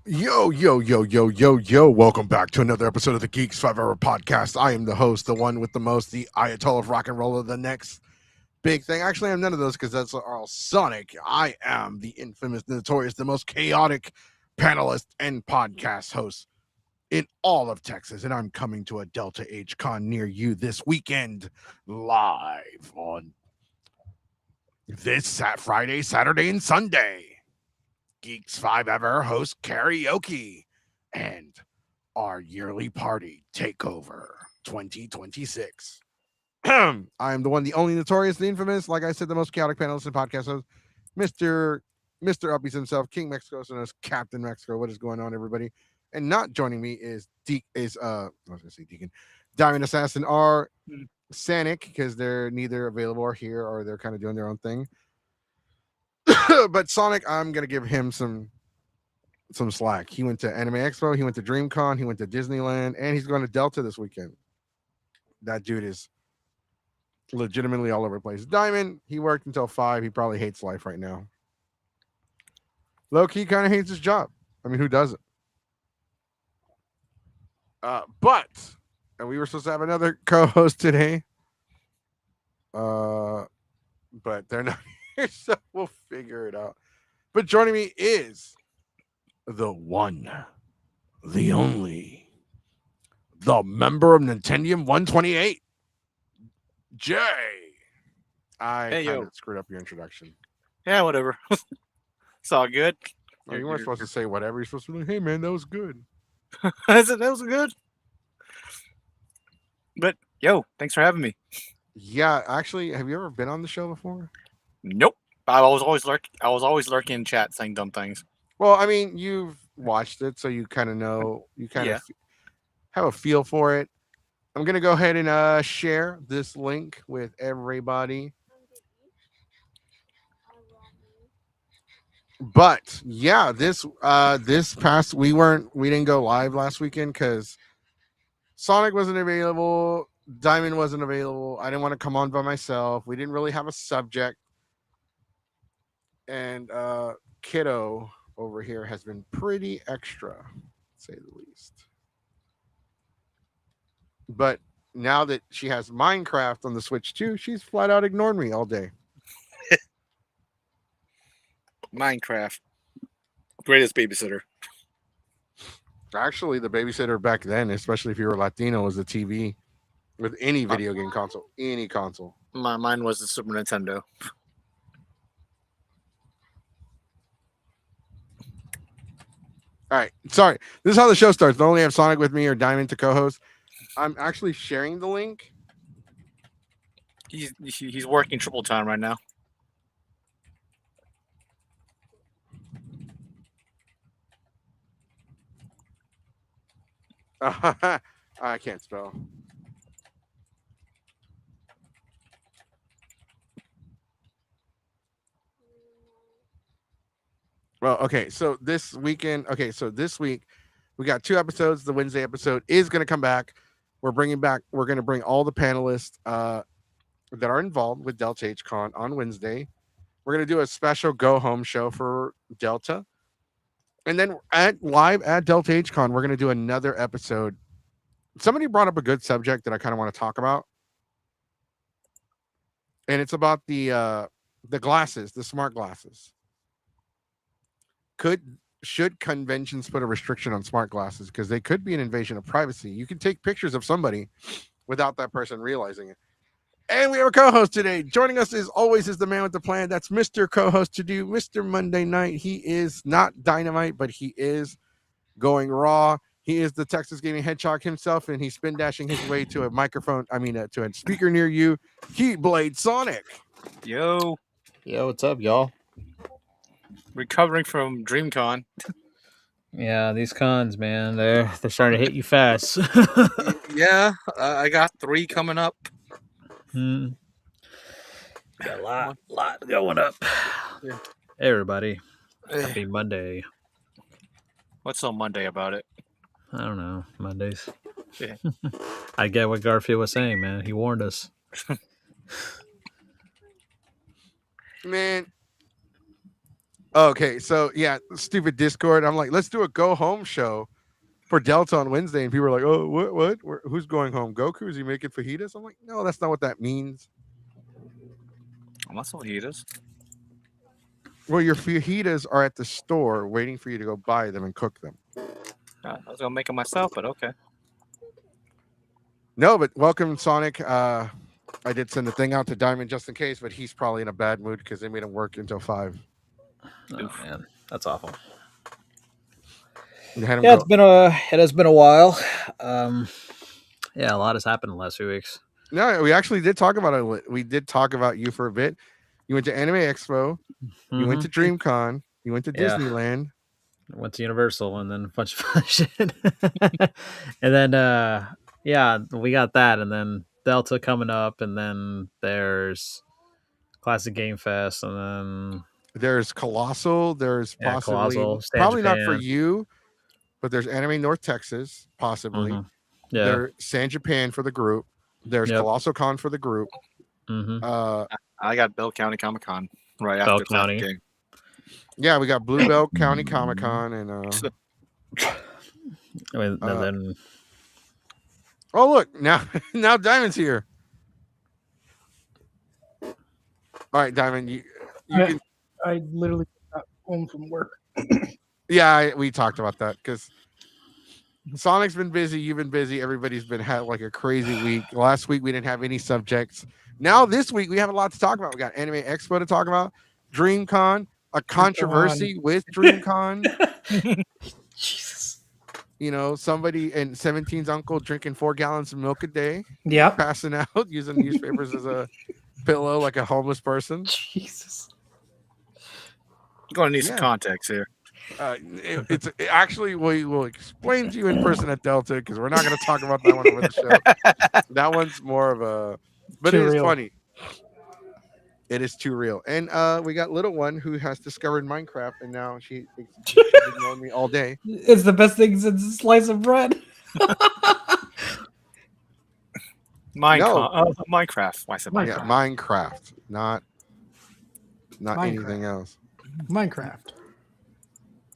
Yo, yo, yo, yo, yo, yo. Welcome back to another episode of the Geeks 5EPodcast. I am the host, the one with the most, the Ayatollah of rock and roll of the next big thing. Actually, I'm none of those because that's all Sonic. I am the infamous, notorious, the most chaotic panelist and podcast host in all of Texas. And I'm coming to a Delta H Con near you this weekend live on this Friday, Saturday, and Sunday. Geeks 5 Ever host karaoke and our yearly party takeover 2026. I am the one, the only notorious, the infamous, like I said, the most chaotic panelist and podcast host, Mr. Mr. Uppies himself, King Mexico, so known as Captain Mexico. What is going on, everybody? And not joining me is I was gonna say Deacon, Diamond Assassin R Sanic, because they're neither available or here, or they're kind of doing their own thing. But Sonic, I'm gonna give him some slack. He went to Anime Expo, he went to DreamCon, he went to Disneyland, and he's going to Delta this weekend. That dude is legitimately all over the place. Diamond, he worked until 5. He probably hates life right now. Low-key kind of hates his job. I mean, who doesn't? But and we were supposed to have another co-host today. But they're not here, so we'll figure it out. But joining me is the one, the only, the member of Nintendium 128, Jay. I Hey, kind yo. of screwed up your introduction. Yeah, whatever. It's all good. Oh, you weren't supposed to say whatever. You're supposed to be like, hey, man, that was good. That was good. But yo, thanks for having me. Yeah, actually, have you ever been on the show before? Nope. I was always lurking in chat saying dumb things. Well, I mean, you've watched it, so you kind of know, you kind of Yeah. have a feel for it. I'm going to go ahead and share this link with everybody. But yeah, this past we didn't go live last weekend because Sonic wasn't available, Diamond wasn't available. I didn't want to come on by myself. We didn't really have a subject, and Kiddo over here has been pretty extra, to say the least. But now that she has Minecraft on the Switch too, she's flat out ignored me all day. Minecraft. Greatest babysitter. Actually, the babysitter back then, especially if you were Latino, was the TV with any Uh, video game console, any console. mine was the Super Nintendo. All right, sorry. This is how the show starts. I only have Sonic with me or Diamond to co-host. I'm actually sharing the link. He's working triple time right now. I can't spell. Well, okay. So this weekend, so this week we got 2 episodes. The Wednesday episode is going to come back. We're going to bring all the panelists that are involved with Delta H Con on Wednesday. We're going to do a special go home show for Delta. And then live at Delta H Con, we're going to do another episode. Somebody brought up a good subject that I kind of want to talk about. And it's about the glasses, the smart glasses. Should conventions put a restriction on smart glasses because they could be an invasion of privacy? You can take pictures of somebody without that person realizing it. And we have a co-host today. Joining us as always is the man with the plan. That's Mr. Co-host to do Mr. Monday Night. He is not Dynamite, but he is going raw. He is the Texas Gaming Hedgehog himself, and he's spin dashing his way to a microphone. To a speaker near you. Keyblade Sonic. Yo, Yo, what's up, y'all? recovering from DreamCon. Yeah, these cons, man, they're starting to hit you fast. Yeah, I got 3 coming up. Got a lot going up. Yeah. Hey, everybody, Eh, happy Monday. What's so Monday about it? I don't know, Mondays. Yeah. I get what Garfield was saying, man. He warned us. Man, Okay, so yeah, stupid Discord. I'm like, let's do a go home show for Delta on Wednesday, and people are like, oh, what? Who's going home? Goku? Is he making fajitas? I'm like, no, that's not what that means. I'm not fajitas. Well, your fajitas are at the store waiting for you to go buy them and cook them. I was gonna make them myself, but okay. No, but welcome, Sonic. I did send the thing out to Diamond just in case, but he's probably in a bad mood because they made him work until 5. Oh man, that's awful. And had him Yeah, go. it has been a while. Yeah, a lot has happened in the last few weeks. No, we actually did talk about it. We did talk about you for a bit. You went to Anime Expo. You went to DreamCon. You went to Yeah. Disneyland. I went to Universal and then a bunch of other shit. And then yeah, we got that, and then Delta coming up, and then there's Classic Game Fest, and then There's Colossal. There's yeah, possibly, Colossal, Stand probably not for Japan. you, but there's Anime North Texas, possibly. Mhm. Yeah. There's San Japan for the group. There's Yep. Colossal Con for the group. I got Bell County Comic Con right Bell after Classic County. Game. Yeah, we got Blue Belt County Comic Con and I mean, and then oh look, now Diamond's here. All right, Diamond, you can. I literally got home from work. Yeah, we talked about that because Sonic's been busy. You've been busy. Everybody's been had like a crazy week. Last week we didn't have any subjects. Now this week we have a lot to talk about. We got Anime Expo to talk about, DreamCon, a controversy with DreamCon. Jesus. You know, somebody and 17's uncle drinking 4 gallons of milk a day, Yep. passing out, using newspapers as a pillow like a homeless person. Jesus. I'm gonna need Yeah. some context here. It's actually we will explain to you in person at Delta because we're not going to talk about that one over the show. That one's more of a, but Too it is real. funny. It is too real. And we got little one who has discovered Minecraft, and now she's ignored me all day. It's the best thing since a slice of bread. Minecraft. Why I said Minecraft? Yeah, Minecraft, not Minecraft. anything else. Minecraft.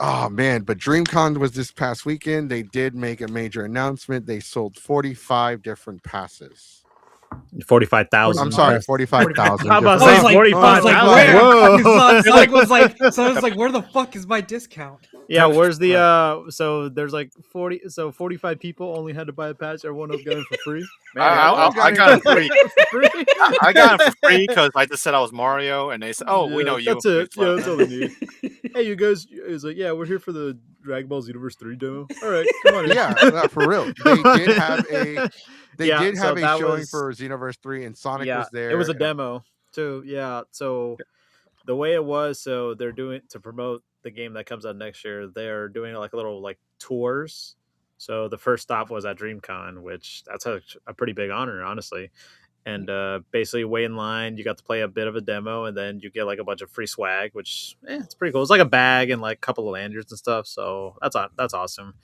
Oh man, but DreamCon was this past weekend. They did make a major announcement. They sold 45 different passes. 45,000. I'm sorry, 45,000. How about I saying was like, 45,000? where? Whoa. Sonic's like, where the fuck is my discount? Yeah, where's the so there's like 45 people only had to buy a patch. Everyone else got it for free. I got it free. free. I got it for free because I just said I was Mario, and they said, "Oh, we know you." That's it. Yeah, that's all they need. Hey, you guys. It's like, yeah, we're here for the Dragon Ball Universe 3 demo. All right, come on in. Yeah, not for real. They did have a Yeah, did so have a that showing was- for Xenoverse 3, and Sonic was there. It was a and- demo too. Yeah. So the way it was, so they're doing to promote the game that comes out next year. They're doing like a little like tours. So the first stop was at DreamCon, which that's a pretty big honor, honestly. And basically, wait in line. You got to play a bit of a demo, and then you get like a bunch of free swag, which it's pretty cool. It's like a bag and like a couple of lanyards and stuff. So that's awesome.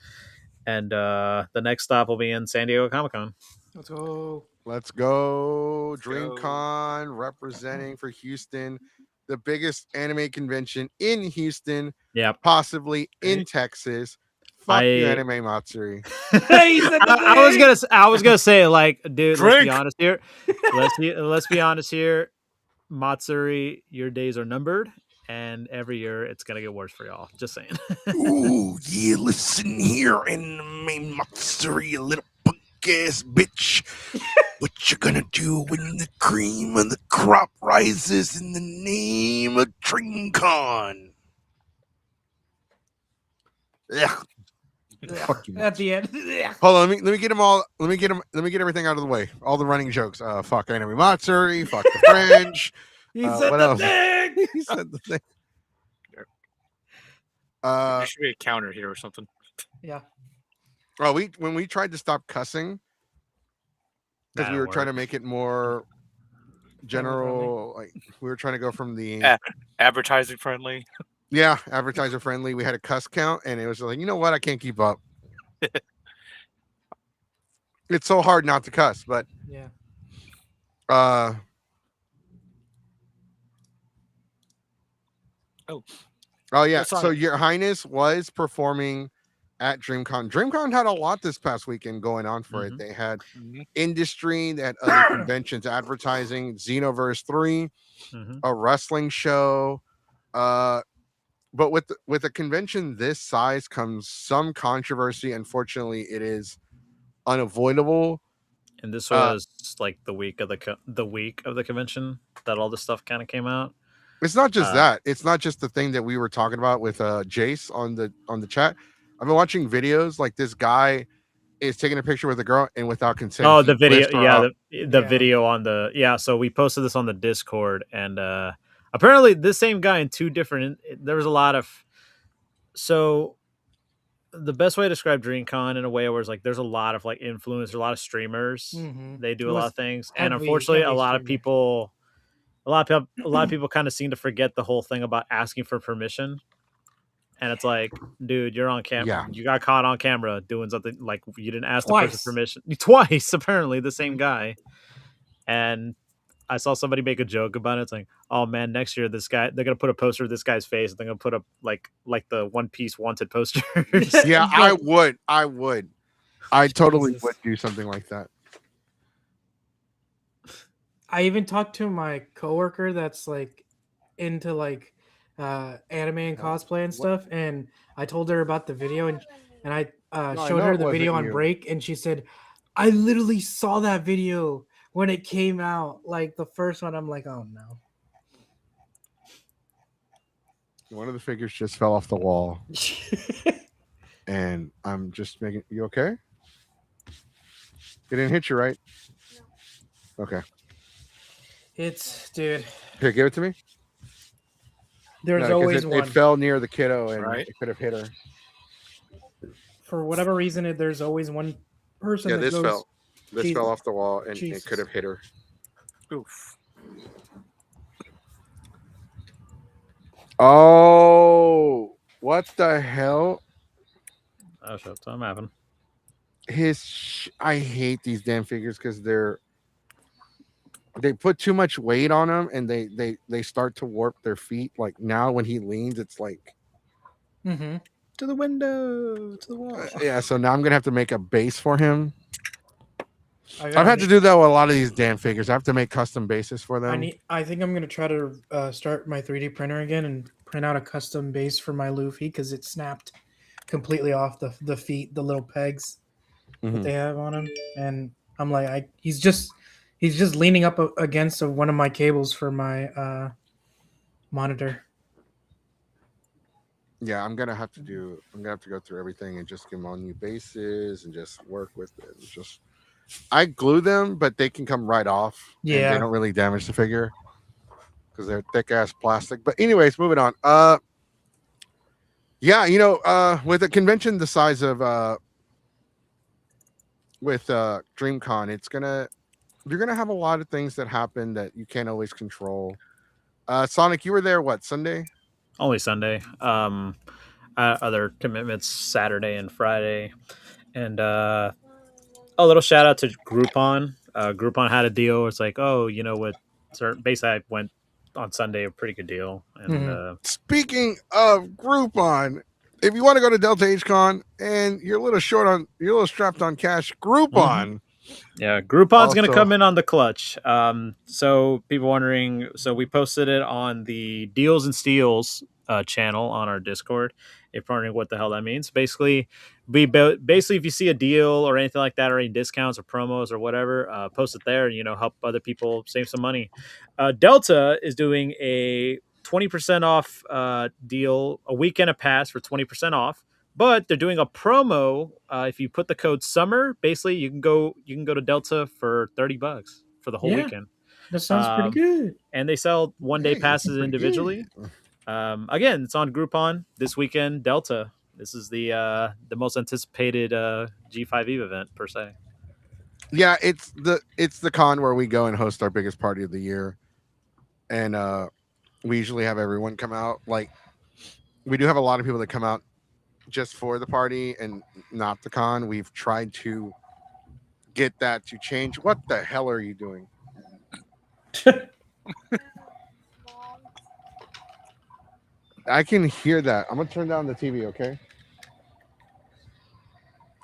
And the next stop will be in San Diego Comic-Con. Let's go. Let's go. DreamCon representing for Houston, the biggest anime convention in Houston, Yep. possibly in Texas. Fuck you, Anime Matsuri. Hey, he said the I was gonna say, like, dude, let's be Drink. honest here. Let's be honest here. Matsuri, your days are numbered, and every year it's gonna get worse for y'all. Just saying. Ooh, yeah, listen here, Anime Matsuri, you little punk ass bitch. What you gonna do when the cream of the crop rises in the name of DreamCon? Yeah. Fuck you. At the end. Hold on, let me get them all. Let me get everything out of the way. All the running jokes. Fuck Anime Matsuri. Fuck the French. He what said the else? thing. He said the thing. There should be a counter here or something. Yeah. Oh, when we tried to stop cussing because we were trying to make it more general, like we were trying to go from the Advertising friendly. yeah, advertiser friendly. We had a cuss count, and it was like, you know what? I can't keep up. It's so hard not to cuss, but Yeah. Oh yeah. That's not- So Your Highness was performing at DreamCon. DreamCon had a lot this past weekend going on for it. They had Mhm. industry, they had other conventions, advertising, Xenoverse 3, Mhm. a wrestling show. But with a convention this size comes some controversy. Unfortunately, it is unavoidable. And this Uh, was like the week of the week of the convention that all this stuff kind of came out. It's not just Uh, that. It's not just the thing that we were talking about with Jace on the chat. I've been watching videos like this guy is taking a picture with a girl and without consent. Oh, he the video, lifts her yeah, up. the Yeah. video on the So we posted this on the Discord, and apparently this same guy in two different. There was a lot of. So the best way to describe DreamCon in a way where it's like there's a lot of like influencers, a lot of streamers. Mhm. They do It a lot was of things, and heavy- unfortunately, a heavy lot of streamer. people, kind of seem to forget the whole thing about asking for permission. And it's like, dude, you're on camera. Yeah. You got caught on camera doing something like you didn't ask the Twice. person permission twice. Apparently, the same guy. And I saw somebody make a joke about it. It's like, oh man, next year this guy, they're gonna put a poster of this guy's face, and they're gonna put up like the One Piece wanted posters. Yeah, I would. I totally Jesus. would do something like that. I even talked to my coworker that's like into like anime and cosplay and stuff, and I told her about the video, and I I showed know her it the video wasn't on you. break, and she said, "I literally saw that video when it came out, like the first one." I'm like, "Oh no." One of the figures just fell off the wall, and I'm just making. You okay? It didn't hit you, right? Okay. It's dude. Here, give it to me. There's No, 'cause always one. It fell near the kiddo, and Right. it could have hit her. For whatever reason, there's always one person Yeah, that this goes. fell. This Jesus. fell off the wall, and it Jesus. could have hit her. Oof. Oh, what the hell? Oh, shit, something happened. I hate these damn figures because they put too much weight on them, and they start to warp their feet. Like now, when he leans, it's like Mm-hmm. To the window, to the wall. yeah. So now I'm gonna have to make a base for him. I I've had to do that with a lot of these damn figures. I have to make custom bases for them. I think I'm gonna try to start my 3D printer again and print out a custom base for my Luffy because it snapped completely off the feet, the little pegs Mhm. that they have on him, and I'm like, he's just leaning up against one of my cables for my monitor. Yeah, I'm gonna have to go through everything and just give them all new bases and just work with it. It's just I glue them, but they can come right off. And Yeah. they don't really damage the figure because they're thick ass plastic. But anyways, moving on. Yeah, with a convention the size of with DreamCon, you're gonna have a lot of things that happen that you can't always control. Sonic, you were there what, Sunday? Only Sunday. Other commitments Saturday and Friday, and a little shout out to Groupon. Groupon had a deal where it's like, oh, with certain. Basically, I went on Sunday, a pretty good deal, and Speaking of Groupon, if you want to go to Delta HCon and you're a little strapped on cash, Groupon. yeah, Groupon's going to Also- come in on the clutch. So people wondering, so we posted it on the Deals and Steals channel on our Discord. If you're wondering what the hell that means, basically, if you see a deal or anything like that, or any discounts or promos or whatever, post it there and help other people save some money. Delta is doing a 20% off deal, a weekend of pass for 20% off. But they're doing a promo. If you put the code SUMMER, basically you can go to Delta for $30 for the whole Yeah. weekend. That sounds pretty good. And they sell one-day Hey, that's passes pretty individually. good. Again, it's on Groupon this weekend. Delta. This is the most anticipated G5E event per se. Yeah, it's the con where we go and host our biggest party of the year, and we usually have everyone come out. Like we do have a lot of people that come out just for the party and not the con. We've tried to get that to change. What the hell are you doing? I can hear that. I'm gonna turn down the TV, okay?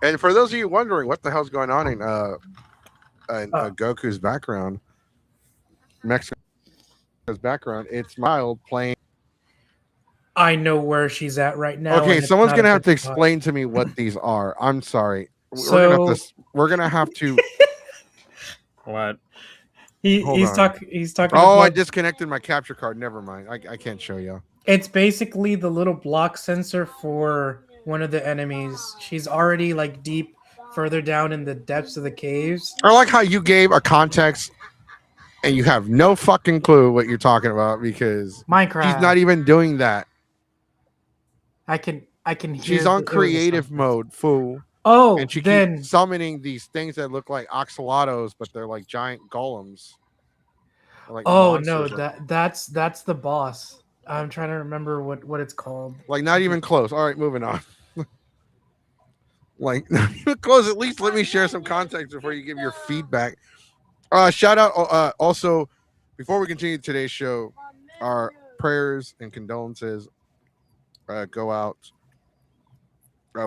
And for those of you wondering what the hell's going on in Goku's background, Mexico's background, it's Mild playing. I know where she's at right now. Okay, and it's someone's not gonna a have good to spot. explain to me what these are. I'm sorry. So We're gonna have to. What? Hold he's on. he's talking Oh, I about. disconnected my capture card. Never mind. I can't show you. It's basically the little block sensor for one of the enemies. She's already like deep further down in the depths of the caves. I like how you gave a context and you have no fucking clue what you're talking about because Minecraft. she's not even doing that. I can hear. She's on it was a creative sound. mode, fool. Oh, And she then keeps summoning these things that look like oxalatos, but they're like giant golems. They're like oh no, monsters, that's the boss. I'm trying to remember what it's called. like not even close. All right, moving on. Like not even close. At least let me share some context before you give your feedback. Shout out also before we continue today's show, our prayers and condolences go out.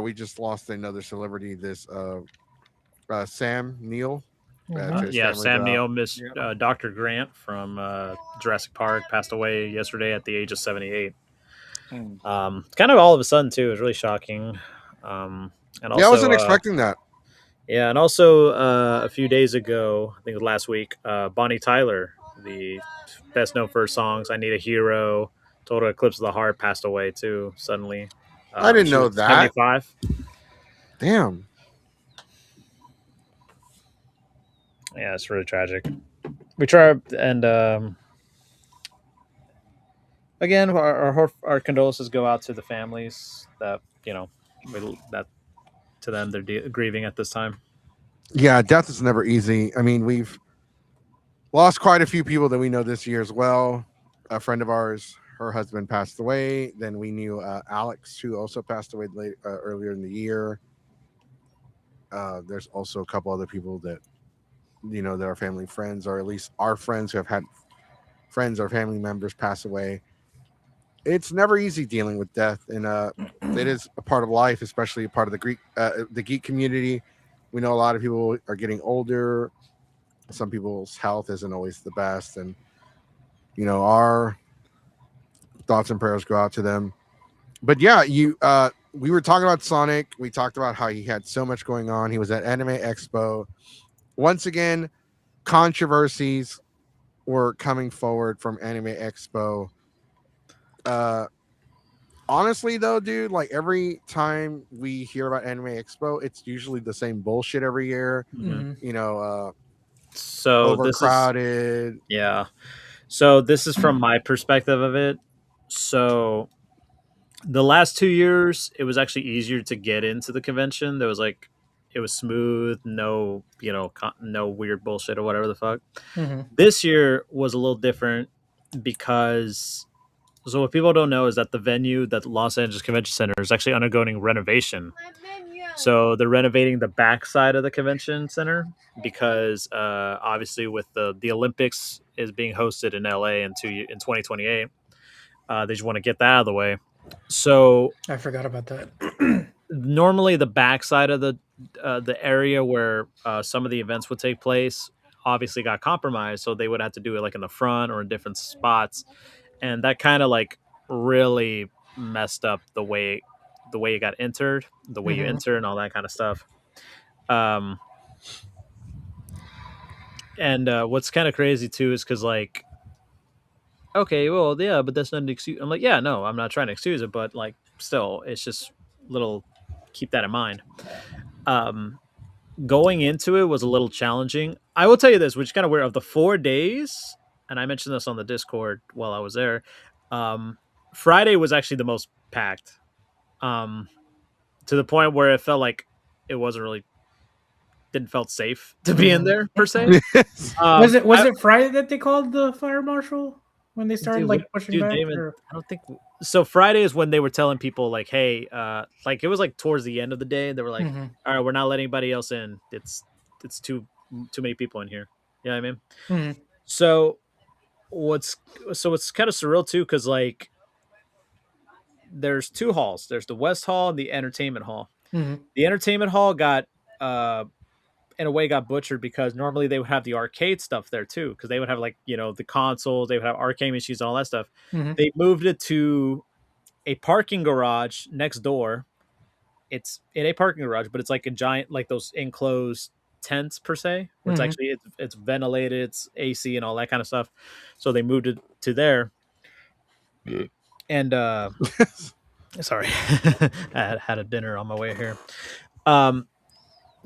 We just lost another celebrity. This Sam Neill. Mhm. to his Yeah, family Sam go out. Neill, Miss Dr. Grant from Jurassic Park, passed away yesterday at the age of 78. Hmm. Kind of all of a sudden too. It was really shocking. And also, Yeah, I wasn't expecting that. yeah, and also a few days ago, I think it was last week, Bonnie Tyler, the best known for her songs "I Need a Hero," "Total Eclipse of the Heart," passed away too suddenly. I didn't She know was that. 75. Damn. Yeah, it's really tragic. We try and again, our condolences go out to the families that that to them they're grieving at this time. Yeah, death is never easy. I mean, we've lost quite a few people that we know this year as well. A friend of ours, her husband passed away. Then we knew Alex, who also passed away earlier in the year. There's also a couple other people that that are family friends, or at least our friends who have had friends or family members pass away. It's never easy dealing with death, and it is a part of life, especially a part of the geek community. We know a lot of people are getting older. Some people's health isn't always the best, and our thoughts and prayers go out to them. But yeah, we were talking about Sonic. We talked about how he had so much going on. He was at Anime Expo. Once again, controversies were coming forward from Anime Expo. Honestly though, dude, like every time we hear about Anime Expo, it's usually the same bullshit every year. Mhm. So this is Overcrowded. yeah. So this is from my perspective of it. So the last 2 years, it was actually easier to get into the convention. There was like, it was smooth, no, no weird bullshit or whatever the fuck. Mhm. This year was a little different because, so what people don't know is that the venue, that Los Angeles Convention Center, is actually undergoing renovation. So they're renovating the back side of the convention center because obviously with the Olympics is being hosted in LA in 2028. They just want to get that out of the way. So I forgot about that. normally the backside of the area where some of the events would take place obviously got compromised, so they would have to do it like in the front or in different spots, and that kind of like really messed up the way it got entered, the way you Mhm. enter, and all that kind of stuff. Um, and what's kind of crazy too is because like, okay, well, yeah, but that's not an excuse. I'm like, yeah, no, I'm not trying to excuse it, but like, still, it's just little. Keep that in mind. Going into it was a little challenging. I will tell you this, which is kind of weird. Of the 4 days, and I mentioned this on the Discord while I was there, Friday was actually the most packed. To the point where it felt like it wasn't really didn't felt safe to be in there per se. Was it Friday that they called the fire marshal when they started like pushing back? David, or- I don't think so. Friday is when they were telling people like, "Hey, like it was like towards the end of the day. They were like, Mhm. all right, we're not letting anybody else in. It's too many people in here." You know what I mean? Mhm. So what's kind of surreal too, because like there's two halls. There's the West Hall and the Entertainment Hall. Mhm. The Entertainment Hall got in a way got butchered because normally they would have the arcade stuff there too, because they would have like, you know, the consoles, they would have arcade machines and all that stuff. Mhm. They moved it to a parking garage next door. It's in a parking garage, but it's like a giant, like those enclosed tents per se, where it's Mhm. actually it's ventilated, it's AC and all that kind of stuff. So they moved it to there. And sorry, I had a dinner on my way here.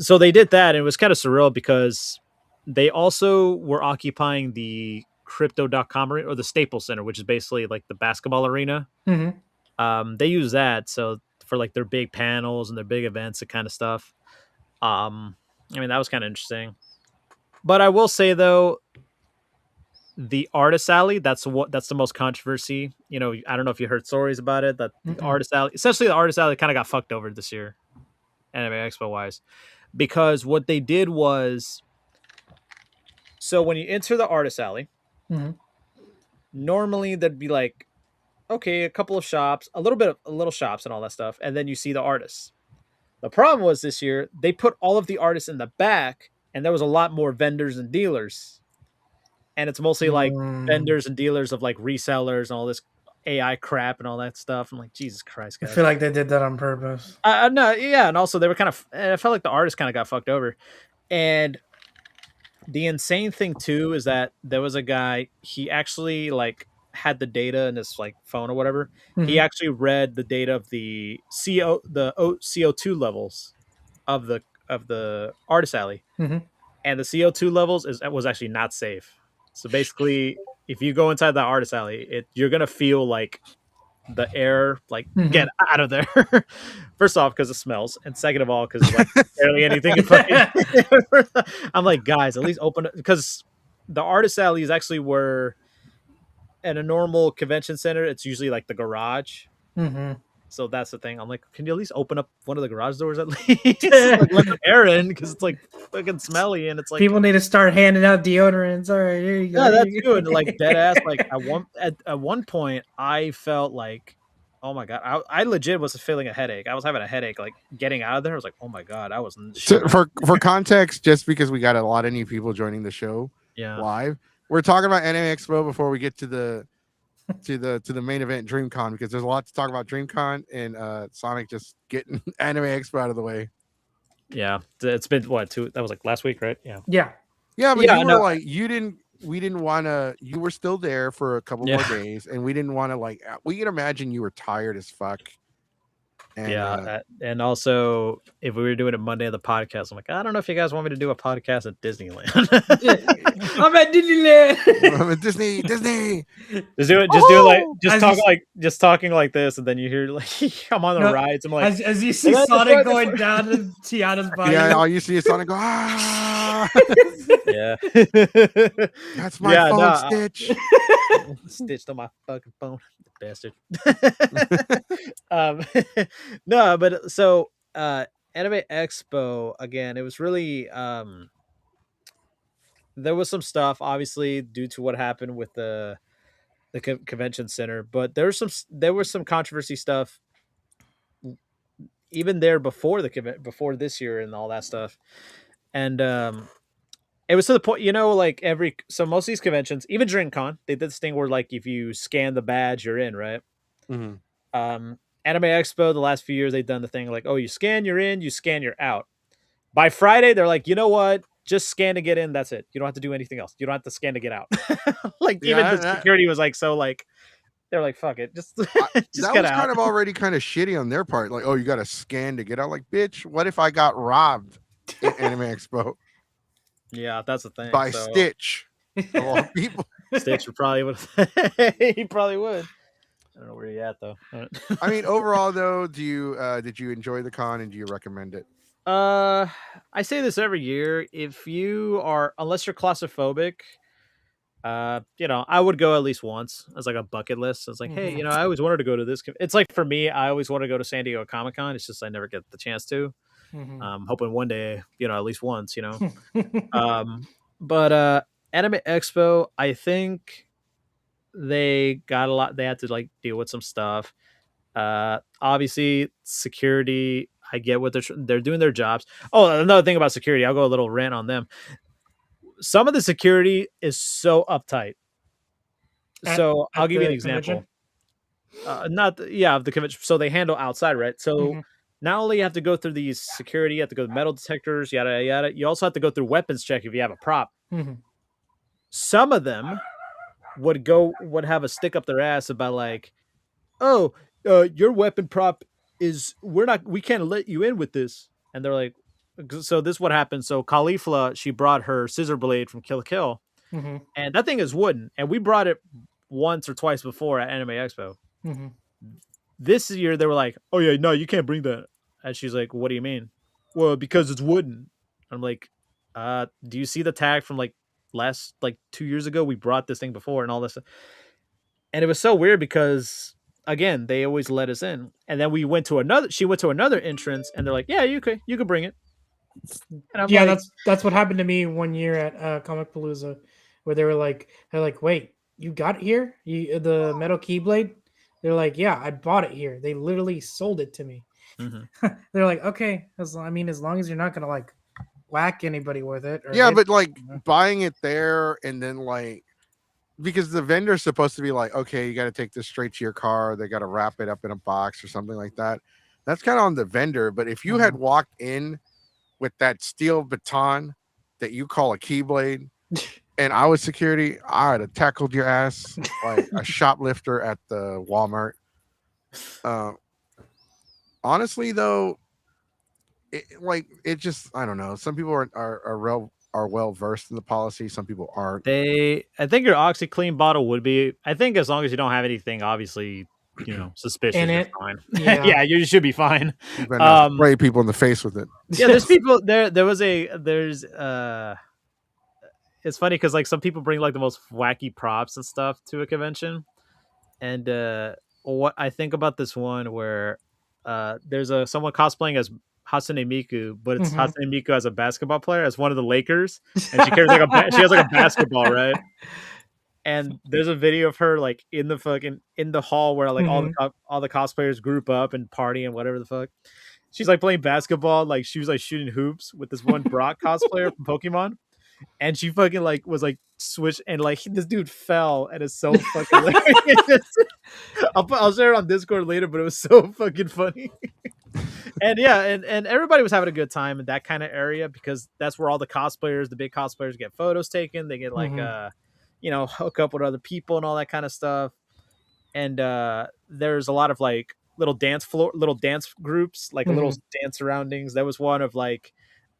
So they did that, and it was kind of surreal because they also were occupying the crypto.com or the Staples Center, which is basically like the basketball arena. Mhm. They use that so for like their big panels and their big events and kind of stuff. I mean, that was kind of interesting. But I will say though, the artist alley, that's the most controversy. You know, I don't know if you heard stories about it, that the Mm-mm. artist alley, essentially the artist alley kind of got fucked over this year, Anime Expo wise, because what they did was, so when you enter the artist alley, Mhm. normally there'd be like, okay, a couple of shops, a little shops and all that stuff, and then you see the artists. The problem was this year they put all of the artists in the back, and there was a lot more vendors and dealers, and it's mostly like vendors and dealers of like resellers and all this AI crap and all that stuff. I'm like, Jesus Christ, I guys. feel like they did that on purpose. No, yeah, and also they were kind of. I felt like the artists kind of got fucked over, and the insane thing too is that there was a guy. He actually like had the data in his like phone or whatever. He Mhm. actually read the data of the CO2 levels of the artist alley, Mhm. and the CO2 levels was actually not safe. So basically, if you go inside that artist alley, you're gonna feel like the air like get Mhm. out of there. First off, because it smells, and second of all, because like barely anything can fucking. I'm like, guys, at least open it, because the artist alley is actually where in a normal convention center, it's usually like the garage. Mhm. So that's the thing. I'm like, can you at least open up one of the garage doors at least? Like let the air in, because it's like fucking smelly, and it's like People need to start handing out deodorants. All right, here you go. yeah, here that's you go. good. Like dead ass. Like at one point, I felt like, oh my god, I legit was feeling a headache. I was having a headache, like getting out of there. I was like, oh my god, I was So for context, just because we got a lot of new people joining the show yeah. live, we're talking about Anime Expo before we get to the main event, DreamCon, because there's a lot to talk about DreamCon and Sonic just getting Anime Expo out of the way. Yeah, it's been what that was like last week, right? Yeah. Yeah. Yeah, but Yeah, you were no, like we didn't want to. You were still there for a couple more Yeah. days, and we didn't want to like. We can imagine you were tired as fuck. And, yeah, and also if we were doing it Monday on the podcast, I'm like, I don't know if you guys want me to do a podcast at Disneyland. I'm at Disneyland. Disney. Just do it like Oh! just talking like this, and then you hear like I'm on the No, rides. I'm like, as you see Well, that's Sonic right, going that's down to Tiana's body. Yeah, all you see is Sonic go, ah! yeah, That's my phone, no, Stitch. stitched on my fucking phone, bastard. No, but so Anime Expo again, it was really there was some stuff obviously due to what happened with the convention center, but there was some controversy stuff even there before before this year and all that stuff. And it was to the point, like so most of these conventions, even during con, they did this thing where like if you scan the badge, you're in, right? Mhm. Anime Expo, the last few years, they've done the thing like, oh, you scan, you're in, you scan, you're out. By Friday, they're like, you know what? Just scan to get in. That's it. You don't have to do anything else. You don't have to scan to get out. Like even the security was like, so like, they're like, fuck it. Just, just that get was out. kind of already kind of shitty on their part. Like, oh, you got to scan to get out. Like, bitch, what if I got robbed at Anime Expo Yeah, that's the thing. by So, Stitch? Of all people. Stitch would probably would. He probably would. I don't know where you at though. I mean, overall though, did you enjoy the con and do you recommend it? I say this every year. If you are, unless you're claustrophobic, I would go at least once as like a bucket list. It's like, hey, I always wanted to go to this. It's like for me, I always want to go to San Diego Comic-Con. It's just I never get the chance to. Hoping one day, at least once, But Anime Expo, I think they got a lot. They had to like deal with some stuff. Obviously, security. I get what they're doing their jobs. Oh, another thing about security, I'll go a little rant on them. Some of the security is so uptight. So I'll give you an example. Of the convention. So they handle outside, right? So not only you have to go through these security, you have to go to metal detectors, yada yada. You also have to go through weapons check if you have a prop. Some of them would have a stick up their ass about like, oh, your weapon prop is we can't let you in with this. And they're like, so this is what happened. So Caulifla, she brought her scissor blade from Kill la Kill, and that thing is wooden, and we brought it once or twice before at Anime Expo. This year they were like, oh yeah, no, you can't bring that. And she's like, what do you mean? Well, because it's wooden. I'm like, do you see the tag from like last 2 years ago? We brought this thing before and all this. And it was so weird because again, they always let us in. And then she went to another entrance and they're like, yeah, you could bring it. And I'm like, that's what happened to me one year at Comic Palooza, where they're like, wait, you got it here? The metal Keyblade? They're like, yeah, I bought it here. They literally sold it to me. They're like, okay, as long as you're not gonna like whack anybody with it. But like buying it there and then like, because the vendor's supposed to be like, okay, you got to take this straight to your car. They got to wrap it up in a box or something like that. That's kind of on the vendor. But if you had walked in with that steel baton that you call a Keyblade, and I was security, I'd have tackled your ass like a shoplifter at the Walmart. Honestly, though, it just, I don't know. Some people are well versed in the policy. Some people aren't. I think your OxyClean bottle would be. I think as long as you don't have anything, obviously, suspicious, you're fine. Yeah, you should be fine. You better not spray people in the face with it. Yeah, there's people there. It's funny because like some people bring like the most wacky props and stuff to a convention, and what I think about this one where there's someone cosplaying as Hatsune Miku, but it's Hatsune Miku as a basketball player, as one of the Lakers, and she carries she has like a basketball, right? And there's a video of her like in the hall where like all the cosplayers group up and party and whatever the fuck. She's like playing basketball, like she was like shooting hoops with this one Brock cosplayer from Pokemon. And she fucking like was like switched and like this dude fell and it's so fucking hilarious. I'll share it on Discord later, but it was so fucking funny. And yeah, and everybody was having a good time in that kind of area because that's where all the big cosplayers get photos taken. They get like hook up with other people and all that kind of stuff. And there's a lot of like little dance groups, like little dance surroundings. There was one of like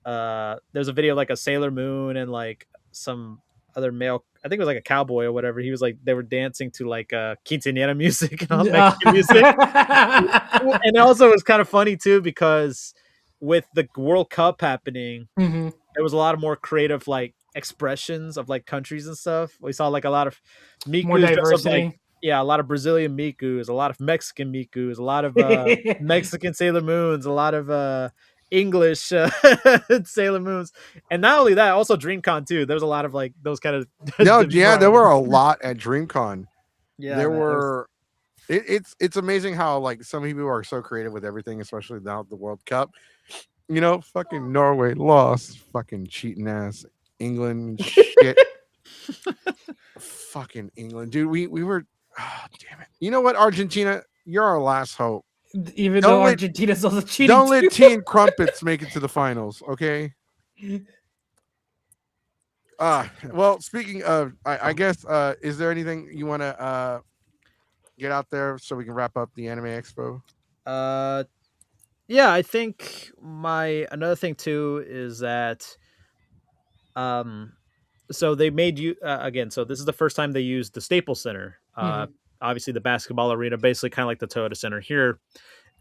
there's a video of like a Sailor Moon and like some other male, I think it was like a cowboy or whatever. He was like, they were dancing to like quinceañera music and all Mexican music. And also it was kind of funny too because with the World Cup happening, there was a lot of more creative like expressions of like countries and stuff. We saw like a lot of Mikus, more diversity. A lot of Brazilian Mikus, a lot of Mexican Mikus, a lot of Mexican Sailor Moons, a lot of English Sailor Moons, and not only that, also DreamCon too. There's a lot of like those kind of there were a lot at DreamCon. There were. It's amazing how like some people are so creative with everything, especially now the World Cup. Fucking Norway lost, fucking cheating ass England shit. Fucking England, dude. We were. Oh, damn it. You know what, Argentina? You're our last hope. Even though Argentina's also cheating. Don't let Teen Crumpets make it to the finals, okay? Well, speaking of, I guess, is there anything you want to get out there so we can wrap up the Anime Expo? Yeah, I think another thing too is that, so they made you again. So this is the first time they used the Staples Center. Obviously the basketball arena, basically kind of like the Toyota Center here.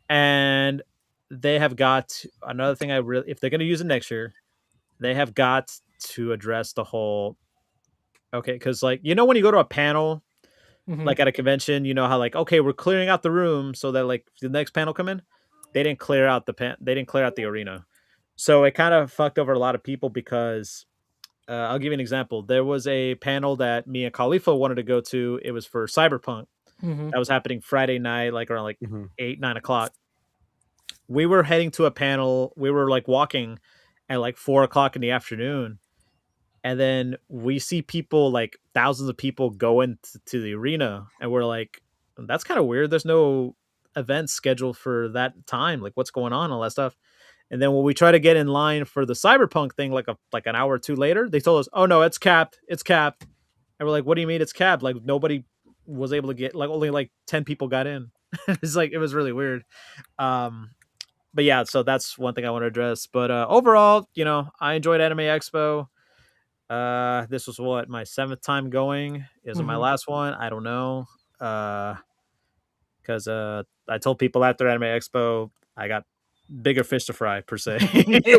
And they have got another thing if they're going to use it next year, they have got to address the whole, because like, when you go to a panel, like at a convention, you know how like, okay, we're clearing out the room so that like the next panel come in. They didn't clear out the arena. So it kind of fucked over a lot of people because I'll give you an example. There was a panel that me and Khalifa wanted to go to. It was for Cyberpunk. That was happening Friday night, like around like Mhm. 8-9 o'clock. We were heading to a panel. We were like walking at like 4 o'clock in the afternoon, and then we see people, like thousands of people, go into the arena, and we're like, that's kind of weird. There's no event scheduled for that time. Like, what's going on? All that stuff. And then when we try to get in line for the Cyberpunk thing, like an hour or two later, they told us, "Oh no, it's capped. It's capped." And we're like, "What do you mean it's capped? Like nobody was able to get, like only like 10 people got in." It's like, it was really weird. But yeah, so that's one thing I want to address. But overall, I enjoyed Anime Expo. This was my 7th time going. Is it my last one? I don't know. Because I told people after Anime Expo, I got bigger fish to fry, per se.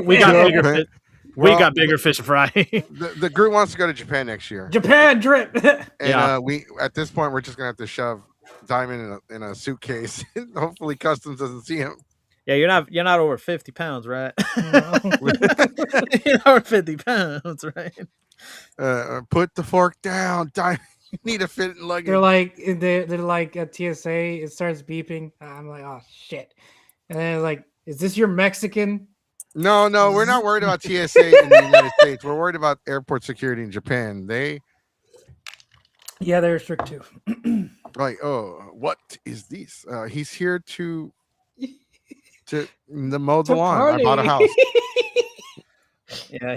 We got bigger fish to fry. The group wants to go to Japan next year. Japan drip. And we at this point we're just gonna have to shove Diamond in a suitcase. Hopefully customs doesn't see him. Yeah, you're not over 50 pounds, right? You're over 50 pounds, right? Put the fork down, Diamond. You need to fit in luggage. They're like at TSA. It starts beeping. I'm like, oh shit. And then like, is this your Mexican? No, we're not worried about TSA in the United States. We're worried about airport security in Japan. They're strict too. like, oh, what is this? He's here to mow the lawn. I bought a house. Yeah,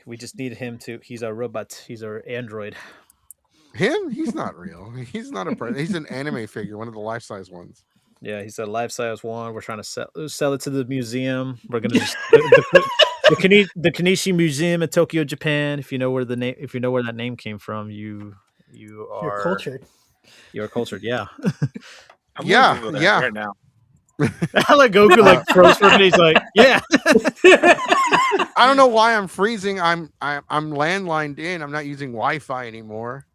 we just need him to. He's a robot. He's our android. Him? He's not real. He's not a person. He's an anime figure, one of the life-size ones. Yeah, he's a life-size one. We're trying to sell it to the museum. We're gonna just the Kanishi Museum in Tokyo, Japan. If you know where that name came from, you're cultured. You're cultured. Yeah. Yeah. Right now. I like Goku froze for a minute. He's like, yeah. I don't know why I'm freezing. I'm landlined in. I'm not using Wi-Fi anymore.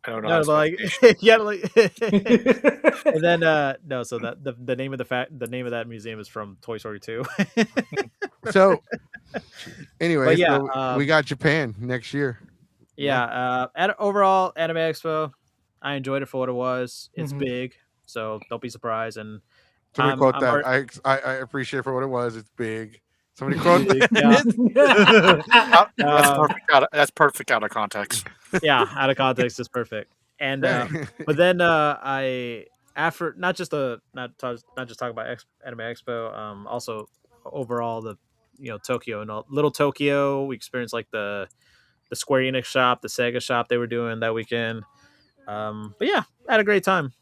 I don't know. No, like, yeah, like, and then no. So that the name of the name of that museum is from Toy Story 2. So, anyway, yeah, we got Japan next year. Yeah. Overall, Anime Expo, I enjoyed it for what it was. It's big, so don't be surprised. And somebody quote that. I appreciate it for what it was. It's big. Somebody quote that. That's perfect out of context. Yeah, out of context is perfect. And but then after not just talking about Anime Expo, also overall the Tokyo and Little Tokyo, we experienced like the Square Enix shop, the Sega shop they were doing that weekend. But yeah, I had a great time.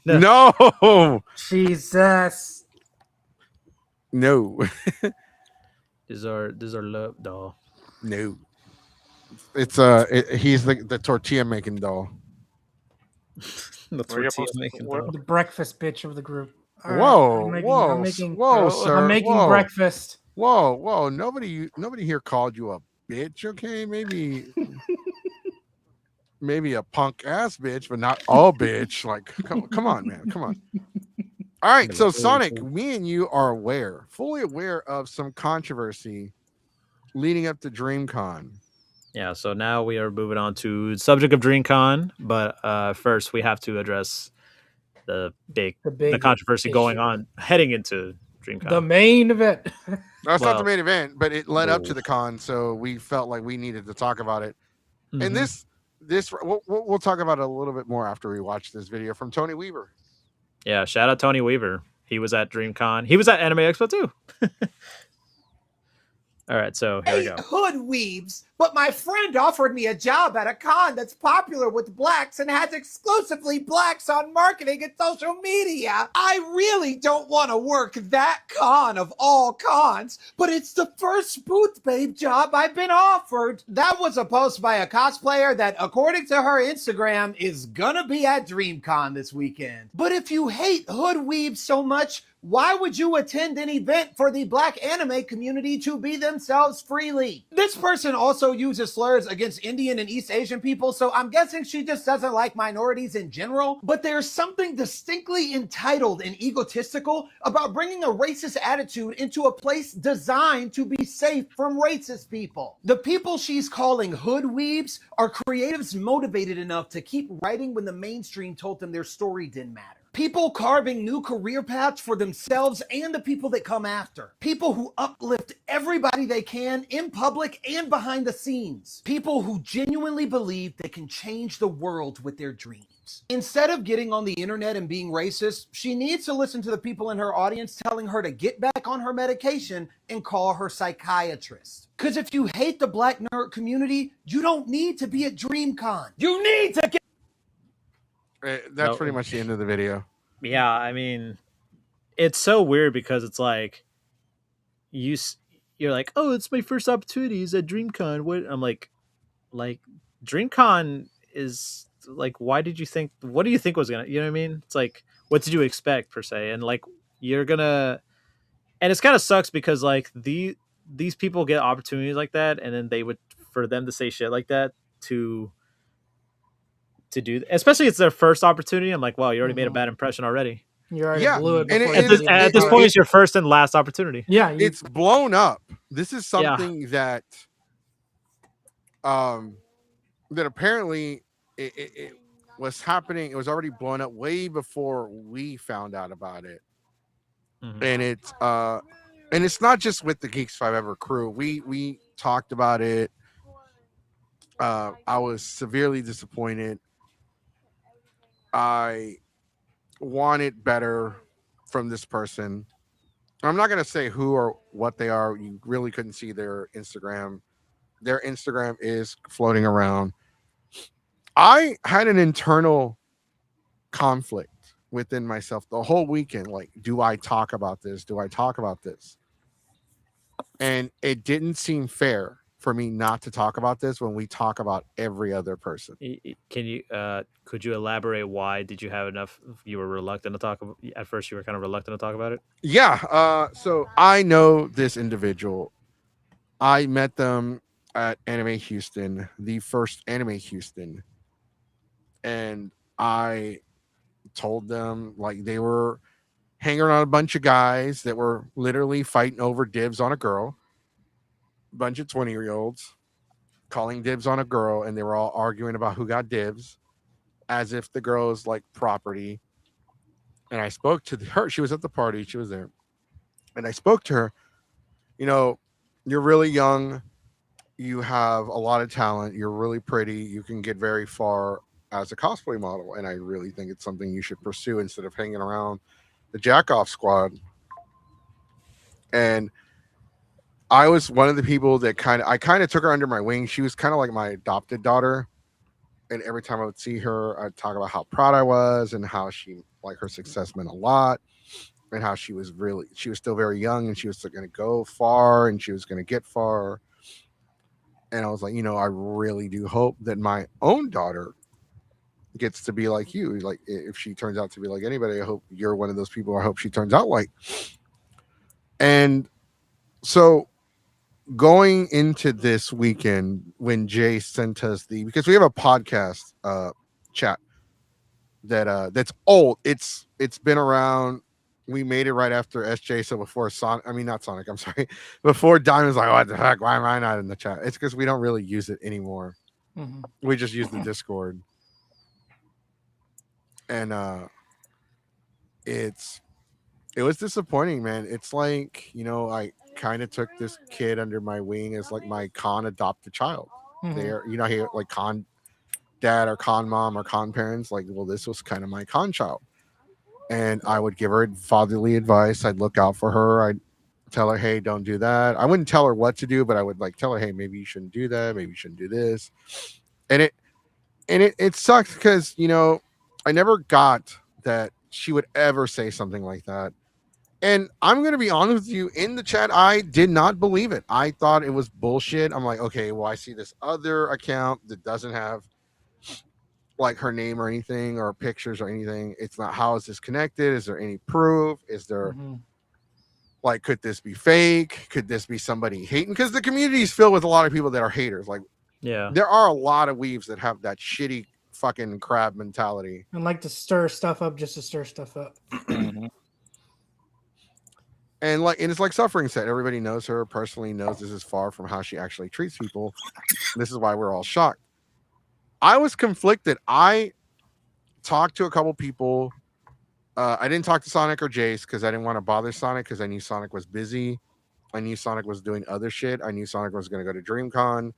No, Jesus. No. These are love doll. No. It's he's the tortilla making doll. The breakfast bitch of the group. Whoa, sir. I'm making breakfast. Whoa. Nobody here called you a bitch, okay? Maybe a punk ass bitch, but not all bitch. Like, come on, man. Come on. All right, so Sonic, me and you are fully aware of some controversy leading up to DreamCon. Yeah, so now we are moving on to the subject of DreamCon, but first we have to address the controversy going on heading into DreamCon. The main event. No, it's not the main event, but it led up to the con, so we felt like we needed to talk about it. Mm-hmm. And this we'll talk about it a little bit more after we watch this video from Tony Weaver. Yeah, shout out Tony Weaver. He was at DreamCon. He was at Anime Expo too. All right, so here we go. Hood weebs, but my friend offered me a job at a con that's popular with blacks and has exclusively blacks on marketing and social media. I really don't want to work that con of all cons, but it's the first booth babe job I've been offered. That was a post by a cosplayer that, according to her Instagram, is gonna be at DreamCon this weekend. But if you hate hood weebs so much, why would you attend an event for the black anime community to be themselves freely? This person also also uses slurs against Indian and East Asian people, so I'm guessing she just doesn't like minorities in general. But there's something distinctly entitled and egotistical about bringing a racist attitude into a place designed to be safe from racist people. The people she's calling hood weebs are creatives motivated enough to keep writing when the mainstream told them their story didn't matter. People carving new career paths for themselves and the people that come after. People who uplift everybody they can in public and behind the scenes. People who genuinely believe they can change the world with their dreams. Instead of getting on the internet and being racist, she needs to listen to the people in her audience telling her to get back on her medication and call her psychiatrist. Because if you hate the Black nerd community, you don't need to be at DreamCon. You need to get... That's pretty much the end of the video. Yeah, I mean, it's so weird because it's like you're like, oh, it's my first opportunity is at DreamCon. What I'm like DreamCon is like, why did you think? What do you think was gonna? You know what I mean? It's like, what did you expect per se? And like, you're gonna, and it's kind of sucks because like these people get opportunities like that, and then for them to say shit like that to do, especially it's their first opportunity. I'm like, wow, you already made a bad impression already. You already blew it. At this point, it's your first and last opportunity. Yeah, it's blown up. This is something that apparently it was happening. It was already blown up way before we found out about it. Mm-hmm. And it's not just with the Geeks 5 Ever crew. We talked about it. I was severely disappointed. I wanted better from this person. I'm not going to say who or what they are. You really couldn't see their Instagram. Their Instagram is floating around. I had an internal conflict within myself the whole weekend. Like, do I talk about this? Do I talk about this? And it didn't seem fair for me not to talk about this when we talk about every other person. Could you elaborate why did you have enough? You were reluctant to talk about, at first you were kind of reluctant to talk about it. Yeah. So I know this individual. I met them at Anime Houston, the first Anime Houston. And I told them like they were hanging around a bunch of guys that were literally fighting over dibs on a girl. Bunch of 20-year-olds calling dibs on a girl, and they were all arguing about who got dibs as if the girl is like property. And I spoke to her. She was at the party. She was there. And I spoke to her. You know, you're really young. You have a lot of talent. You're really pretty. You can get very far as a cosplay model. And I really think it's something you should pursue instead of hanging around the jack-off squad. And I was one of the people that I kind of took her under my wing. She was kind of like my adopted daughter. And every time I would see her, I'd talk about how proud I was and how her success meant a lot and how she was still very young and she was going to go far and she was going to get far. And I was like, I really do hope that my own daughter gets to be like you. Like, if she turns out to be like anybody, I hope you're one of those people I hope she turns out like. And so going into this weekend, when Jay sent us because we have a podcast chat that's old. It's been around. We made it right after SJ, so before not Sonic. I'm sorry, before Diamond's like, what the heck? Why am I not in the chat? It's because we don't really use it anymore. Mm-hmm. We just use the Discord, and it was disappointing, man. It's like, I kind of took this kid under my wing as like my con adopted child. Mm-hmm. They're, he like con dad or con mom or con parents. Like, well, this was kind of my con child. And I would give her fatherly advice. I'd look out for her. I'd tell her, hey, don't do that. I wouldn't tell her what to do, but I would like tell her, hey, maybe you shouldn't do that. Maybe you shouldn't do this. And it sucked because, I never got that she would ever say something like that. And I'm going to be honest with you, in the chat, I did not believe it. I thought it was bullshit. I'm like, okay, well, I see this other account that doesn't have like her name or anything or pictures or anything. It's not, how is this connected? Is there any proof? Is there Like, could this be fake? Could this be somebody hating? Because the community is filled with a lot of people that are haters. Like, Yeah. there are a lot of weebs that have that shitty fucking crab mentality. And like to stir stuff up just to stir stuff up. Mhm. And it's like Suffering said, everybody knows her, personally knows this is far from how she actually treats people. This is why we're all shocked. I was conflicted. I talked to a couple people. I didn't talk to Sonic or Jace because I didn't want to bother Sonic because I knew Sonic was busy. I knew Sonic was doing other shit. I knew Sonic was going to go to DreamCon.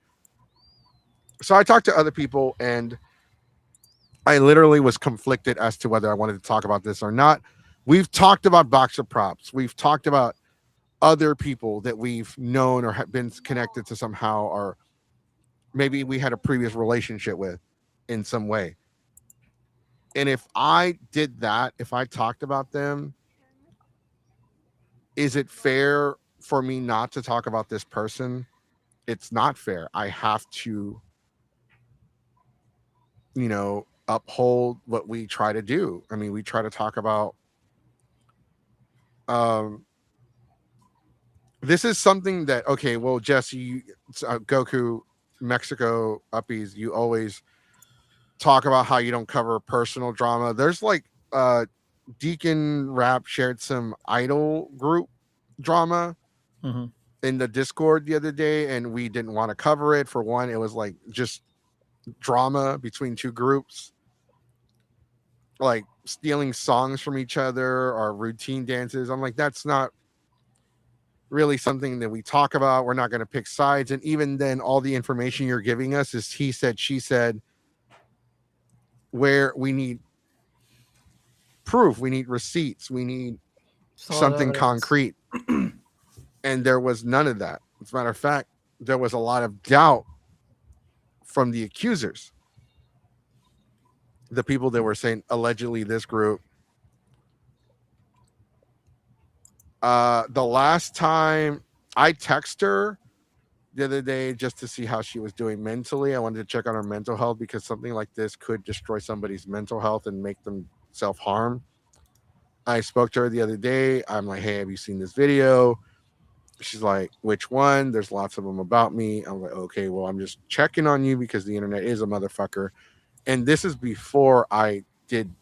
So I talked to other people, and I literally was conflicted as to whether I wanted to talk about this or not. We've talked about boxer props. We've talked about other people that we've known or have been connected to somehow, or maybe we had a previous relationship with in some way. And if I did that, if I talked about them, is it fair for me not to talk about this person? It's not fair. I have to, uphold what we try to do. I mean, we try to talk about this is something that, okay, well, Jesse, Goku, Mexico uppies, you always talk about how you don't cover personal drama. There's like Deacon Rap shared some idol group drama in the Discord the other day, and we didn't want to cover it. For one, it was like just drama between two groups, like stealing songs from each other or routine dances. I'm like, that's not really something that we talk about. We're not going to pick sides. And even then, all the information you're giving us is he said, she said, where we need proof, we need receipts, we need something concrete. And there was none of that. As a matter of fact, there was a lot of doubt from the accusers, the people that were saying allegedly this group. The last time I texted her the other day just to see how she was doing mentally, I wanted to check on her mental health because something like this could destroy somebody's mental health and make them self-harm. I spoke to her the other day. I'm like, hey, have you seen this video? She's like, which one? There's lots of them about me. I'm like, okay, well, I'm just checking on you because the internet is a motherfucker. And this is before I did,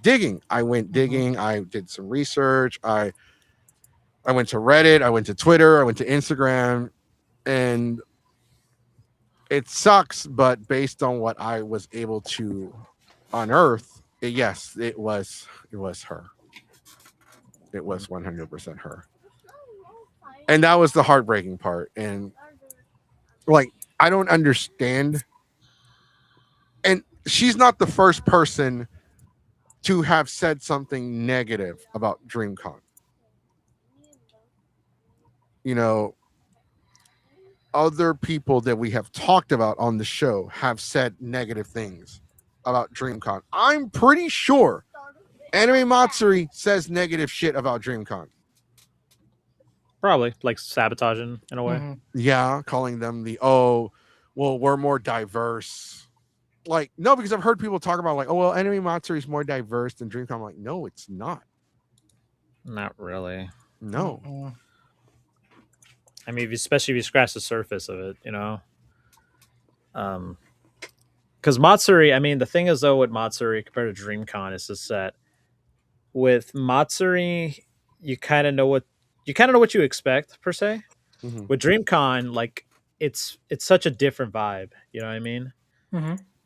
digging. I went digging. I did some research. I went to Reddit. I went to Twitter. I went to Instagram. And it sucks, but based on what I was able to unearth, yes, it was her. It was 100% her. And that was the heartbreaking part. And like, I don't understand. And she's not the first person to have said something negative about DreamCon. Other people that we have talked about on the show have said negative things about DreamCon. I'm pretty sure Anime Matsuri says negative shit about DreamCon. Probably like sabotaging in a way. Yeah, calling them we're more diverse. Like, no, because I've heard people talk about like, oh, well, Anime Matsuri is more diverse than DreamCon. I'm like, no, it's not. Not really. No. I mean, especially if you scratch the surface of it, because Matsuri, I mean, the thing is though with Matsuri compared to DreamCon is just that with Matsuri, you kind of know what you expect per se. With DreamCon, like it's such a different vibe. You know what I mean?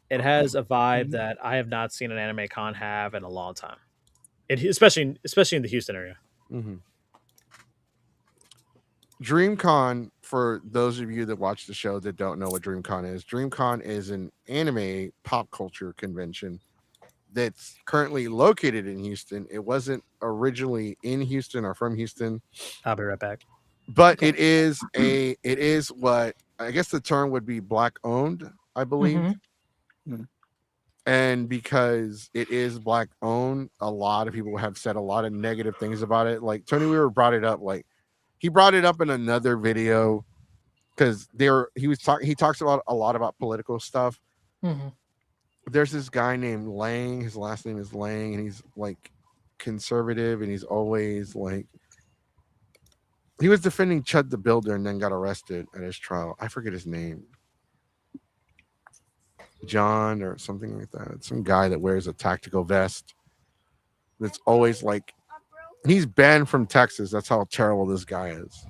It has a vibe that I have not seen an anime con have in a long time. Especially in the Houston area. DreamCon, for those of you that watch the show that don't know what DreamCon is an anime pop culture convention that's currently located in Houston. It wasn't originally in Houston or from Houston. I'll be right back. But it is what I guess the term would be black owned, I believe. And because it is black owned, a lot of people have said a lot of negative things about it. Like Tony Weaver brought it up, he brought it up in another video because he talks about a lot about political stuff. There's this guy named Lang. His last name is Lang, and he's like conservative, and he's always like He was defending Chud the Builder and then got arrested at his trial. I forget his name. John or something like that. Some guy that wears a tactical vest. That's always like, he's banned from Texas. That's how terrible this guy is.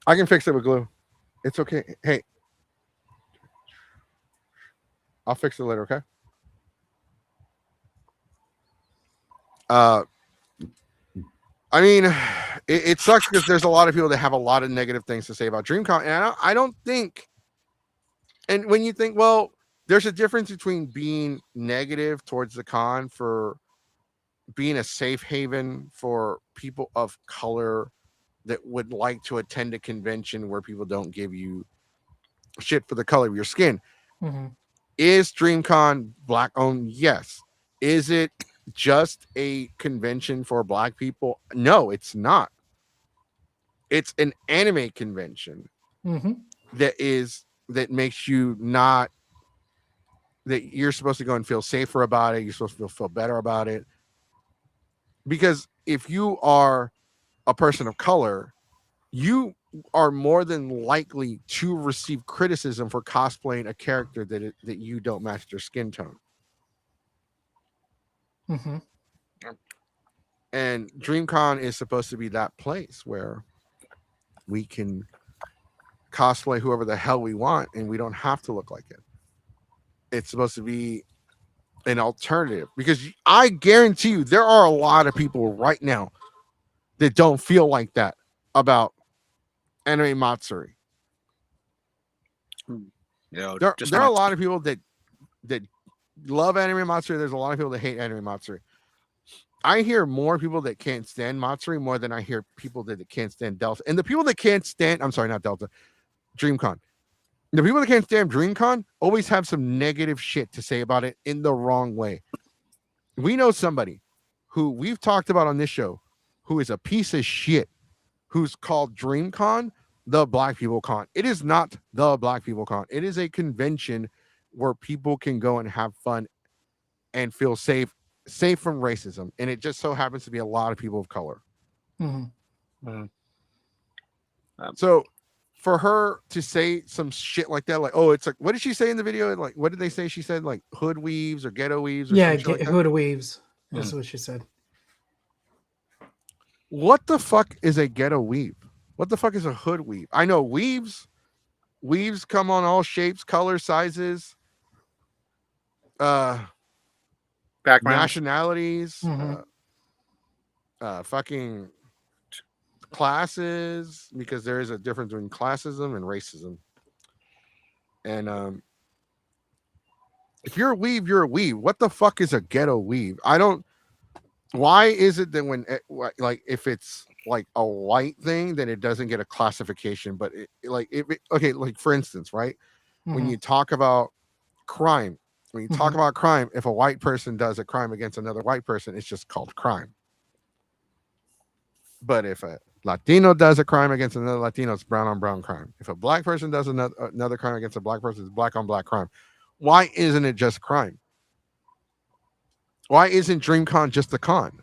I can fix it with glue. It's okay. Hey, I'll fix it later, okay? I mean, it sucks because there's a lot of people that have a lot of negative things to say about DreamCon, and I don't think. And when you think, well, there's a difference between being negative towards the con for being a safe haven for people of color that would like to attend a convention where people don't give you shit for the color of your skin. Mm-hmm. Is DreamCon black owned? Yes. Is it just a convention for black people? No, it's not. It's an anime convention that makes you not, that you're supposed to go and feel safer about it. You're supposed to feel better about it. Because if you are a person of color, you are more than likely to receive criticism for cosplaying a character that you don't match their skin tone. Mm-hmm. And DreamCon is supposed to be that place where we can cosplay whoever the hell we want and we don't have to look like it. It's supposed to be an alternative, because I guarantee you there are a lot of people right now that don't feel like that about anime Matsuri. You know, There are a lot of people that love anime Matsuri. There's a lot of people that hate anime Matsuri. I hear more people that can't stand Matsuri more than I hear people that can't stand Delta. And the people that can't stand, I'm sorry, not Delta, DreamCon. The people that can't stand DreamCon always have some negative shit to say about it in the wrong way. We know somebody who we've talked about on this show who is a piece of shit, who's called DreamCon the Black People Con. It is not the Black People Con. It is a convention where people can go and have fun and feel safe from racism. And it just so happens to be a lot of people of color. Mm-hmm. So for her to say some shit like that, like, oh, it's like, what did she say in the video? Like, what did they say? She said like hood weaves or ghetto weaves. Or Yeah, like hood weaves. That's what she said. What the fuck is a ghetto weave? What the fuck is a hood weave? I know weaves come on all shapes, colors, sizes, nationalities, fucking classes, because there is a difference between classism and racism. And if you're a weave, you're a weave. What the fuck is a ghetto weave? Why is it that when, like, if it's like a white thing, then it doesn't get a classification? But okay, like for instance, right? When you talk about crime, if a white person does a crime against another white person, it's just called crime. But if a Latino does a crime against another Latino, it's brown on brown crime. If a black person does another crime against a black person, it's black on black crime. Why isn't it just crime? Why isn't DreamCon just a con?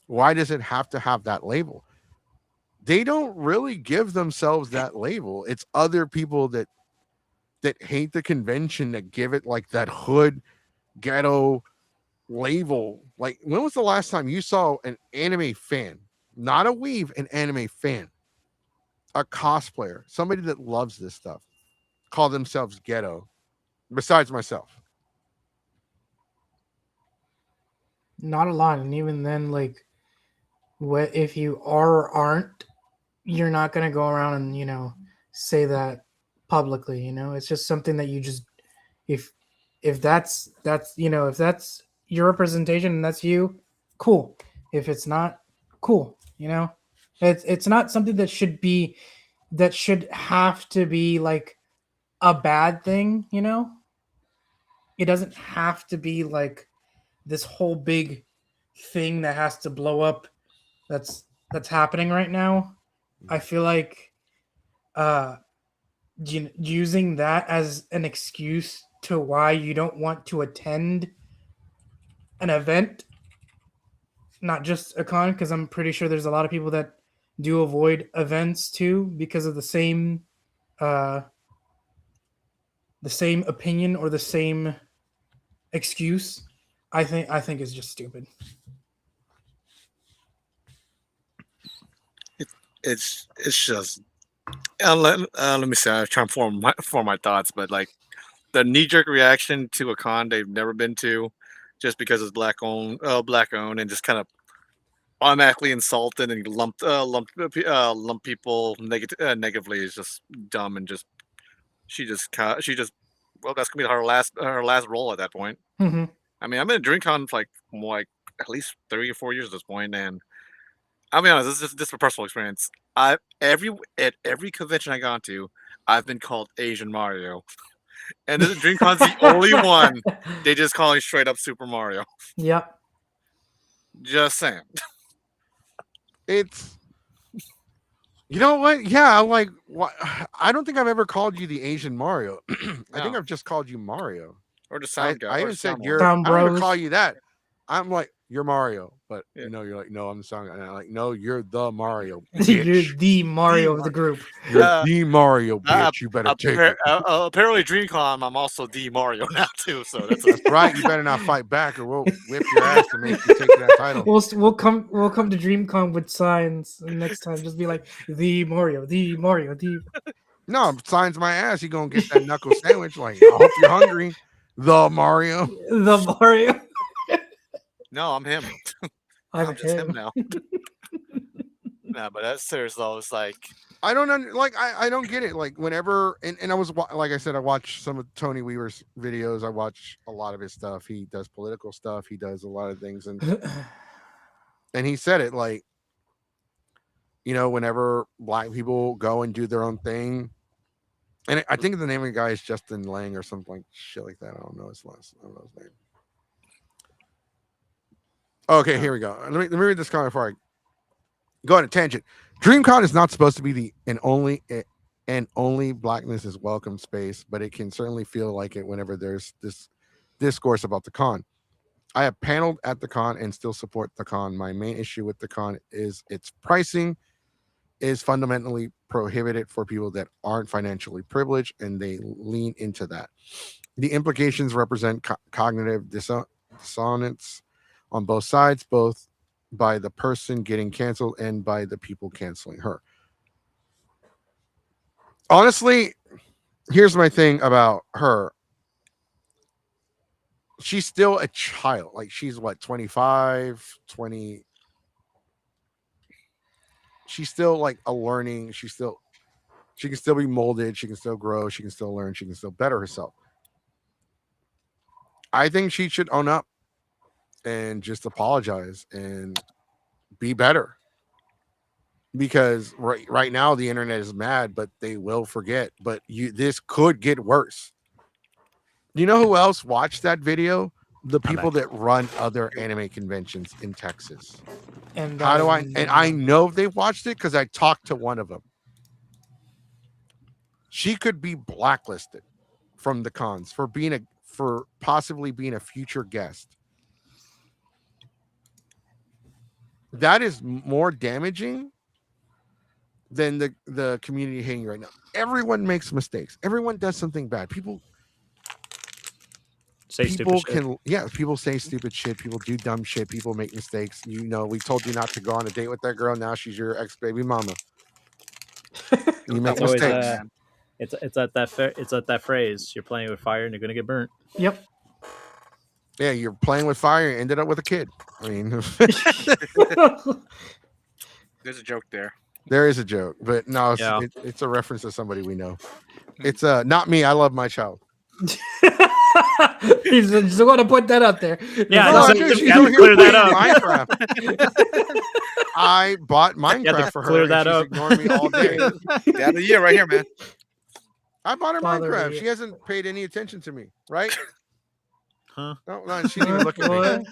Why does it have to have that label? They don't really give themselves that label. It's other people that hate the convention that give it like that hood ghetto label. Like, when was the last time you saw an anime fan, not a weave, an anime fan, a cosplayer, somebody that loves this stuff, call themselves ghetto, besides myself? Not a lot. And even then, like, if you are or aren't, you're not going to go around and, say that publicly. It's just something that you just, if that's if that's your representation and that's you, cool. If it's not, cool. It's not something that should have to be like a bad thing. It doesn't have to be like this whole big thing that has to blow up that's happening right now. I feel like using that as an excuse to why you don't want to attend an event, not just a con, because I'm pretty sure there's a lot of people that do avoid events too because of the same opinion or the same excuse. I think is just stupid. It's just let me say, I'm trying to form my thoughts, but like the knee jerk reaction to a con they've never been to, just because it's black owned, and just kind of automatically insulted and lump people negatively is just dumb, and just she just well, that's gonna be her last role at that point. Mm-hmm. I mean, I've been at DreamCon for like at least 3 or 4 years at this point, and I'll be honest, this is a personal experience. At every convention I gone to, I've been called Asian Mario, and this DreamCon's the only one they just call me straight up Super Mario. Yep. Just saying. It's, you know what? Yeah, like what? I don't think I've ever called you the Asian Mario. I think No. I've just called you Mario. Or the sound guy. I or even the said sound you're. one. Sound I don't even bros. call you that. I'm like, you're Mario, but Yeah. you know, you're like, no, I'm the sound guy. And I'm like, no, you're the Mario. You're Bitch. the Mario of the group. You're the Mario, bitch. You better take it. Apparently, DreamCon, I'm also the Mario now too. So that's That's right. You better not fight back, or we'll whip your ass to make you take that title. We'll come to DreamCon with signs next time. Just be like the Mario, the Mario, the. No, signs my ass. You gonna get that knuckle sandwich? Like, I hope you're hungry. The Mario. The Mario. no, I'm him. I'm just him him. now. Nah, but that's serious though. It's like I don't I don't get it. Like whenever and I was like I said, I watch some of Tony Weaver's videos. I watch a lot of his stuff. He does political stuff. He does a lot of things, and he said it like, you know, whenever black people go and do their own thing, and I think the name of the guy is Justin Lang or something like shit like that. I don't know his name. Okay, here we go. Let me read this comment before I go on a tangent. DreamCon is not supposed to be the only blackness is welcome space, but it can certainly feel like it whenever there's this discourse about the con. I have paneled at the con and still support the con. My main issue with the con is its pricing is fundamentally prohibited for people that aren't financially privileged, and they lean into that. The implications represent cognitive dissonance on both sides, both by the person getting canceled and by the people canceling her. Honestly, here's my thing about her. She's still a child. Like, she's what, 25, 20. She's still like a learning. She can still be molded. She can still grow. She can still learn. She can still better herself. I think she should own up and just apologize and be better, because right now the internet is mad, but they will forget. But this could get worse. You know who else watched that video? The people that run other anime conventions in Texas. And how do I? And I know they watched it because I talked to one of them. She could be blacklisted from the cons for possibly being a future guest. That is more damaging than the community hating right now. Everyone makes mistakes. Everyone does something bad. People say stupid shit. People say stupid shit. People do dumb shit. People make mistakes. You know, we told you not to go on a date with that girl. Now she's your ex-baby mama. You make mistakes. It's at that phrase. You're playing with fire and you're gonna get burnt. Yep. Yeah, you're playing with fire and ended up with a kid. I mean, there's a joke there. There is a joke, but no, it's a reference to somebody we know. It's not me. I love my child. He's just going to put that up there. Yeah, no, clear that up. Minecraft. I bought Minecraft for her. Clear that up. Ignoring me all day. Dad of the year, right here, man. I bought her Minecraft. She hasn't paid any attention to me, right? Huh? No, she didn't even look at me.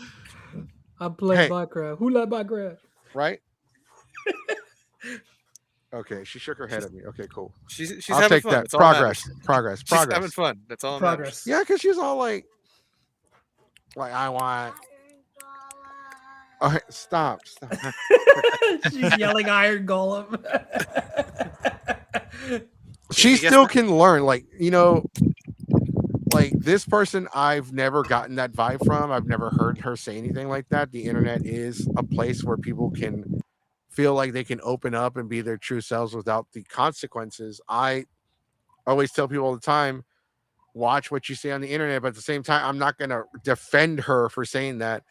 I play Minecraft. Who like Minecraft? Right? Okay, she shook her head at me. Okay, cool. She's I'll having take fun. that. That's all Progress. She's having fun. That's all. Progress. Yeah, because she's all like I want All right, stop. She's yelling Iron Golem. She I guess still can learn. Like, like this person, I've never gotten that vibe from. I've never heard her say anything like that. The internet is a place where people can feel like they can open up and be their true selves without the consequences. I always tell people all the time, watch what you say on the internet, but at the same time, I'm not going to defend her for saying that.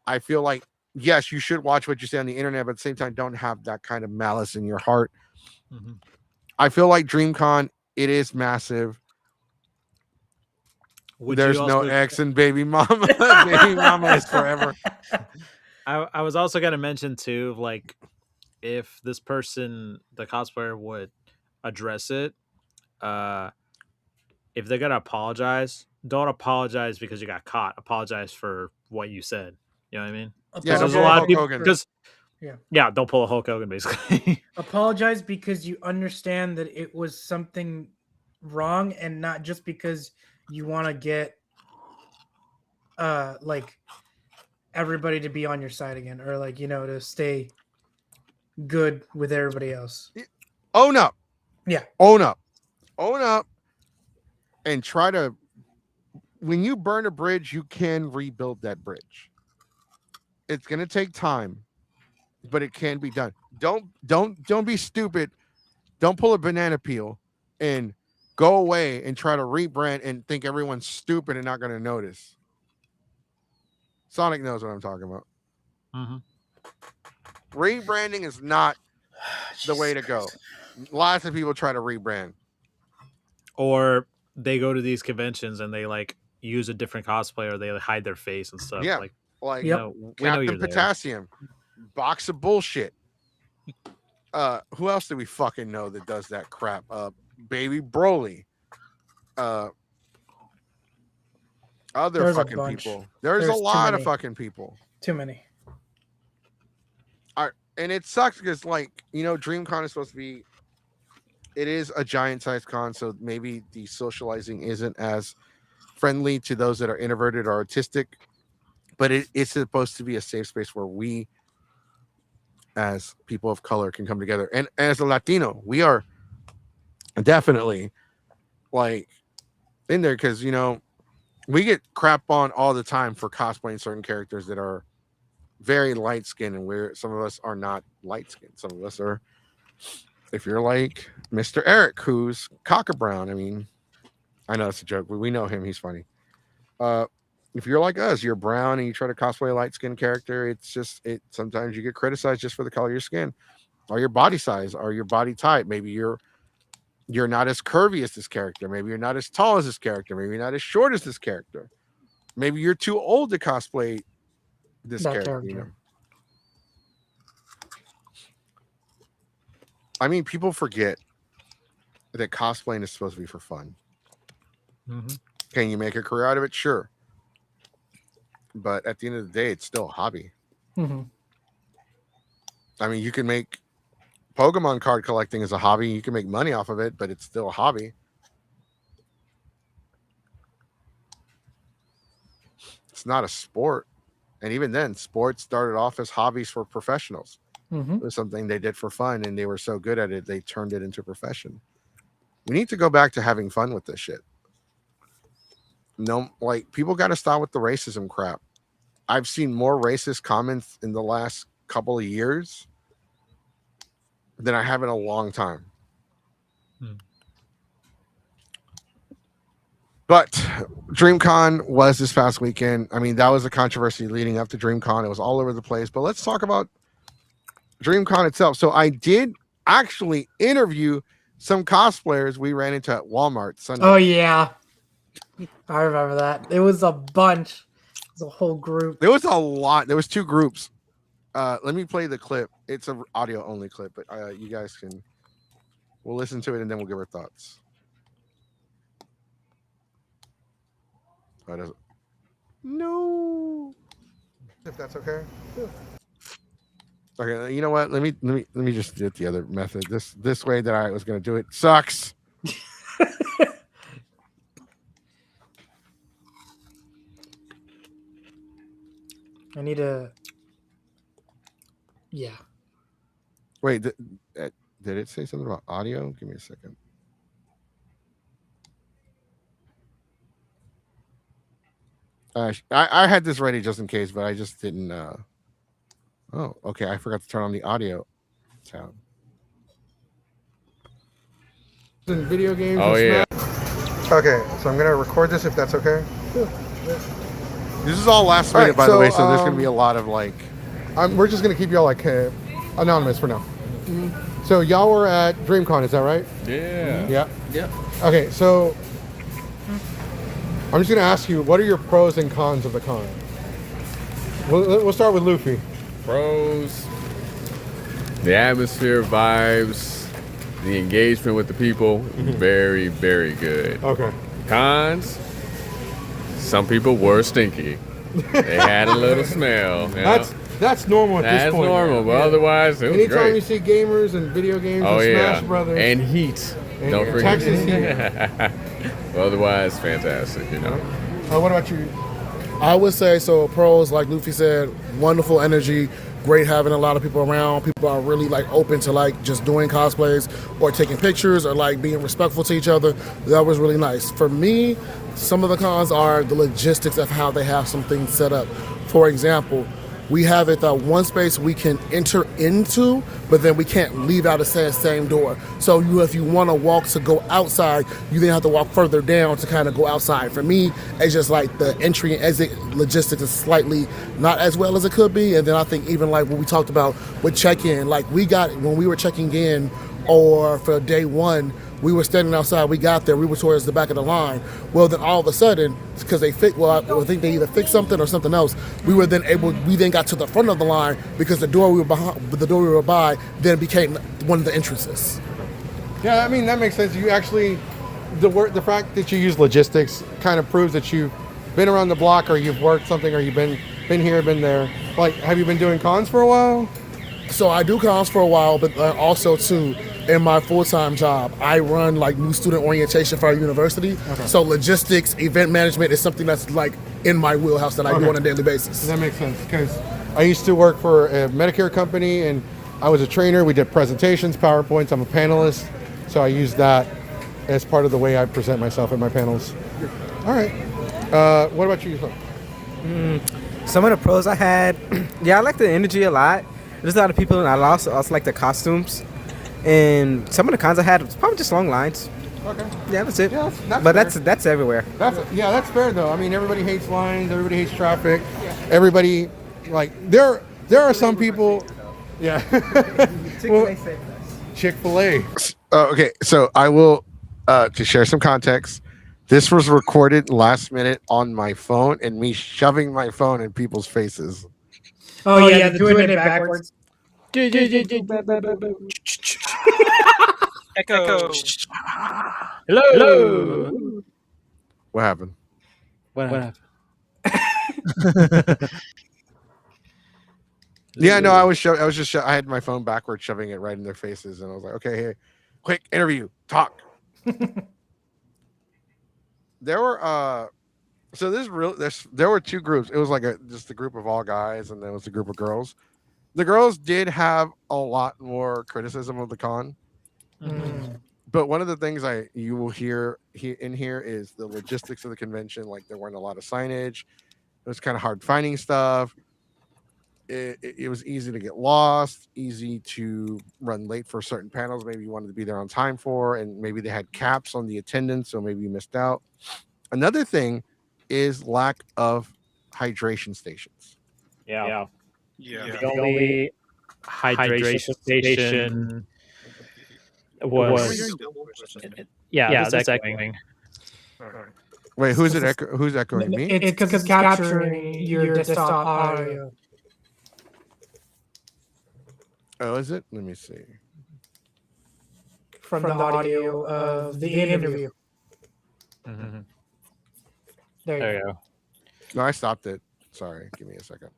I feel like, yes, you should watch what you say on the internet, but at the same time, don't have that kind of malice in your heart. Mm-hmm. I feel like DreamCon, it is massive. There's no ex and baby mama. Baby mama is forever. I was also going to mention too, like, if this person, the cosplayer, would address it, if they're gonna apologize, don't apologize because you got caught. Apologize for what you said. You know what I mean? Yeah, There's a don't lot Hulk of people Hogan. because Yeah. don't pull a Hulk Hogan basically. Apologize because you understand that it was something wrong, and not just because you want to get like everybody to be on your side again, or like, to stay good with everybody else. Own up. Yeah. Own up. Own up. And try to, when you burn a bridge, you can rebuild that bridge. It's going to take time, but it can be done. Don't be stupid. Don't pull a banana peel and go away and try to rebrand and think everyone's stupid and not going to notice. Sonic knows what I'm talking about. Mm-hmm. Rebranding is not the way to go. Lots of people try to rebrand. Or they go to these conventions and they like use a different cosplay, or they hide their face and stuff. Yeah. Like Like, we know Captain you're there. Potassium, box of bullshit. Who else do we fucking know that does that crap? Baby Broly. Other There's a fucking bunch. people. There's a There's too lot of many. fucking people. Too many. And it sucks because, like, DreamCon is supposed to be, it is a giant sized con, so maybe the socializing isn't as friendly to those that are introverted or autistic, but it's supposed to be a safe space where we as people of color can come together. And as a Latino, we are definitely like in there because, we get crap on all the time for cosplaying certain characters that are very light skinned, and some of us are not light skinned. Some of us are, if you're like Mr. Eric, who's Cocker Brown. I mean, I know it's a joke, but we know him. He's funny. If you're like us, you're brown and you try to cosplay a light skinned character, it's just, sometimes you get criticized just for the color of your skin or your body size or your body type. Maybe you're not as curvy as this character. Maybe you're not as tall as this character. Maybe you're not as short as this character. Maybe you're too old to cosplay this character. I mean, people forget that cosplaying is supposed to be for fun. Mm-hmm. Can you make a career out of it? Sure. But at the end of the day, it's still a hobby. Mm-hmm. I mean, you can make Pokemon card collecting as a hobby. You can make money off of it, but it's still a hobby. It's not a sport. And even then, sports started off as hobbies for professionals. Mm-hmm. It was something they did for fun, and they were so good at it, they turned it into a profession. We need to go back to having fun with this shit. No, like, people got to stop with the racism crap. I've seen more racist comments in the last couple of years than I have in a long time. But DreamCon was this past weekend. I mean, that was a controversy leading up to DreamCon. It was all over the place. But let's talk about DreamCon itself. So I did actually interview some cosplayers we ran into at Walmart Sunday. Oh, yeah. I remember that. It was a bunch. It was a whole group. There was a lot. There was two groups. Let me play the clip. It's an audio only clip, but you guys we'll listen to it and then we'll give our thoughts. Oh, does it? No. If that's okay. Yeah. Okay, you know what? Let me just do it the other method. This way that I was going to do it sucks. I need to Yeah. Wait, did it say something about audio? Give me a second. I had this ready just in case, but I just didn't. Oh, okay. I forgot to turn on the audio sound. In video games. Oh yeah. Okay, so I'm gonna record this if that's okay. This is all last minute, by the way, so there's gonna be a lot of like. We're just gonna keep y'all like anonymous for now. So y'all were at DreamCon, is that right? Yeah. Yeah. Yeah. Okay, so I'm just gonna ask you, what are your pros and cons of the con? We'll start with Luffy. Pros, the atmosphere, vibes, the engagement with the people, very, very good. Okay. Cons, some people were stinky. They had a little smell. You know? That's normal at this That's point. normal, but otherwise, it was Anytime great. you see gamers and video games and Smash Brothers. And heat. And Don't forget. Texas heat. Otherwise, fantastic, you know. What about you? I would say so. Pros, like Luffy said, wonderful energy. Great having a lot of people around. People are really like open to like just doing cosplays or taking pictures or like being respectful to each other. That was really nice. For me, some of the cons are the logistics of how they have some things set up. For example, we have it that one space we can enter into, but then we can't leave out the same door. So if you want to walk to go outside, you then have to walk further down to kind of go outside. For me, it's just like the entry and exit logistics is slightly not as well as it could be. And then I think even like what we talked about with check-in, like when we were checking in or for day one, we were standing outside, we got there, we were towards the back of the line. Well, then all of a sudden, because I think they either fixed something or something else, we then got to the front of the line because the door we were by then became one of the entrances. Yeah, I mean, that makes sense. You actually, the fact that you use logistics kind of proves that you've been around the block or you've worked something or you've been here, been there. Like, have you been doing cons for a while? So I do cons for a while, but also too, in my full-time job, I run like new student orientation for our university. Okay. So logistics, event management is something that's like in my wheelhouse that I do on a daily basis. That makes sense because I used to work for a Medicare company and I was a trainer. We did presentations, PowerPoints. I'm a panelist, so I use that as part of the way I present myself at my panels. All right. What about you? Some of the pros I had, I like the energy a lot. There's a lot of people, and I also like the costumes. And some of the cons I had was probably just long lines. Okay. Yeah, that's it. Yeah, but that's everywhere. That's fair though. I mean, everybody hates lines. Everybody hates traffic. Everybody, like, there are some people. Yeah. Chick-fil-A. Okay, so I will to share some context. This was recorded last minute on my phone, and me shoving my phone in people's faces. Oh yeah, doing it backwards. Echo. Hello. What happened? What happened? Yeah, no, I had my phone backwards, shoving it right in their faces, and I was like, okay, here, quick interview, talk. There were there were two groups. It was like just a group of all guys, and there was a group of girls. The girls did have a lot more criticism of the con. But one of the things you will hear in here is the logistics of the convention. Like, there weren't a lot of signage. It was kind of hard finding stuff. It was easy to get lost, easy to run late for certain panels. Maybe you wanted to be there on time for, and maybe they had caps on the attendance, so maybe you missed out. Another thing is lack of hydration stations. Yeah. The only hydration station was that's echoing. Wait, who's echoing me? It's because it's capturing your desktop audio. Oh, is it? Let me see. From the audio of the interview. Mm-hmm. There you go. No, I stopped it. Sorry, give me a second.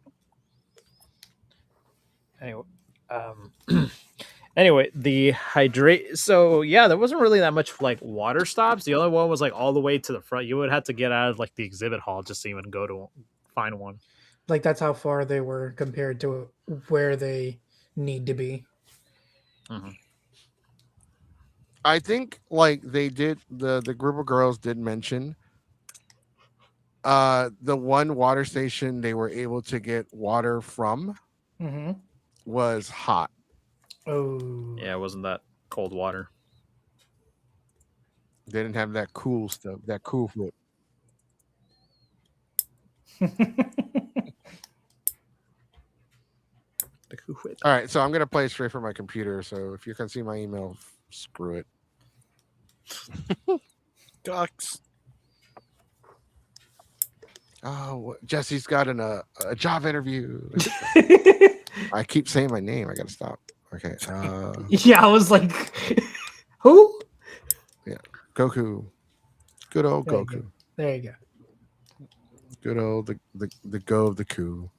Anyway, the hydrate. So yeah, there wasn't really that much like water stops. The other one was like all the way to the front. You would have to get out of like the exhibit hall just to even go to find one. Like, that's how far they were compared to where they need to be. I think like they did the group of girls did mention the one water station they were able to get water from Mm-hmm. was hot. Oh. Yeah, it wasn't that cold water. They didn't have that cool stuff, that cool foot. All right, so I'm gonna play it straight from my computer. So if you can see my email, screw it. Ducks. Oh, Jesse's got a job interview. I keep saying my name. I gotta stop. Okay. Yeah, I was like, who? Yeah, Goku. Good old There you Goku. go. There you go. Good old the go of the coup.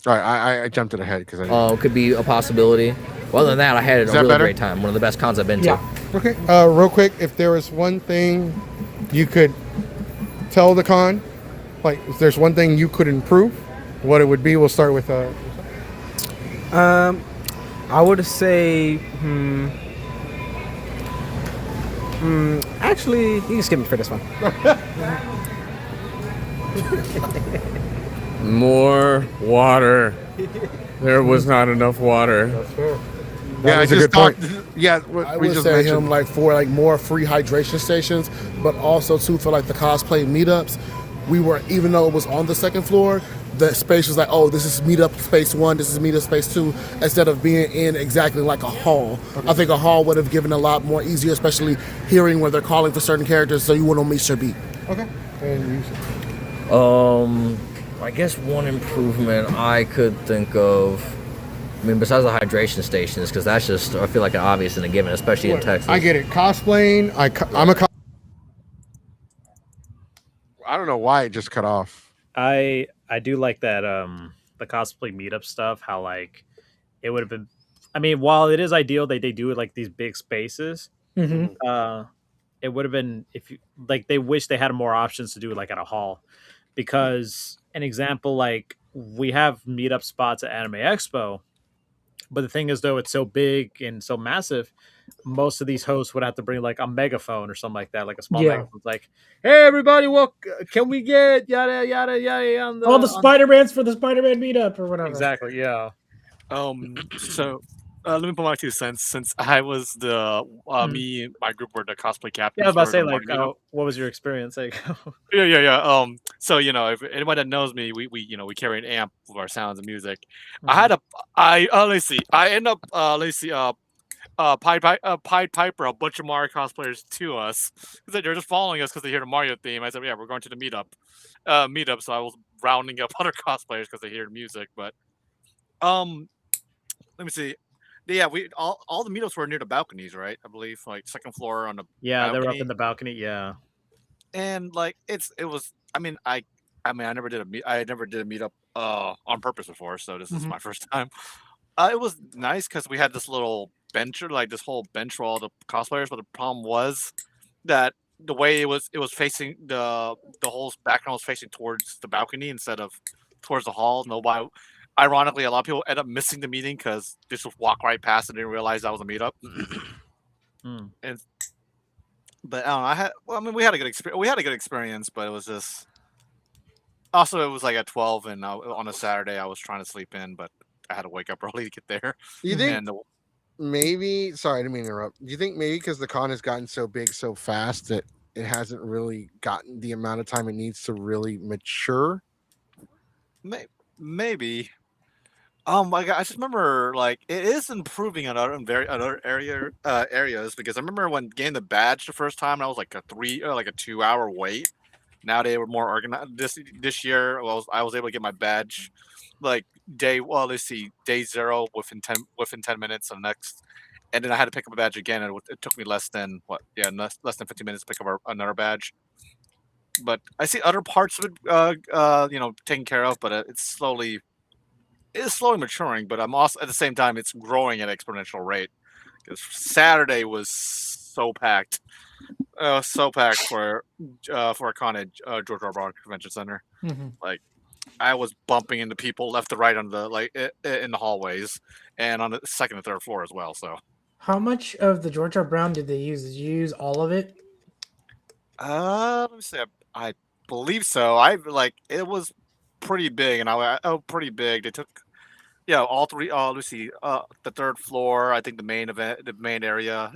All right, I jumped it ahead because I didn't. Could be a possibility. Well, other than that, I had a that really better? great time. One of the best cons I've been to. Yeah. Okay. Real quick, if there was one thing you could tell the con, like if there's one thing you could improve, what it would be. We'll start with. I would say. Actually, you can skip me for this one. More water. There was not enough water. Yeah, I is a just good point. talked. Yeah, I we would just say mentioned. him like for like more free hydration stations, but also too for like the cosplay meetups. We were, even though it was on the second floor, the space was like, oh, this is meetup space 1, this is meetup space 2, instead of being in exactly like a hall. Okay. I think a hall would have given a lot more easier, especially hearing where they're calling for certain characters, so you wouldn't miss your beat. Okay. And you. I guess one improvement I could think of, I mean, besides the hydration stations, because that's just, I feel like an obvious and a given, especially in Texas. I get it. Cosplaying. I'm a. I don't know why it just cut off. I do like that the cosplay meetup stuff. How like it would have been. I mean, while it is ideal that they do it like these big spaces, Mm-hmm. it would have been if you like they wish they had more options to do it like at a hall, because an example like we have meetup spots at Anime Expo, but the thing is though it's so big and so massive, most of these hosts would have to bring like a megaphone or something like that, like a small Yeah. megaphone. It's like, hey everybody, well, can we get yada yada yada on the All the Spider-Mans for the Spider-Man meetup or whatever. exactly, yeah. So let me put my 2 cents. Since I was the me and my group were the cosplay captains. Yeah, I was about to for say the like, morning meetup. what was your experience like? Yeah. So if anybody that knows me, we carry an amp with our sounds and music. Let's see. I end up Pied Piper a bunch of Mario cosplayers to us because they're just following us because they hear the Mario theme. I said, yeah, we're going to the meetup. So I was rounding up other cosplayers because they hear the music. But let me see. Yeah, we all the meetups were near the balconies, right? I believe like second floor on the Yeah, they were up balcony. in the balcony. Yeah, And like it was. I mean, I never did a meetup on purpose before, so this is my first time. It was nice because we had this little bench, like this whole bench for all the cosplayers. But the problem was that the way it was facing the whole background was facing towards the balcony instead of towards the hall. Nobody. Ironically, a lot of people end up missing the meeting because they just walk right past and didn't realize that was a meetup. But I don't know. We had a good experience. We had a good experience, but it was just. Also, it was like at 12, and on a Saturday, I was trying to sleep in, but I had to wake up early to get there. You think maybe? Sorry, I didn't mean to interrupt. Do you think maybe because the con has gotten so big so fast that it hasn't really gotten the amount of time it needs to really mature? Maybe. I just remember like it is improving in other areas because I remember when getting the badge the first time, I was like a 2-hour wait. Now they were more organized. This year, I was able to get my badge like day 0 within 10 minutes, and and then I had to pick up a badge again, and it took me less than 50 minutes to pick up another badge. But I see other parts of it, taken care of, but it's slowly maturing. But I'm also at the same time, it's growing at an exponential rate. Because Saturday was so packed. For a con at George R. Brown Convention Center. Mm-hmm. Like I was bumping into people left to right on the in the hallways and on the second and third floor as well. So, How much of the George R. Brown did they use? Did you use all of it? let me see. I believe so. I like it was pretty big, and pretty big. They took all three. Let me see. The third floor. I think the the main area.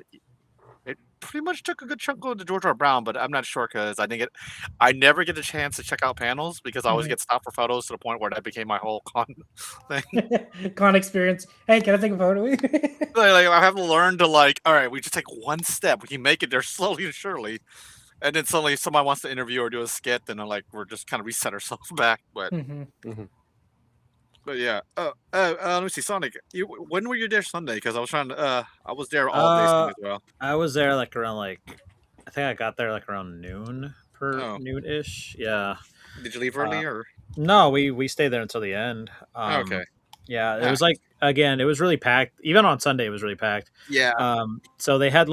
It pretty much took a good chunk of the George R. Brown, but I'm not sure because I never get a chance to check out panels because I always get stopped for photos to the point where that became my whole con thing. Con experience. Hey, can I take a photo? like I have to learn to all right, we just take one step. We can make it there slowly and surely. And then suddenly somebody wants to interview or do a skit, and we're just kind of reset ourselves back. But but yeah. Let me see, Sonic. When were you there Sunday? Because I was trying to. I was there all day Sunday as well. I was there around I think I got there around noon noon-ish. Yeah. Did you leave early or? No, we stayed there until the end. Okay. Yeah, it was again, it was really packed. Even on Sunday, it was really packed. Yeah. So they had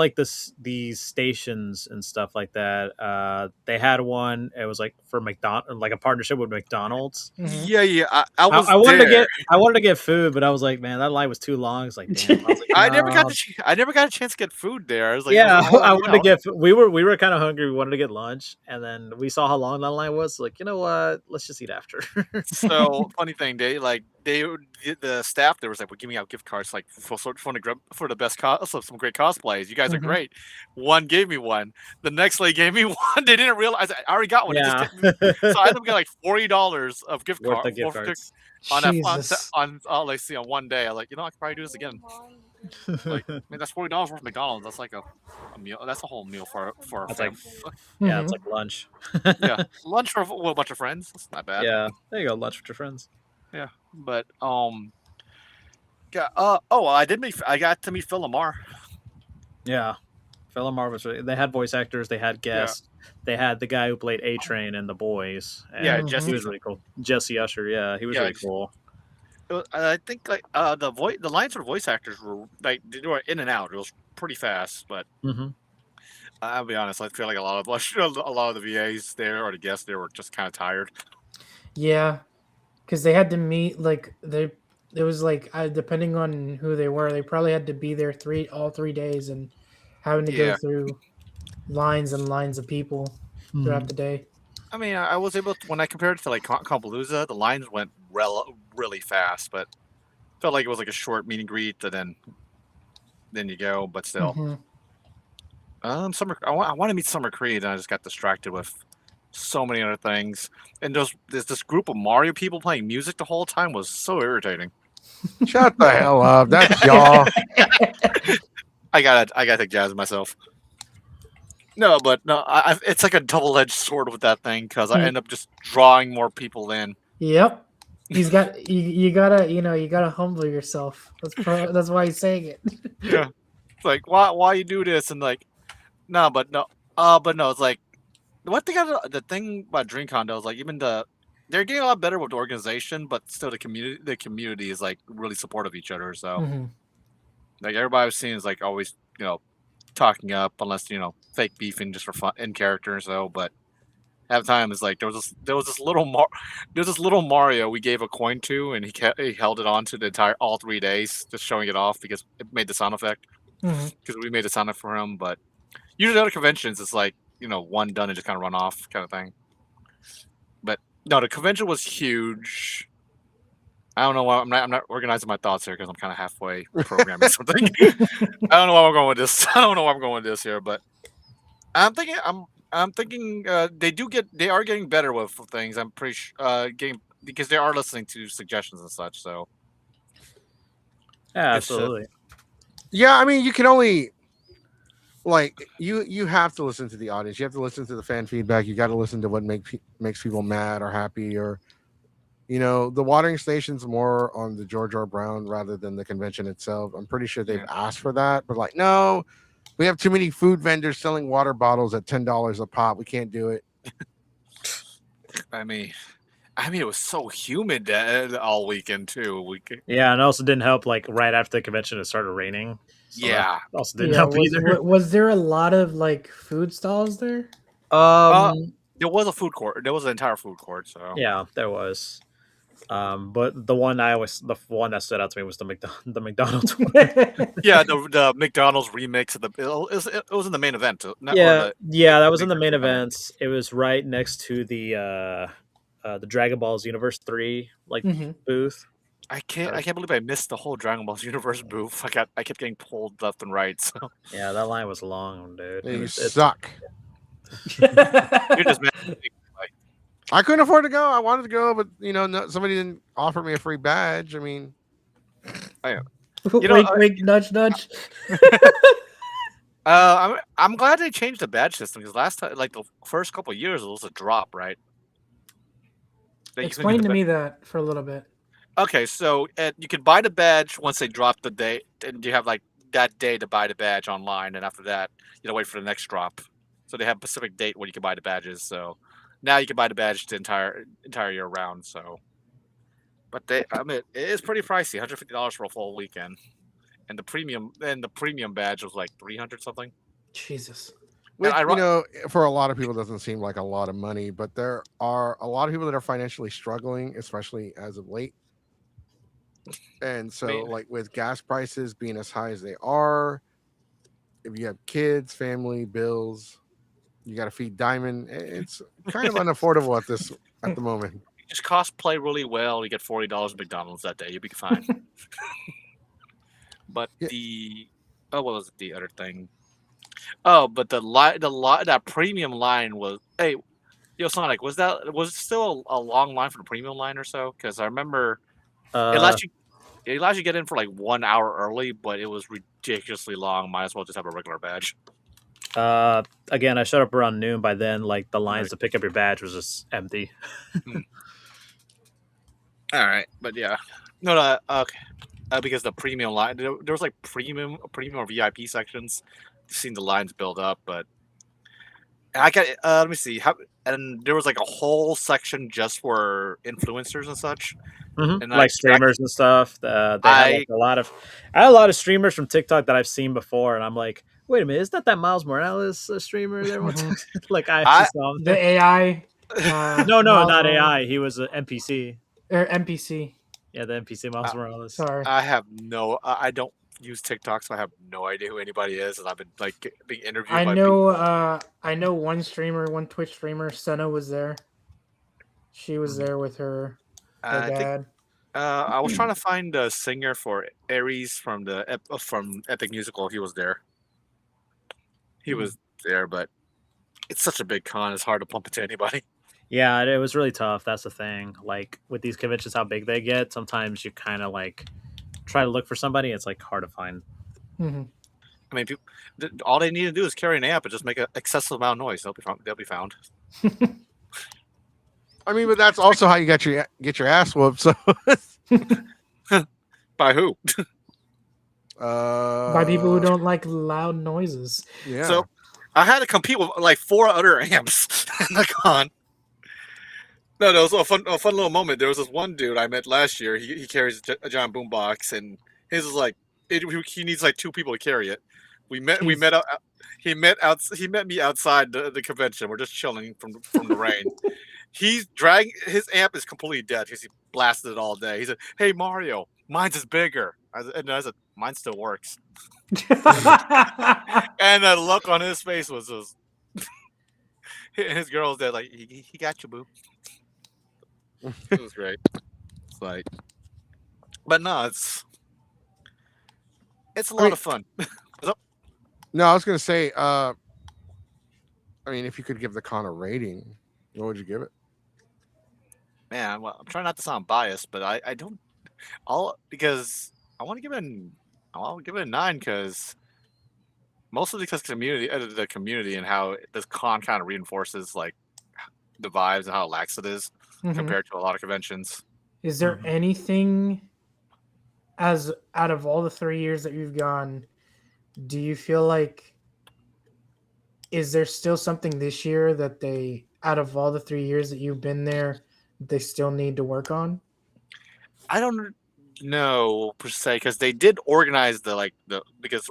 these stations and stuff like that. They had one. It was for McDonald's, a partnership with McDonald's. Yeah. I wanted to get food, but I was like, man, that line was too long. It's damn. I never got a chance to get food there. I was like, yeah, I wanted to get. We were kind of hungry. We wanted to get lunch, and then we saw how long that line was. Like, you know what? Let's just eat after. So funny thing, the staff there was like, "We're giving out gift cards for the best some great cosplays. You guys are great." One gave me one. The next lady gave me one. They didn't realize I already got one. Yeah. So I ended up getting $40 of gift cards on one day. I'm like, I could probably do this again. That's $40 worth of McDonald's. That's like a meal. That's a whole meal for a family. Yeah, it's like lunch. Yeah, lunch for a bunch of friends. That's not bad. Yeah, there you go, lunch with your friends. Yeah, but I got to meet Phil Lamar. Yeah, Phil Lamar was. They had voice actors. They had guests. Yeah. They had the guy who played A-Train in The Boys. Jesse was really cool. Jesse Usher. Yeah, he was really cool. I think the lines for voice actors were they were in and out. It was pretty fast, but I'll be honest. I feel like a lot of the VAs there or the guests there were just kind of tired. Yeah, because they had to meet it was depending on who they were, they probably had to be there all 3 days and having to go through lines and lines of people throughout the day. I mean, I was able to, when I compared it to Compalooza, the lines went really fast, but felt like it was like a short meet and greet, and then you go. But still, I want to meet Summer Creed, and I just got distracted with so many other things. And there's this group of Mario people playing music the whole time was so irritating. Shut the hell up! That's y'all. I gotta take jazz myself. No, it's like a double-edged sword with that thing because I end up just drawing more people in. Yep, you gotta humble yourself. That's why he's saying it. Yeah, it's like why you do this and it's like the thing about DreamCon though is even they're getting a lot better with the organization, but still the community is really supportive of each other. So everybody I've seen is always talking up unless fake beefing just for fun in character. So but half the time is there was this little Mario we gave a coin to, and he held it on to all 3 days just showing it off because it made the sound effect because we made the sound effect for him. But usually other conventions it's one done and just kind of run off kind of thing. But no, the convention was huge. I don't know why I'm not organizing my thoughts here because I'm kind of halfway programming something. I don't know why I'm going with this. I don't know why I'm going with this here, but I'm thinking they are getting better with things. I'm pretty sure because they are listening to suggestions and such. So yeah, absolutely. Yeah, I mean, you can only you have to listen to the audience. You have to listen to the fan feedback. You got to listen to what makes people mad or happy or. The watering station's more on the George R. Brown rather than the convention itself. I'm pretty sure they've asked for that, but no, we have too many food vendors selling water bottles at $10 a pop. We can't do it. I mean, it was so humid all weekend too. Yeah, and it also didn't help. Right after the convention, it started raining. So yeah, also didn't help either. Was there a lot of food stalls there? There was a food court. There was an entire food court. So Yeah, there was. But the one that stood out to me was the McDonald's one. yeah, the McDonald's remix of it was in the main event. Yeah, that was in the main events. It was right next to the Dragon Balls Universe 3 booth. I can't believe I missed the whole Dragon Balls Universe booth. I kept getting pulled left and right. So yeah, that line was long, dude. You suck. you're just mad. I couldn't afford to go. I wanted to go, but somebody didn't offer me a free badge. I mean, wink, nudge, nudge. I'm glad they changed the badge system because last time, like the first couple of years, it was a drop, right? Explain to me that for a little bit. Okay, so you can buy the badge once they drop the date, and you have like that day to buy the badge online, and after that, you know, wait for the next drop. So they have a specific date when you can buy the badges. So now you can buy the badge the entire year round. So, but it is pretty pricey, $150 for a full weekend, and the premium badge was like $300 something. Jesus. Which, for a lot of people, doesn't seem like a lot of money, but there are a lot of people that are financially struggling, especially as of late. And so, like with gas prices being as high as they are, if you have kids, family, bills, you got to feed Diamond. It's kind of unaffordable at the moment. You just cosplay really well. You get $40 at McDonald's that day. You'll be fine. But what was the other thing? Oh, but that premium line was. Hey, Sonic, was it still a long line for the premium line or so? Because I remember it lets you get in for like 1 hour early, but it was ridiculously long. Might as well just have a regular badge. Again, I showed up around noon. By then, like the lines to pick up your badge was just empty. All right, but yeah, no, okay, because the premium line there was like premium or VIP sections. I've seen the lines build up, but I got let me see and there was like a whole section just for influencers and such. And like streamers and stuff. They had like a lot of streamers from TikTok that I've seen before, and I'm like, wait a minute, is that Miles Morales streamer there? Like I saw him. The AI. No, not AI. He was an NPC. Or NPC. Yeah, the NPC Miles Morales. Sorry, I don't use TikTok, so I have no idea who anybody is, and I've been like being interviewed. I know one Twitch streamer, Senna, was there. She was there with her dad. I was trying to find a singer for Aries from Epic Musical. He was there. He was there, but it's such a big con. It's hard to pump it to anybody. Yeah, it was really tough. That's the thing. Like with these conventions, how big they get, sometimes you kind of like try to look for somebody. It's like hard to find. Mm-hmm. I mean, all they need to do is carry an amp and just make an excessive amount of noise. They'll be found. I mean, but that's also how you get your ass whooped. So by who? By people who don't like loud noises. Yeah. So I had to compete with like 4 other amps in the con. No, it was a fun little moment. There was this one dude I met last year. He carries a giant boombox, and his is like he needs like 2 people to carry it. He met me outside the convention. We're just chilling from the rain. He's dragging his amp is completely dead because he blasted it all day. He said, "Hey Mario, mine's is bigger." I said, "Mine still works." And the look on his face was just his girl's dead. Like he got you, boo. It was great. It's like, but no, it's a lot of fun. No, I was gonna say, I mean, if you could give the con a rating, what would you give it? Man, well, I'm trying not to sound biased, but I don't. Because I want to give it I'll give it a 9 because mostly because the community and how this con kind of reinforces like the vibes and how lax it is compared to a lot of conventions. Is there anything out of all the 3 years that you've gone, do you feel like is there still something this year that they, out of all the 3 years that you've been there, they still need to work on? I don't know per se because they did organize because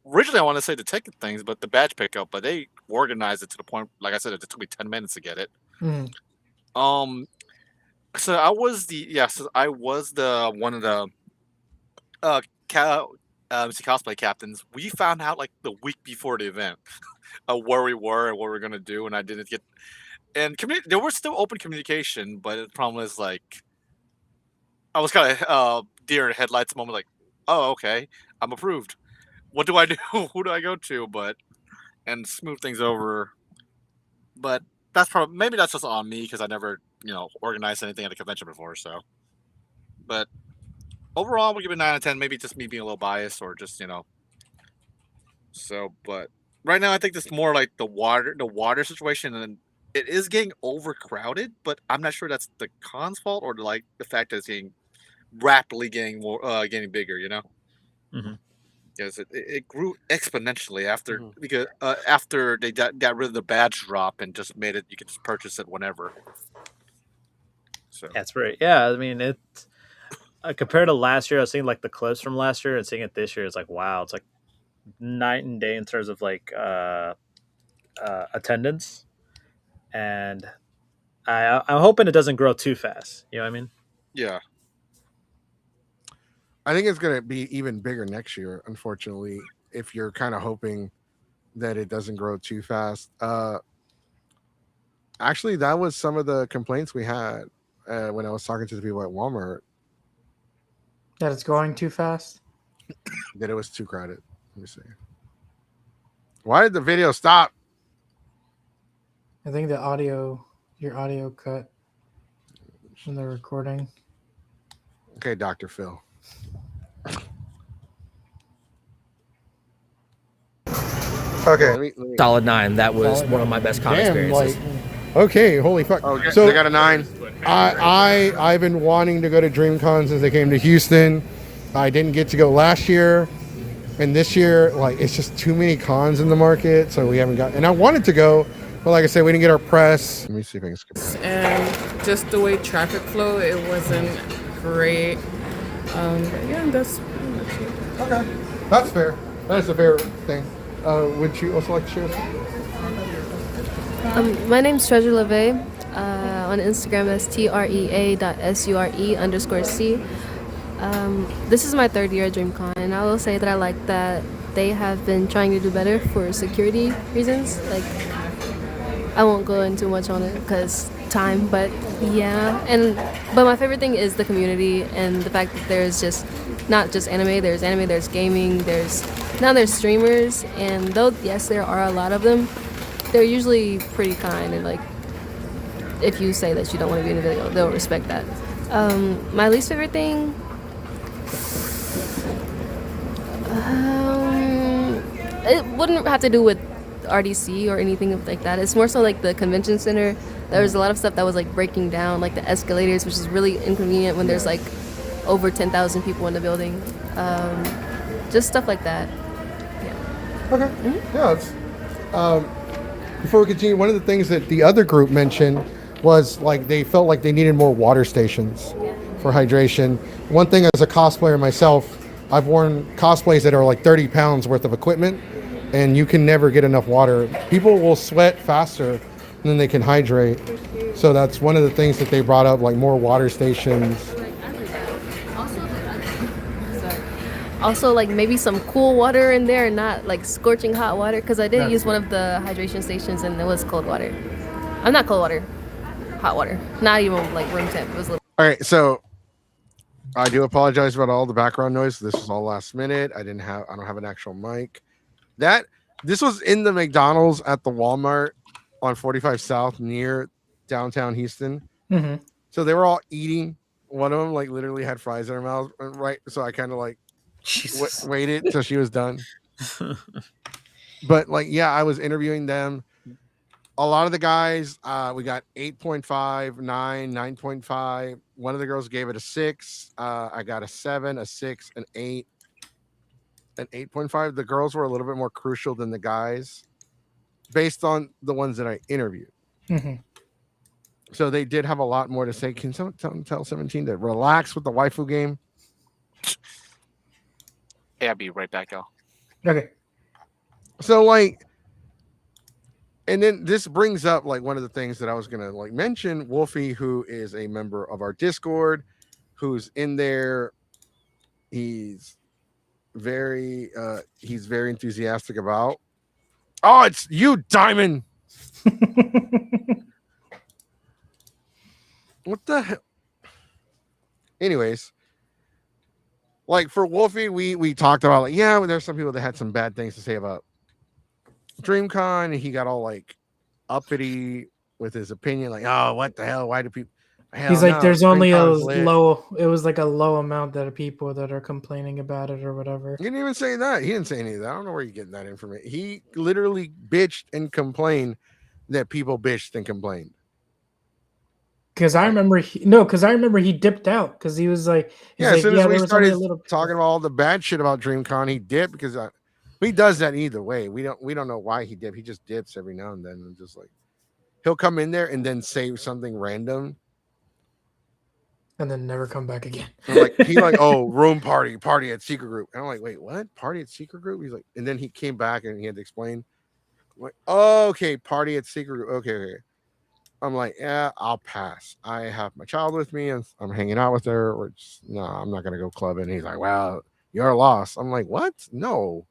originally I want to say the ticket things, but the badge pickup, but they organize it to the point. Like I said, it took me 10 minutes to get it. Mhm. So I was the one of the cosplay captains. We found out like the week before the event where we were and what we were gonna do, and I didn't get. And there was still open communication, but the problem is like I was kind of deer in headlights moment, like, oh, okay, I'm approved. What do I do? Who do I go to? And smooth things over. But maybe that's just on me because I never organized anything at a convention before. So, but overall, we'll give it 9 out of 10. Maybe just me being a little biased, or just So, but right now I think it's more like the water situation, and it is getting overcrowded. But I'm not sure that's the con's fault or the fact that it's getting rapidly getting bigger. Mm-hmm. Because it grew exponentially after they got rid of the badge drop and just made it you could just purchase it whenever. So that's right. Yeah, I mean it. Compared to last year, I was seeing like the clips from last year and seeing it this year. It's like wow, it's like night and day in terms of like attendance, and I'm hoping it doesn't grow too fast. You know what I mean? Yeah. I think it's going to be even bigger next year, unfortunately, if you're kind of hoping that it doesn't grow too fast. Actually, that was some of the complaints we had when I was talking to the people at Walmart. That it's going too fast? That it was too crowded. Let me see. Why did the video stop? I think your audio cut from the recording. Okay, Dr. Phil. Okay. Let me... Solid 9. That was one of my best con experiences. Okay, holy fuck. Okay, so they got a 9. I've been wanting to go to DreamCon since they came to Houston. I didn't get to go last year, and this year, like, it's just too many cons in the market, so we haven't got. And I wanted to go, but like I said, we didn't get our press. Let me see if I can skip it. And just the way traffic flow, it wasn't great. But yeah, that's pretty much it. Okay, that's fair. That's a fair thing. Would you also like to share something? My name's Treasure LeVay. On Instagram, that's trea.sure_c. This is my 3rd year at DreamCon, and I will say that I like that they have been trying to do better for security reasons. Like, I won't go into much on it because time, but yeah. But my favorite thing is the community and the fact that there's just not just anime, there's gaming, there's streamers, and though yes, there are a lot of them, they're usually pretty kind, and like if you say that you don't want to be in a video, they'll respect that. My least favorite thing, it wouldn't have to do with RDC or anything like that. It's more so like the convention center. There was a lot of stuff that was like breaking down, like the escalators, which is really inconvenient when there's like over 10,000 people in the building. Just stuff like that. Yeah. Okay. Mm-hmm. Yeah. It's, before we continue, one of the things that the other group mentioned was like they felt like they needed more water stations for hydration. One thing as a cosplayer myself, I've worn cosplays that are like 30 pounds worth of equipment, and you can never get enough water. People will sweat faster than they can hydrate. So that's one of the things that they brought up, like more water stations. Also, like maybe some cool water in there and not like scorching hot water, because I did use one of the hydration stations and it was cold water. I'm not cold water, hot water. Not even like room temp. It was a little. All right, so I do apologize about all the background noise. This was all last minute. I don't have an actual mic. This was in the McDonald's at the Walmart on 45 South near downtown Houston. Mm-hmm. So they were all eating. One of them like literally had fries in her mouth, right? So I kind of like waited till she was done. But like, yeah, I was interviewing them. A lot of the guys, we got 8.5, 9, 9.5. One of the girls gave it a 6. I got a 7, a 6, an 8, an 8.5. The girls were a little bit more crucial than the guys based on the ones that I interviewed. Mm-hmm. So they did have a lot more to say. Can someone tell 17 to relax with the waifu game? Hey, I'll be right back, y'all. Okay. So like, And then this brings up like one of the things that I was gonna like mention. Wolfie, who is a member of our Discord, who's in there. He's very enthusiastic about. Oh, it's you, Diamond. What the hell? Anyways, like for Wolfie, we talked about like, yeah, there's some people that had some bad things to say about DreamCon, and he got all like uppity with his opinion, like, oh, what the hell? Why do people? Hell He's like, no, there's only a DreamCon's lit. low. It was like a low amount that of people that are complaining about it or whatever. He didn't even say that. He didn't say any of that. I don't know where you're getting that information. He literally bitched and complained that people bitched and complained. Because I remember, he dipped out because he was like, Yeah, as soon as we started little... talking about all the bad shit about DreamCon, he dipped because he does that either way. We don't know why he dipped. He just dips every now and then, and just like he'll come in there and then say something random, and then never come back again. like he like, oh, room party at Secret Group, and I'm like, wait, what? Party at Secret Group? He's like, and then he came back and he had to explain. I'm like, oh, okay, party at Secret Group. Okay. I'm like, yeah, I'll pass. I have my child with me and I'm hanging out with her. Or no, I'm not gonna go clubbing. He's like, well, you're a loss. I'm like, what? No,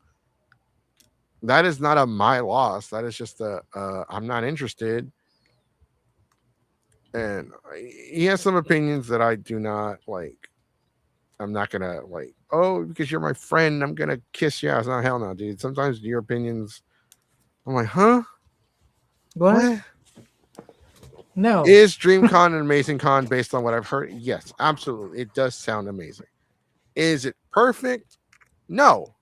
that is not my loss. That is just I'm not interested. And he has some opinions that I do not like. I'm not gonna like, oh, because you're my friend, I'm gonna kiss you. It's not hell no, dude. Sometimes your opinions, I'm like, huh? What? No. Is DreamCon an amazing con based on what I've heard? Yes, absolutely. It does sound amazing. Is it perfect? No.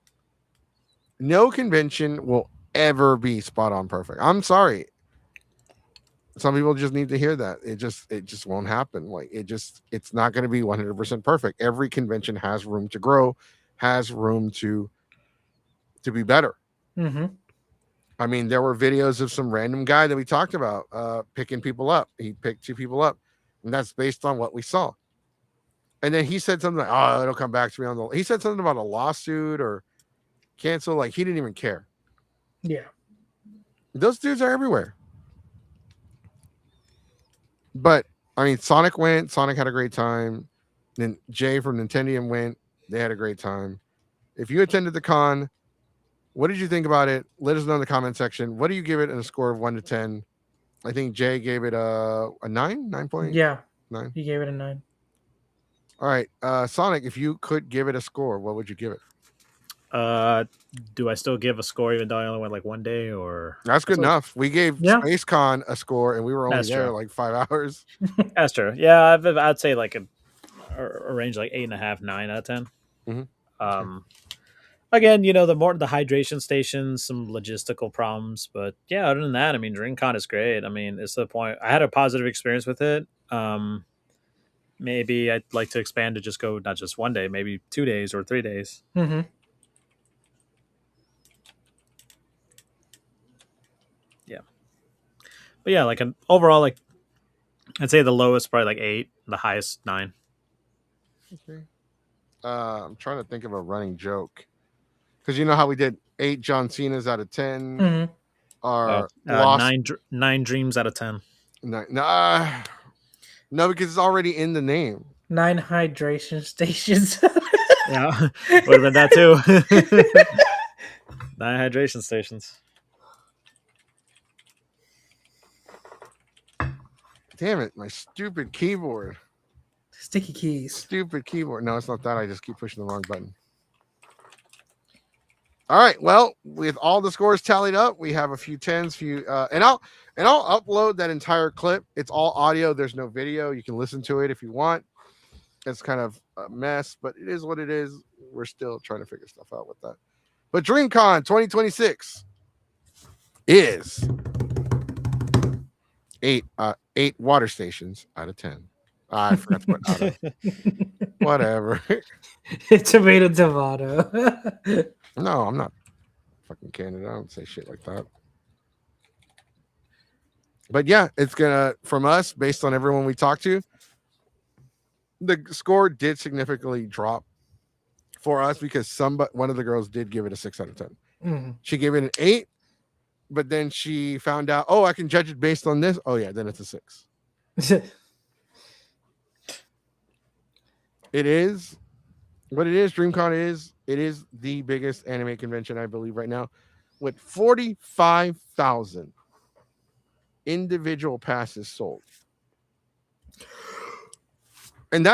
No convention will ever be spot on perfect. I'm sorry. Some people just need to hear that. It just won't happen. Like it's not going to be 100% perfect. Every convention has room to grow, has room to be better. Mm-hmm. I mean, there were videos of some random guy that we talked about picking people up. He picked 2 people up, and that's based on what we saw. And then he said something like, oh, it'll come back to me on the... He said something about a lawsuit or cancel. Like, he didn't even care. Yeah. Those dudes are everywhere. But, I mean, Sonic went. Sonic had a great time. Then Jay from Nintendo went. They had a great time. If you attended the con... What did you think about it? Let us know in the comment section. What do you give it in a score of 1 to 10? I think Jay gave it a 9? 9 point? Yeah. 9. He gave it a 9. All right. Sonic, if you could give it a score, what would you give it? Do I still give a score even though I only went like 1 day or? That's good enough. We gave SpaceCon a score and we were only there like 5 hours. That's true. Yeah, I'd say like a range like 8.5, 9 out of 10. Mm-hmm. Again, the hydration stations, some logistical problems, but yeah, other than that, I mean, DreamCon is great. I mean, it's to the point I had a positive experience with it. Maybe I'd like to expand to just go not just 1 day, maybe 2 days or 3 days. Mm-hmm. Yeah, but yeah, like overall, like I'd say the lowest probably like 8, the highest 9. Okay. I'm trying to think of a running joke. Because you know how we did 8 John Cena's out of 10. Mm-hmm. Our 9 dreams out of 10. No, because it's already in the name. 9 hydration stations. Yeah, would have been that too. 9 hydration stations. Damn it, my stupid keyboard. Sticky keys. Stupid keyboard. No, it's not that. I just keep pushing the wrong button. All right. Well, with all the scores tallied up, we have a few 10s, and I'll upload that entire clip. It's all audio. There's no video. You can listen to it if you want. It's kind of a mess, but it is what it is. We're still trying to figure stuff out with that. But DreamCon 2026 is 8 water stations out of 10. I forgot to put out of. Whatever. Tomato. No, I'm not fucking Canada. I don't say shit like that. But yeah, it's gonna, from us, based on everyone we talked to, the score did significantly drop for us because one of the girls did give it a 6 out of 10. Mm-hmm. She gave it an 8. but then she found out, oh, I can judge it based on this. Oh yeah, then it's a 6. It is what it is. DreamCon is. It is the biggest anime convention, I believe, right now, with 45,000 individual passes sold. And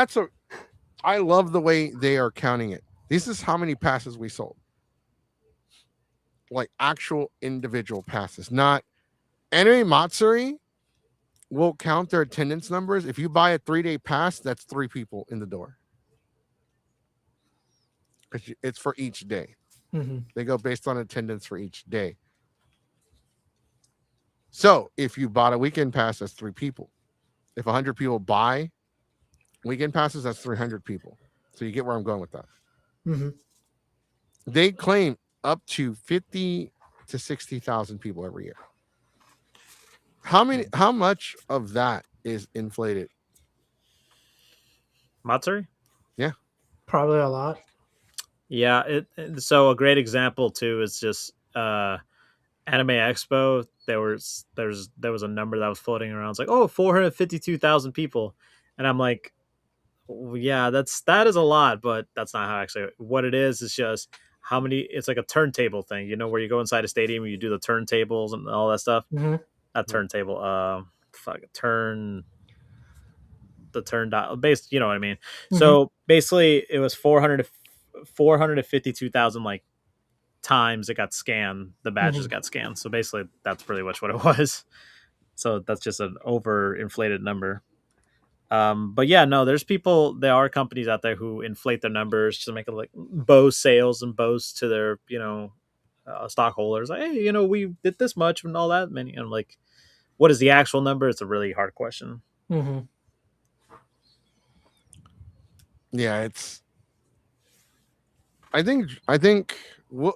I love the way they are counting it. This is how many passes we sold. Like actual individual passes, not Anime Matsuri will count their attendance numbers. If you buy a 3-day pass, that's 3 people in the door. It's for each day. Mm-hmm. They go based on attendance for each day. So if you bought a weekend pass, that's 3 people. If 100 people buy weekend passes, that's 300 people. So you get where I'm going with that. Mm-hmm. They claim up to 50 to 60,000 people every year. How much of that is inflated? Matsuri? Yeah. Probably a lot. Yeah, so a great example too is just Anime Expo. There was a number that was floating around. It's like, oh, 452,000 people. And I'm like, yeah, that is a lot, but that's not how actually what it is just how many. It's like a turntable thing, where you go inside a stadium and you do the turntables and all that stuff. Mm-hmm. Not turntable, the turn dial based, you know what I mean. Mm-hmm. So basically it was 452,000 like times it got scanned, the badges got scanned. So basically that's pretty much what it was. So that's just an overinflated number. But yeah, no, there are companies out there who inflate their numbers to make it like boast sales and boast to their, stockholders. Like, hey, we did this much and all that many. And I'm like, what is the actual number? It's a really hard question. Mm-hmm. Yeah, I think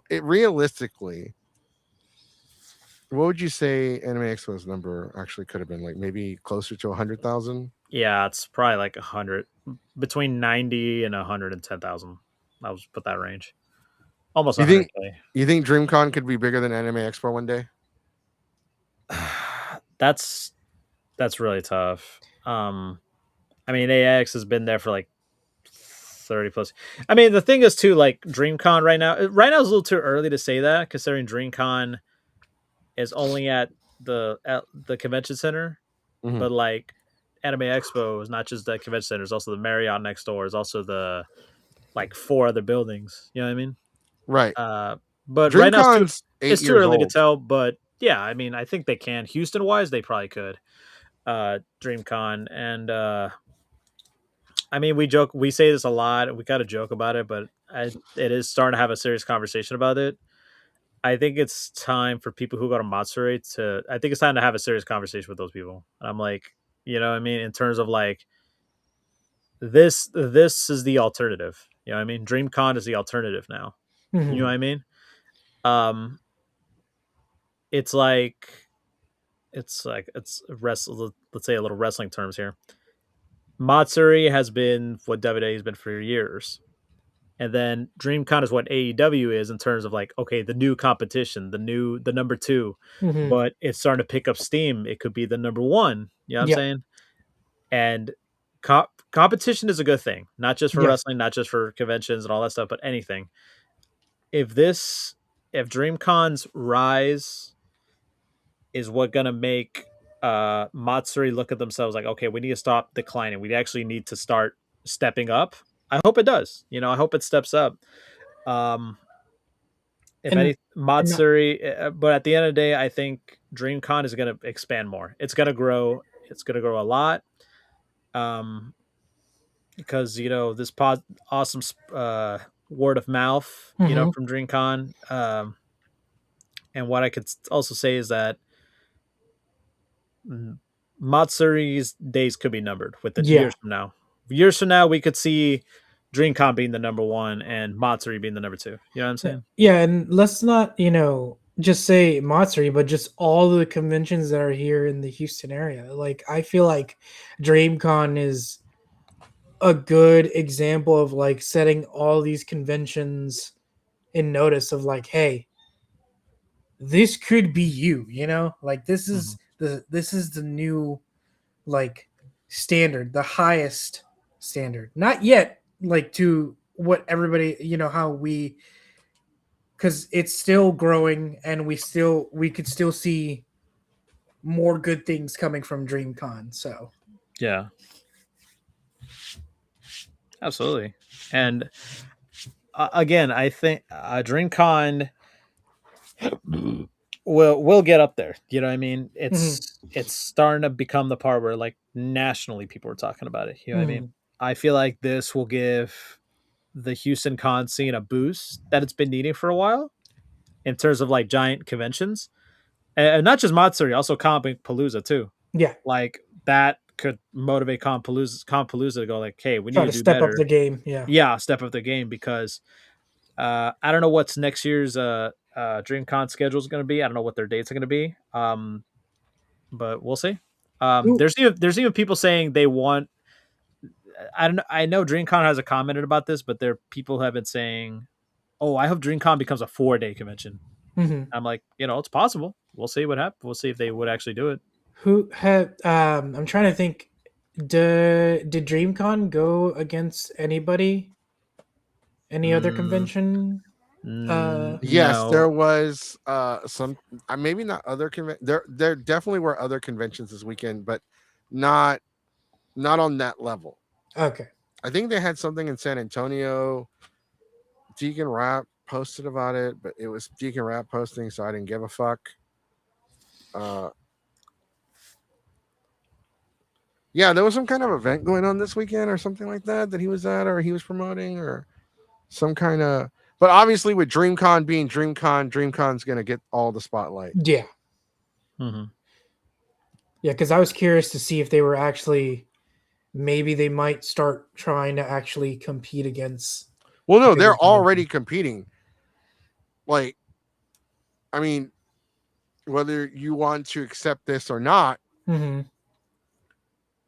realistically, what would you say Anime Expo's number actually could have been? Like maybe closer to 100,000? Yeah, it's probably like 100, between 90 and 110,000. I'll just put that range. Almost 100K. You think DreamCon could be bigger than Anime Expo one day? That's really tough. I mean, AX has been there for like 30 plus. I mean, the thing is too, like DreamCon right now is a little too early to say that, considering DreamCon is only at the convention center. Mm-hmm. But like Anime Expo is not just the convention center, it's also the Marriott next door, it's also the like 4 other buildings. You know what I mean? Right. But right now it's too early to tell. But yeah, I mean, I think they can. Houston wise, they probably could. DreamCon. And I mean, we say this a lot, we got to joke about it, but it is starting to have a serious conversation about it. I think it's time for people who go to Matsuri I think it's time to have a serious conversation with those people. And I'm like, you know what I mean? In terms of like, this is the alternative. You know what I mean? DreamCon is the alternative now. Mm-hmm. You know what I mean? It's let's say a little wrestling terms here. Matsuri has been what WWE has been for years. And then DreamCon is what AEW is in terms of like, okay, the new competition, the number 2, Mm-hmm. but it's starting to pick up steam. It could be the number 1. You know what I'm saying? And competition is a good thing, not just for wrestling, not just for conventions and all that stuff, but anything. If DreamCon's rise is what gonna make Matsuri look at themselves like, okay, we need to stop declining. We actually need to start stepping up. I hope it does. I hope it steps up. Matsuri, but at the end of the day, I think DreamCon is going to expand more. It's going to grow. It's going to grow a lot. Because this awesome word of mouth, from DreamCon. And what I could also say is that Matsuri's days could be numbered within years from now. Years from now, we could see DreamCon being the number 1 and Matsuri being the number 2. You know what I'm saying? Yeah, and let's not, just say Matsuri, but just all the conventions that are here in the Houston area. Like, I feel like DreamCon is a good example of like setting all these conventions in notice of like, hey, this could be you, like this is the new like standard, the highest standard. Not yet like to what everybody, how we, because it's still growing and we could still see more good things coming from DreamCon. So yeah, absolutely. And again, I think DreamCon will get up there. You know what I mean? It's starting to become the part where like nationally people are talking about it. You know what I mean? I feel like this will give the Houston con scene a boost that it's been needing for a while in terms of like giant conventions, and not just Matsuri, also Comic Palooza too. Yeah, like that could motivate Compalooza to go like, hey, we try need to to do step better. up the game. Yeah, Step up the game, because I don't know what's next year's DreamCon schedule is going to be. I don't know what their dates are going to be. But we'll see. There's even people saying they want. I know DreamCon hasn't commented about this, but people have been saying, "Oh, I hope DreamCon becomes a 4-day convention." I'm like, it's possible. We'll see what happens. We'll see if they would actually do it. Who had? I'm trying to think. Did DreamCon go against anybody? Any other convention? Yes, No. there was some. Maybe not other There definitely were other conventions this weekend, but not on that level. Okay. I think they had something in San Antonio. Deacon Rap posted about it, but it was Deacon Rap posting, so I didn't give a fuck. Yeah, there was some kind of event going on this weekend or something like that he was at, or he was promoting, or some kind of. But obviously, with DreamCon being DreamCon's going to get all the spotlight. Yeah. Yeah, because I was curious to see if they were actually. Maybe they might start trying to actually compete against. Well, no, they're already competing. Like, I mean, whether you want to accept this or not,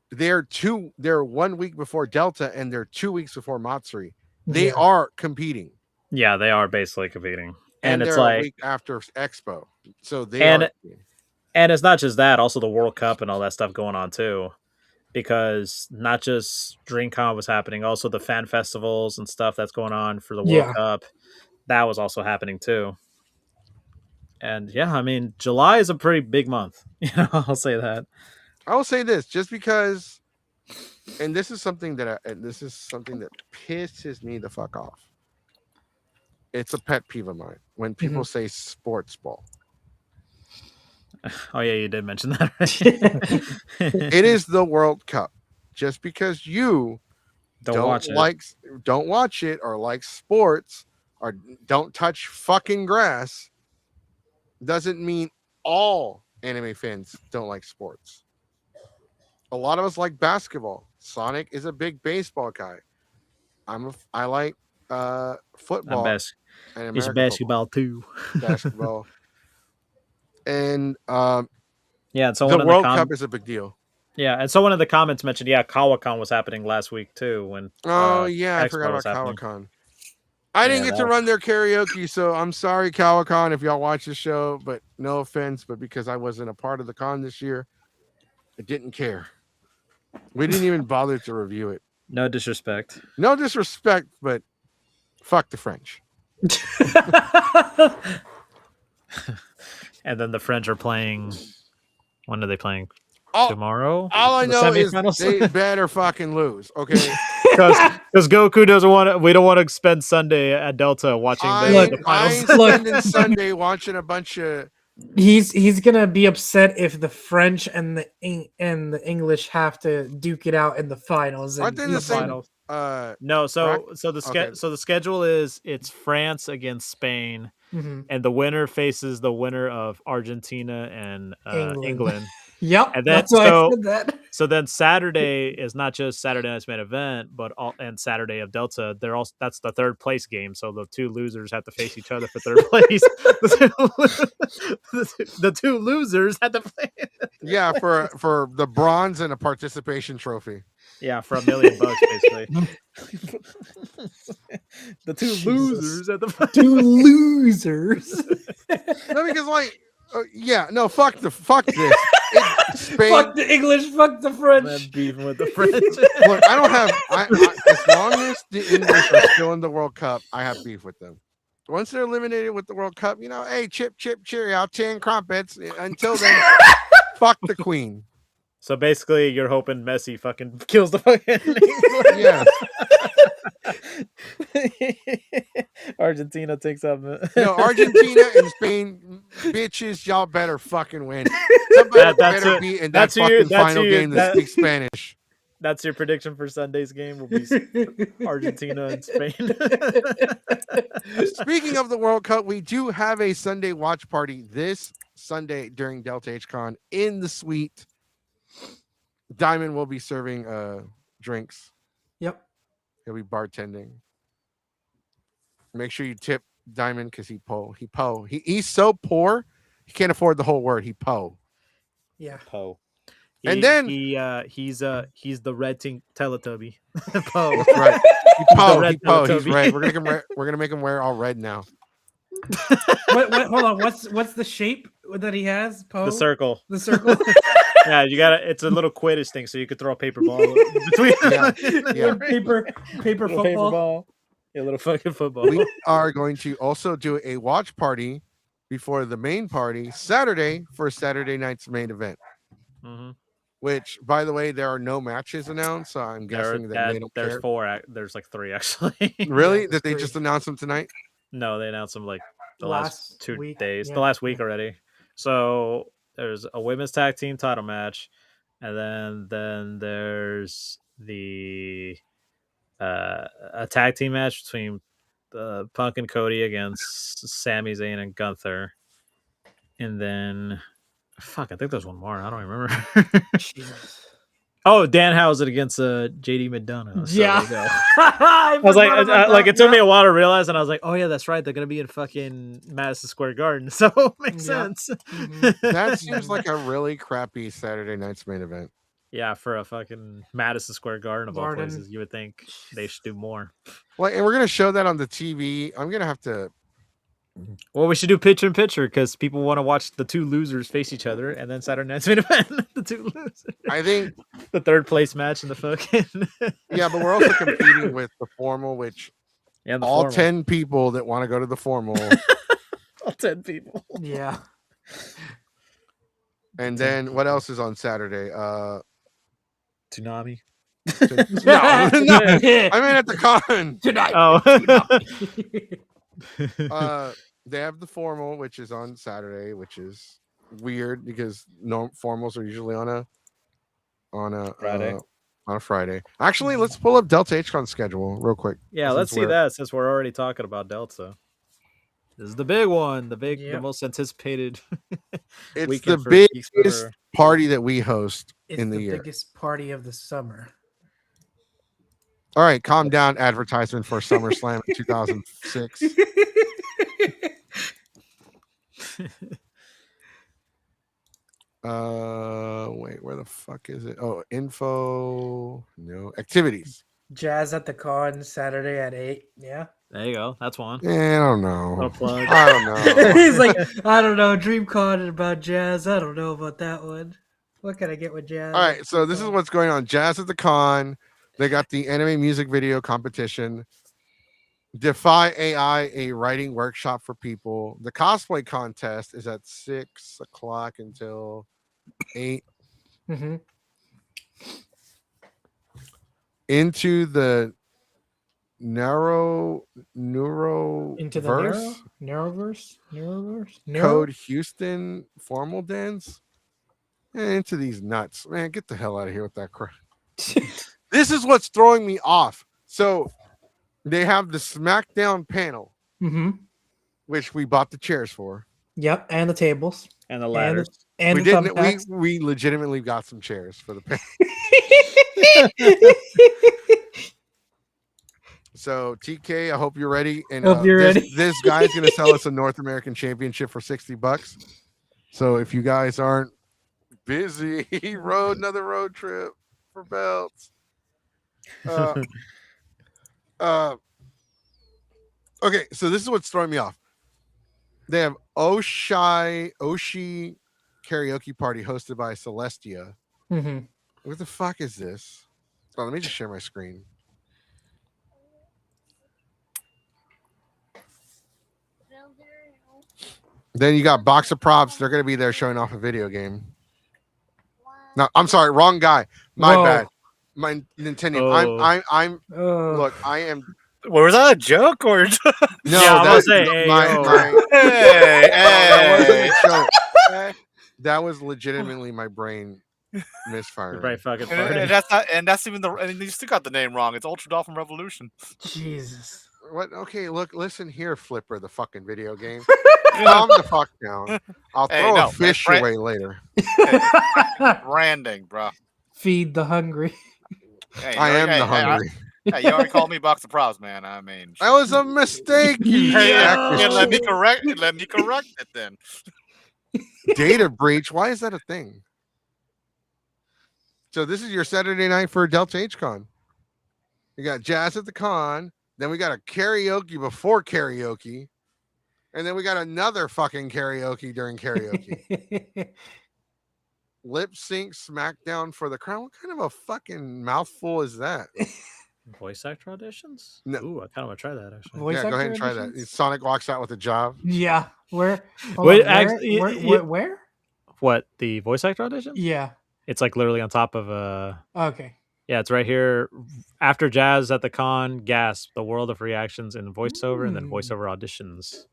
they're 1 week before Delta and they're 2 weeks before Matsuri. They are competing. Yeah, they are basically competing, and it's they're like a week after Expo, so they are. And it's not just that; also the World Cup and all that stuff going on too. Because not just DreamCon was happening, also the fan festivals and stuff that's going on for the World Cup, that was also happening too. And yeah, I mean, July is a pretty big month. I'll say that. I will say this, just because, and this is something that pisses me the fuck off. It's a pet peeve of mine when people say sports ball. Oh yeah, you did mention that. Right? It is the World Cup. Just because you don't watch it or like sports or don't touch fucking grass doesn't mean all anime fans don't like sports. A lot of us like basketball. Sonic is a big baseball guy. I like football. He's basketball too. Basketball. And yeah, so the World Cup is a big deal. Yeah, and so one of the comments mentioned, Kawakan was happening last week too. When I forgot about Kawakan. I didn't get to run their karaoke, so I'm sorry, Kawakan, if y'all watch the show. But no offense, but because I wasn't a part of the con this year, I didn't care. We didn't even bother to review it. No disrespect. No disrespect, but fuck the French. And then the French are playing. When are they playing? Tomorrow? All I know is they better fucking lose, okay? Because Goku doesn't want to. We don't want to spend Sunday at Delta watching the finals. I ain't spending Sunday watching a bunch of. He's gonna be upset if the French and the English have to duke it out in the finals. Aren't they the same? Finals? No, so the schedule is it's France against Spain, and the winner faces the winner of Argentina and England. Yep, and then that's why I said that. So then Saturday is not just Saturday night's main event, but and Saturday of Delta. That's the third place game. So the two losers have to face each other for third place. the two losers had to play. Yeah, for the bronze and a participation trophy. Yeah, for $1 million, basically. The two losers at the two losers. No, because fuck this. Spain. Fuck the English, fuck the French. Man beefing with the French. Look, I don't have. As long as the English are still in the World Cup, I have beef with them. Once they're eliminated with the World Cup, hey, chip, cheerio, 10 crumpets. Until then, fuck the Queen. So basically, you're hoping Messi fucking kills the fucking. Yes. Argentina takes up. Argentina and Spain, bitches, y'all better fucking win. Somebody better be in that fucking final game that speaks Spanish. That's your prediction for Sunday's game. Will be Argentina and Spain. Speaking of the World Cup, we do have a Sunday watch party this Sunday during Delta HCon in the suite. Diamond will be serving drinks. Yep. He'll be bartending. Make sure you tip Diamond because he's so poor he can't afford the whole word. He po. Yeah. Po. And then he's the red Teletubby. Po. That's right. He po. He's red. We're gonna make him wear all red now. Hold on. What's the shape that he has? Po? The circle. The circle. Yeah, you got it's a little Quidditch thing, so you could throw a paper ball between. Yeah. Paper football. Paper ball. A little fucking football. We are going to also do a watch party before the main party Saturday for Saturday night's main event. Mm-hmm. Which, by the way, there are no matches announced, so I'm guessing that they don't there's care. 4. There's like 3 actually. Really? Did they just announce them tonight? No, they announced them like the last 2 week, days. yeah. The last week already. So there's a women's tag team title match, and then there's the a tag team match between Punk and Cody against Sami Zayn and Gunther, and then I think there's one more. I don't remember. Oh, Dan Howes it against JD McDonough. So Yeah. there you go. I was like, it took me a while to realize, and I was like, oh yeah, that's right. They're gonna be in fucking Madison Square Garden, so it makes sense. That seems like a really crappy Saturday night's main event. Yeah, for a fucking Madison Square Garden of all places, you would think they should do more. Well, and we're gonna show that on the TV. I'm gonna have to. Well, we should do picture in picture because people want to watch the 2 losers face each other, and then Saturday night's main event, the 2 losers. I think the 3rd place match in the fucking. Yeah, but we're also competing with the formal, which all formal. 10 people that want to go to the formal. All 10 people. Yeah. And then what else is on Saturday? Tsunami. No, I mean at the con tonight. Oh. They have the formal, which is on Saturday, which is weird because formals are usually on a Friday. On a Friday. Actually, let's pull up Delta HCon schedule real quick. Yeah, let's see that since we're already talking about Delta. This is the big one, the most anticipated. It's the biggest party that we host in the year. Biggest party of the summer. All right, calm down. Advertisement for SummerSlam in 2006. Wait, where the fuck is it? Oh, info. No, activities. Jazz at the con Saturday at 8. Yeah. There you go. That's one. I don't know. No plug. I don't know. He's like, I don't know. DreamCon about Jazz. I don't know about that one. What can I get with Jazz? All right, so this is what's going on. Jazz at the con. They got the anime music video competition. Defy AI, a writing workshop for people. The cosplay contest is at 6 o'clock until 8. Mm-hmm. Into the Neuroverse. Code Houston formal dance. Into these nuts, man. Get the hell out of here with that crap. This is what's throwing me off. So they have the SmackDown panel, which we bought the chairs for. Yep, and the tables and the ladders. And we the didn't. We legitimately got some chairs for the panel. So TK, I hope you're ready. And ready. This guy's gonna sell us a North American Championship for $60. So if you guys aren't busy, he rode another road trip for belts. Okay, so this is what's throwing me off. They have Oshi karaoke party hosted by Celestia. Mm-hmm. What the fuck is this? Oh, let me just share my screen. Then you got Box of Props. They're going to be there showing off a video game. No, I'm sorry, wrong guy. My bad. My Nintendo. I'm. Look, I am. Was that a joke or? No, yeah, I that, was say, hey, that wasn't a joke. That was legitimately my brain misfiring. Right, fucking and that's not, and that's even the. And you still got the name wrong. It's Ultra Dolphin Revolution. Jesus. What? Okay, look, listen here, Flipper, the fucking video game. Calm the fuck down. I'll throw a fish your way later. Branding, bro. Feed the hungry. Hey, I am the hungry. Hey, you already called me Box of Props, man. I mean, that was a mistake. let me correct it then. Data breach. Why is that a thing? So this is your Saturday night for Delta HCon. You got jazz at the con. Then we got a karaoke before karaoke. And then we got another fucking karaoke during karaoke. Lip sync smackdown for the crown. What kind of a fucking mouthful is that? Voice actor auditions? No. Ooh, I kind of want to try that actually. Voice yeah, go ahead and try auditions? that. Sonic walks out with a job. Yeah. Where? Wait, Where? What, the voice actor audition? Yeah. It's like literally on top of a. Okay. Yeah, it's right here. After jazz at the con, gasp, the world of reactions and voiceover, and then voiceover auditions.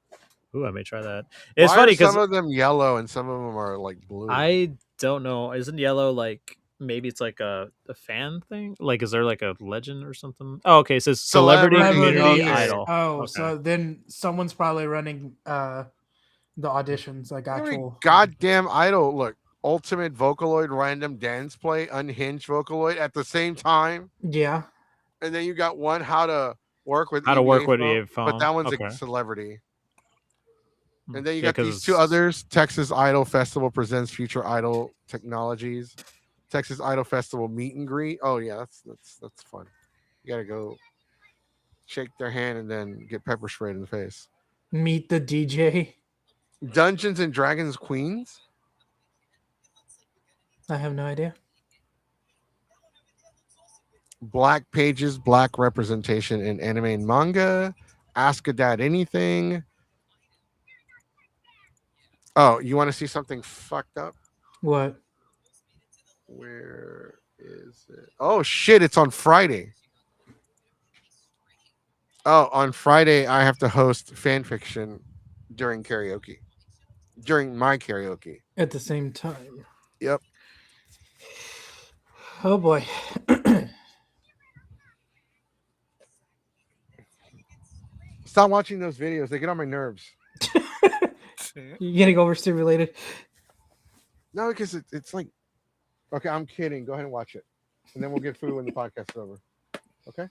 Ooh, I may try that. It's Why funny are because some of them yellow and some of them are like blue. I don't know. Isn't yellow like maybe it's like a fan thing? Like, is there like a legend or something? Oh, okay. It says celebrity community idol. Oh, okay. So then someone's probably running the auditions, like actual goddamn idol. Look, ultimate Vocaloid random dance play, unhinged Vocaloid at the same time. Yeah. And then you got one how to work with EVA phone, but that one's okay. a celebrity. And then you Yeah, got these two others. Texas Idol Festival presents future idol technologies. Texas Idol Festival meet and greet. Oh yeah, that's fun. You gotta go shake their hand and then get pepper sprayed in the face. Meet the DJ. Dungeons and Dragons Queens. I have no idea. Black pages, black representation in anime and manga. Ask a Dad Anything. Oh, you want to see something fucked up? What? Where is it? Oh shit, it's on Friday. Oh, on Friday I have to host fan fiction during karaoke. During my karaoke. At the same time. Yep. Oh boy. Stop watching those videos. They get on my nerves. You're getting overstimulated. No, because it's like, okay, I'm kidding. Go ahead and watch it. And then we'll get food when the podcast is over. Okay?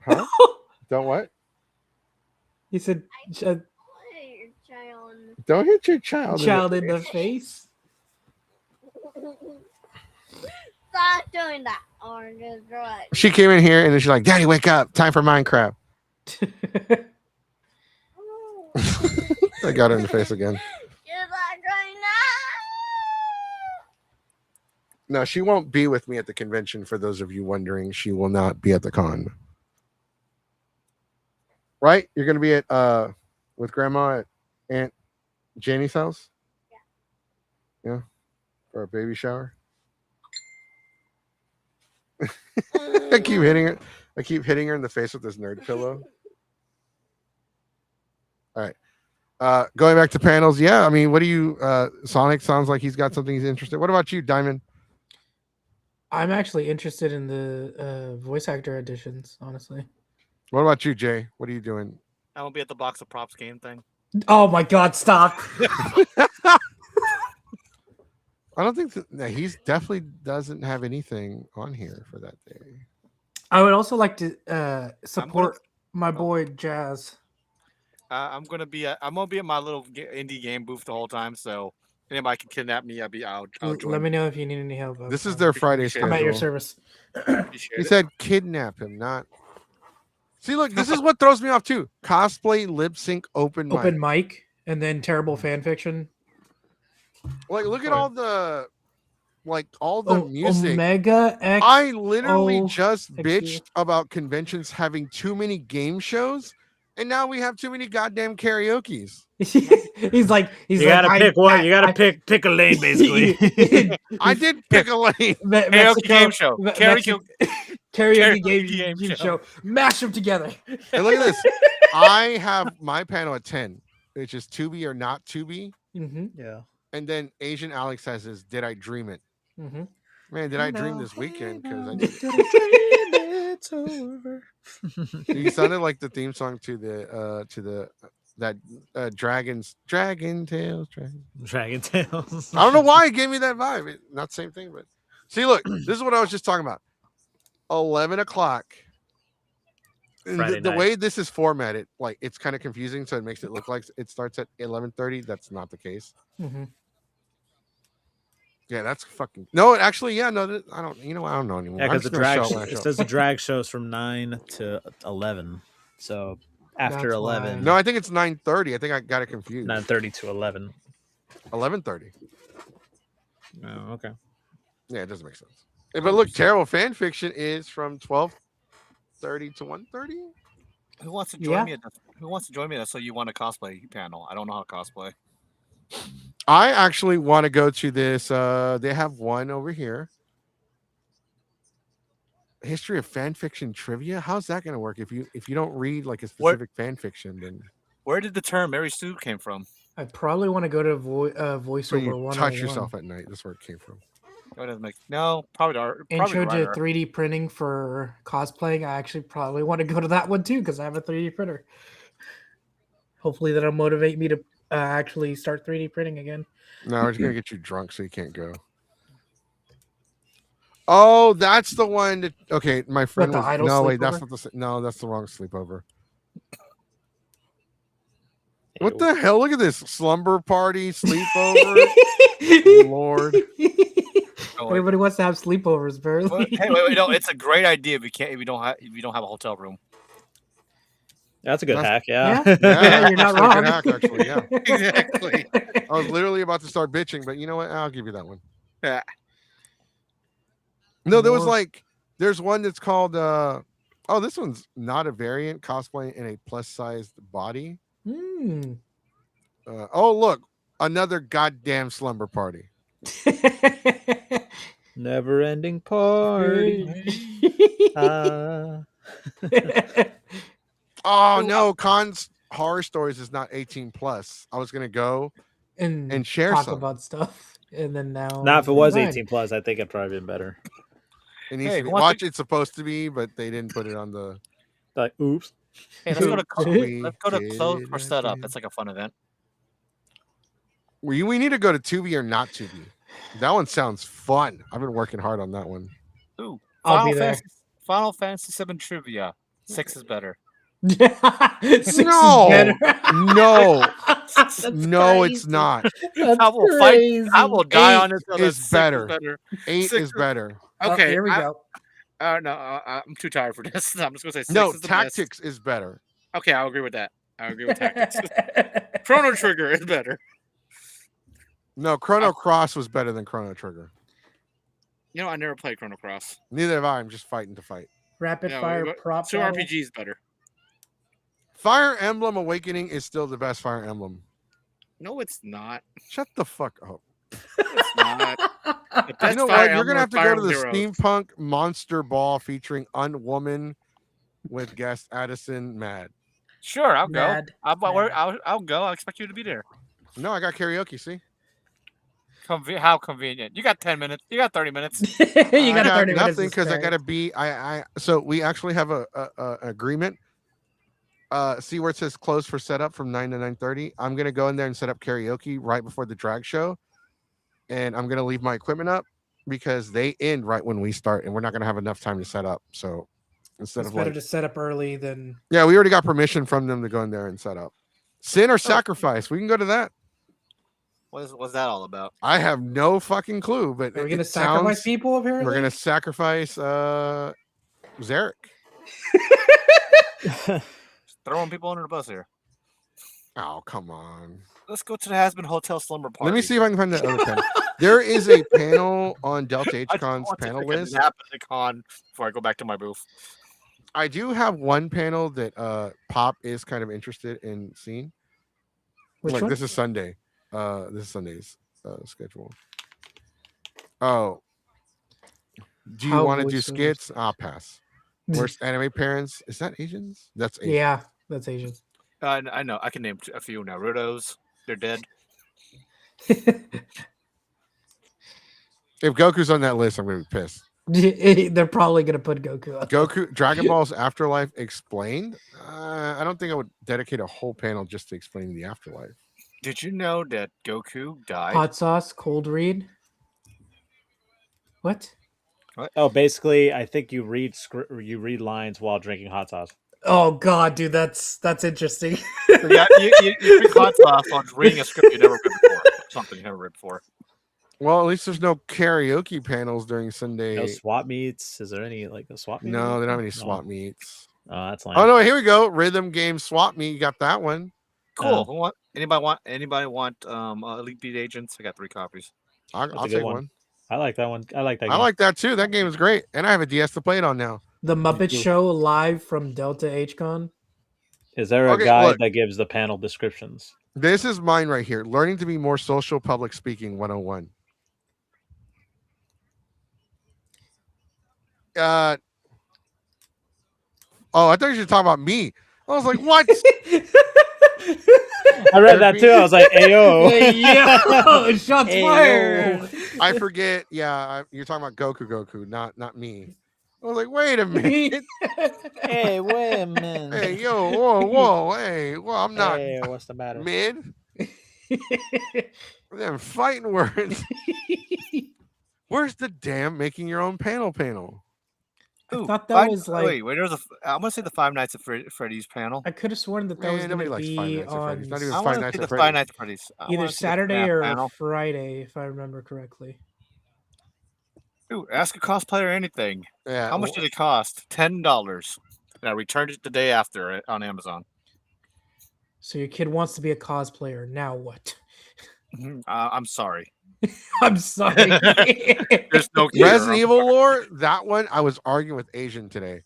Huh? Don't what? He said, don't hit your child. In the face. Stop doing that. Orange is right. She came in here and then she's like, Daddy, wake up. Time for Minecraft. I got her in the face again. No, she won't be with me at the convention. For those of you wondering, she will not be at the con. Right? You're going to be at with Grandma at Aunt Janie's house? Yeah. For a baby shower? I keep hitting her. I keep hitting her in the face with this nerd pillow. All right. Going back to panels. Yeah. I mean, what do you, Sonic sounds like he's got something he's interested. What about you, Diamond? I'm actually interested in the voice actor auditions, honestly. What about you, Jay? What are you doing? I won't be at the Box of Props game thing. Oh my God, stop. I don't think that he's definitely doesn't have anything on here for that day. I would also like to support my boy Jazz. I'm gonna be at my little indie game booth the whole time. So anybody can kidnap me, I'll join. Let me know if you need any help. This is their Friday Appreciate schedule. I'm at your service. Appreciate He it. said kidnap him, not. See, look, this is what throws me off too. Cosplay lip sync open mic. Open mic and then terrible fan fiction. Like, look at all the music. Omega X. I literally just XU. bitched about conventions having too many game shows, and now we have too many goddamn karaoke's. You gotta pick one. You gotta pick a lane, basically. I did pick a lane. Karaoke game show. Karaoke game show. Mash them together. And look at this. I have my panel at 10, which is to be or not to be. Mm-hmm. Yeah. And then Asian Alex has his Did I Dream It? Mm-hmm. Man, did I dream this weekend? Because I did. It's over. You sounded like the theme song to that Dragon Tales. Dragon Tales. I don't know why it gave me that vibe. Not the same thing, but see, look, this is what I was just talking about. 11 o'clock. The way this is formatted, like it's kind of confusing, so it makes it look like it starts at 11:30. That's not the case. Mm-hmm. Yeah, that's fucking no. Actually, yeah, no, I don't. I don't know anymore. Yeah, because it says the drag shows from 9 to 11. So after That's 11, No, I think it's 9:30. I think I got it confused. 9:30 to 11. 11:30. Oh, okay. Yeah, it doesn't make sense. But look, terrible fan fiction is from 12:30 to 1:30. Who wants to join me? Who wants to join me? So you want a cosplay panel? I don't know how to cosplay. I actually want to go to this. They have one over here. History of fan fiction trivia. How's that going to work if you don't read like a specific fan fiction? Then where did the term Mary Sue came from? I probably want to go to voiceover one. Touch yourself at night. That's where it came from. Probably Intro to 3D printing for cosplaying. I actually probably want to go to that one too because I have a 3D printer. Hopefully that'll motivate me to actually start 3D printing again. No, we're just gonna get you drunk so you can't go. Oh, that's the one that. Okay, my friend. What, the idol no, wait, sleepover? that's not the. No, that's the wrong sleepover. What the hell? Look at this slumber party sleepover. Lord. Everybody wants to have sleepovers, bro. Hey, wait, no, it's a great idea if you don't have a hotel room. That's a good hack. Yeah, Yeah, you're not wrong. Good hack, actually, yeah. Exactly. I was literally about to start bitching, but you know what? I'll give you that one. Yeah. No, there's one that's called this one's not a variant cosplay in a plus-sized body. Look, another goddamn slumber party. Never ending party. Oh no, Con's Horror Stories is not 18 plus. I was gonna go and share talk some about stuff, and then now. Now, if it was 18 plus, I think it'd probably been better. It needs to be, watch. It's supposed to be, but they didn't put it on the. Like, oops. Hey, let's go to Close for Setup. It's like a fun event. We need to go to Tubi or not Tubi. That one sounds fun. I've been working hard on that one. Ooh, I'll be there. Final Fantasy 7 trivia. 6 is better. 6 No, is better. no, no, crazy. it's not. I will fight. I will die on this. Is better. 8 is better. Okay, here we go. No, I'm too tired for this. I'm just gonna say 6 No, is the Tactics best. is better. Okay, I'll agree with that. I agree with Tactics. Chrono Trigger is better. No, Chrono Cross was better than Chrono Trigger. You know, I never played Chrono Cross. Neither have I. I'm just fighting to fight. Rapid fire prop. So battle. RPG is better. Fire Emblem Awakening is still the best Fire Emblem. No, it's not. Shut the fuck up. It's not. The best You know Fire what? You're gonna Emblem have to Fire go to the Heroes. Steampunk Monster Ball featuring Unwoman with guest Addison Mad. Sure, I'll go. Mad. I'll go. I'll expect you to be there. No, I got karaoke. See, How convenient. You got 10 minutes. You got 30 minutes. You got I got 30 minutes nothing to because I spare. gotta be. So we actually have a agreement. See where it says closed for setup from 9 to 9:30. I'm gonna go in there and set up karaoke right before the drag show, and I'm gonna leave my equipment up because they end right when we start, and we're not gonna have enough time to set up. So instead It's of better like, to set up early than. yeah, we already got permission from them to go in there and set up. Sin or sacrifice? We can go to that. What's that all about? I have no fucking clue, but Are we gonna sacrifice people? Apparently, we're gonna sacrifice Zarek. Throwing people under the bus here. Oh, come on. Let's go to the Has-Been Hotel Slumber Party. Let me see if I can find that other panel. There is a panel on Delta H-Con's panel list. Before I go back to my booth. I do have one panel that Pop is kind of interested in seeing. Which one? This is Sunday. This is Sunday's schedule. Oh. Do you want to do skits? I'll pass. Worst anime parents. Is that Asians? That's Asian. Yeah, that's Asian. I know. I can name a few. Naruto's. They're dead. If Goku's on that list, I'm going to be pissed. They're probably going to put Goku on. Goku, Dragon Ball's Afterlife explained. I don't think I would dedicate a whole panel just to explain the afterlife. Did you know that Goku died? Hot sauce, cold read. What? Oh, basically, I think you read lines while drinking hot sauce. Oh God, dude, that's interesting. Yeah, you drink hot sauce on reading a script you never read before. Something you never read before. Well, at least there's no karaoke panels during Sunday. No swap meets. Is there any like a swap meet? No, they don't have any swap meets. Oh, that's lame. Oh no, here we go. Rhythm game swap meet. You got that one. Cool. Anybody want Elite Beat Agents? I got 3 copies. I'll take one. I like that one. I like that. I like that too. That game is great, and I have a DS to play it on now. The Muppet Show live from Delta H-Con. Is there a guide that gives the panel descriptions? This is mine right here. Learning to be more social public speaking 101. Oh, I thought you should talk about me. I was like, what? I read that too. I was like, "Ayo, yo, shots fired." I forget. Yeah, you're talking about Goku, not me. I was like, wait a minute. Hey, wait a minute. Hey, yo, whoa, hey, well, I'm not. Hey, what's the matter? Mid. Them fighting words. Where's the damn making your own panel? I thought that was like. Wait, there's I'm gonna say the Five Nights at Freddy's panel. I could have sworn that was going to be on. Not even I Five want Nights to at see the Five Nights at Freddy's. Either Saturday or Friday, if I remember correctly. Ooh, ask a cosplayer anything. Yeah. How much did it cost? $10. And I returned it the day after on Amazon. So your kid wants to be a cosplayer. Now what? I'm sorry. I'm sorry. There's no Resident Evil lore. That one I was arguing with Asian today.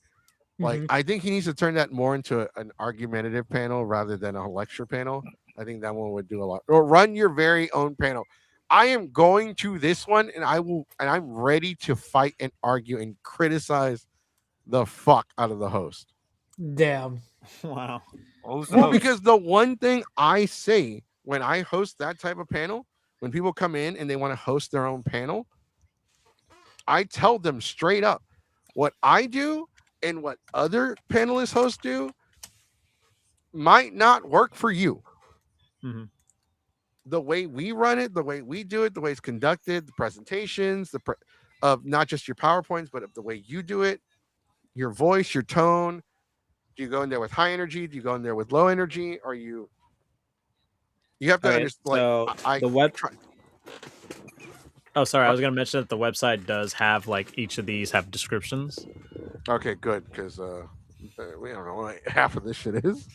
Like, I think he needs to turn that more into an argumentative panel rather than a lecture panel. I think that one would do a lot. Or run your very own panel. I am going to this one, and I'm ready to fight and argue and criticize the fuck out of the host. Damn. Wow. Well, because the one thing I say when I host that type of panel, when people come in and they want to host their own panel, I tell them straight up what I do and what other panelists hosts do might not work for you. Mm-hmm. The way we run it, the way we do it, the way it's conducted, the presentations, of not just your PowerPoints, but of the way you do it, your voice, your tone. Do you go in there with high energy? Do you go in there with low energy? Or you have to understand. Like, the web. Oh, sorry. I was going to mention that the website does have like each of these have descriptions. Okay, good, because we don't know what half of this shit is.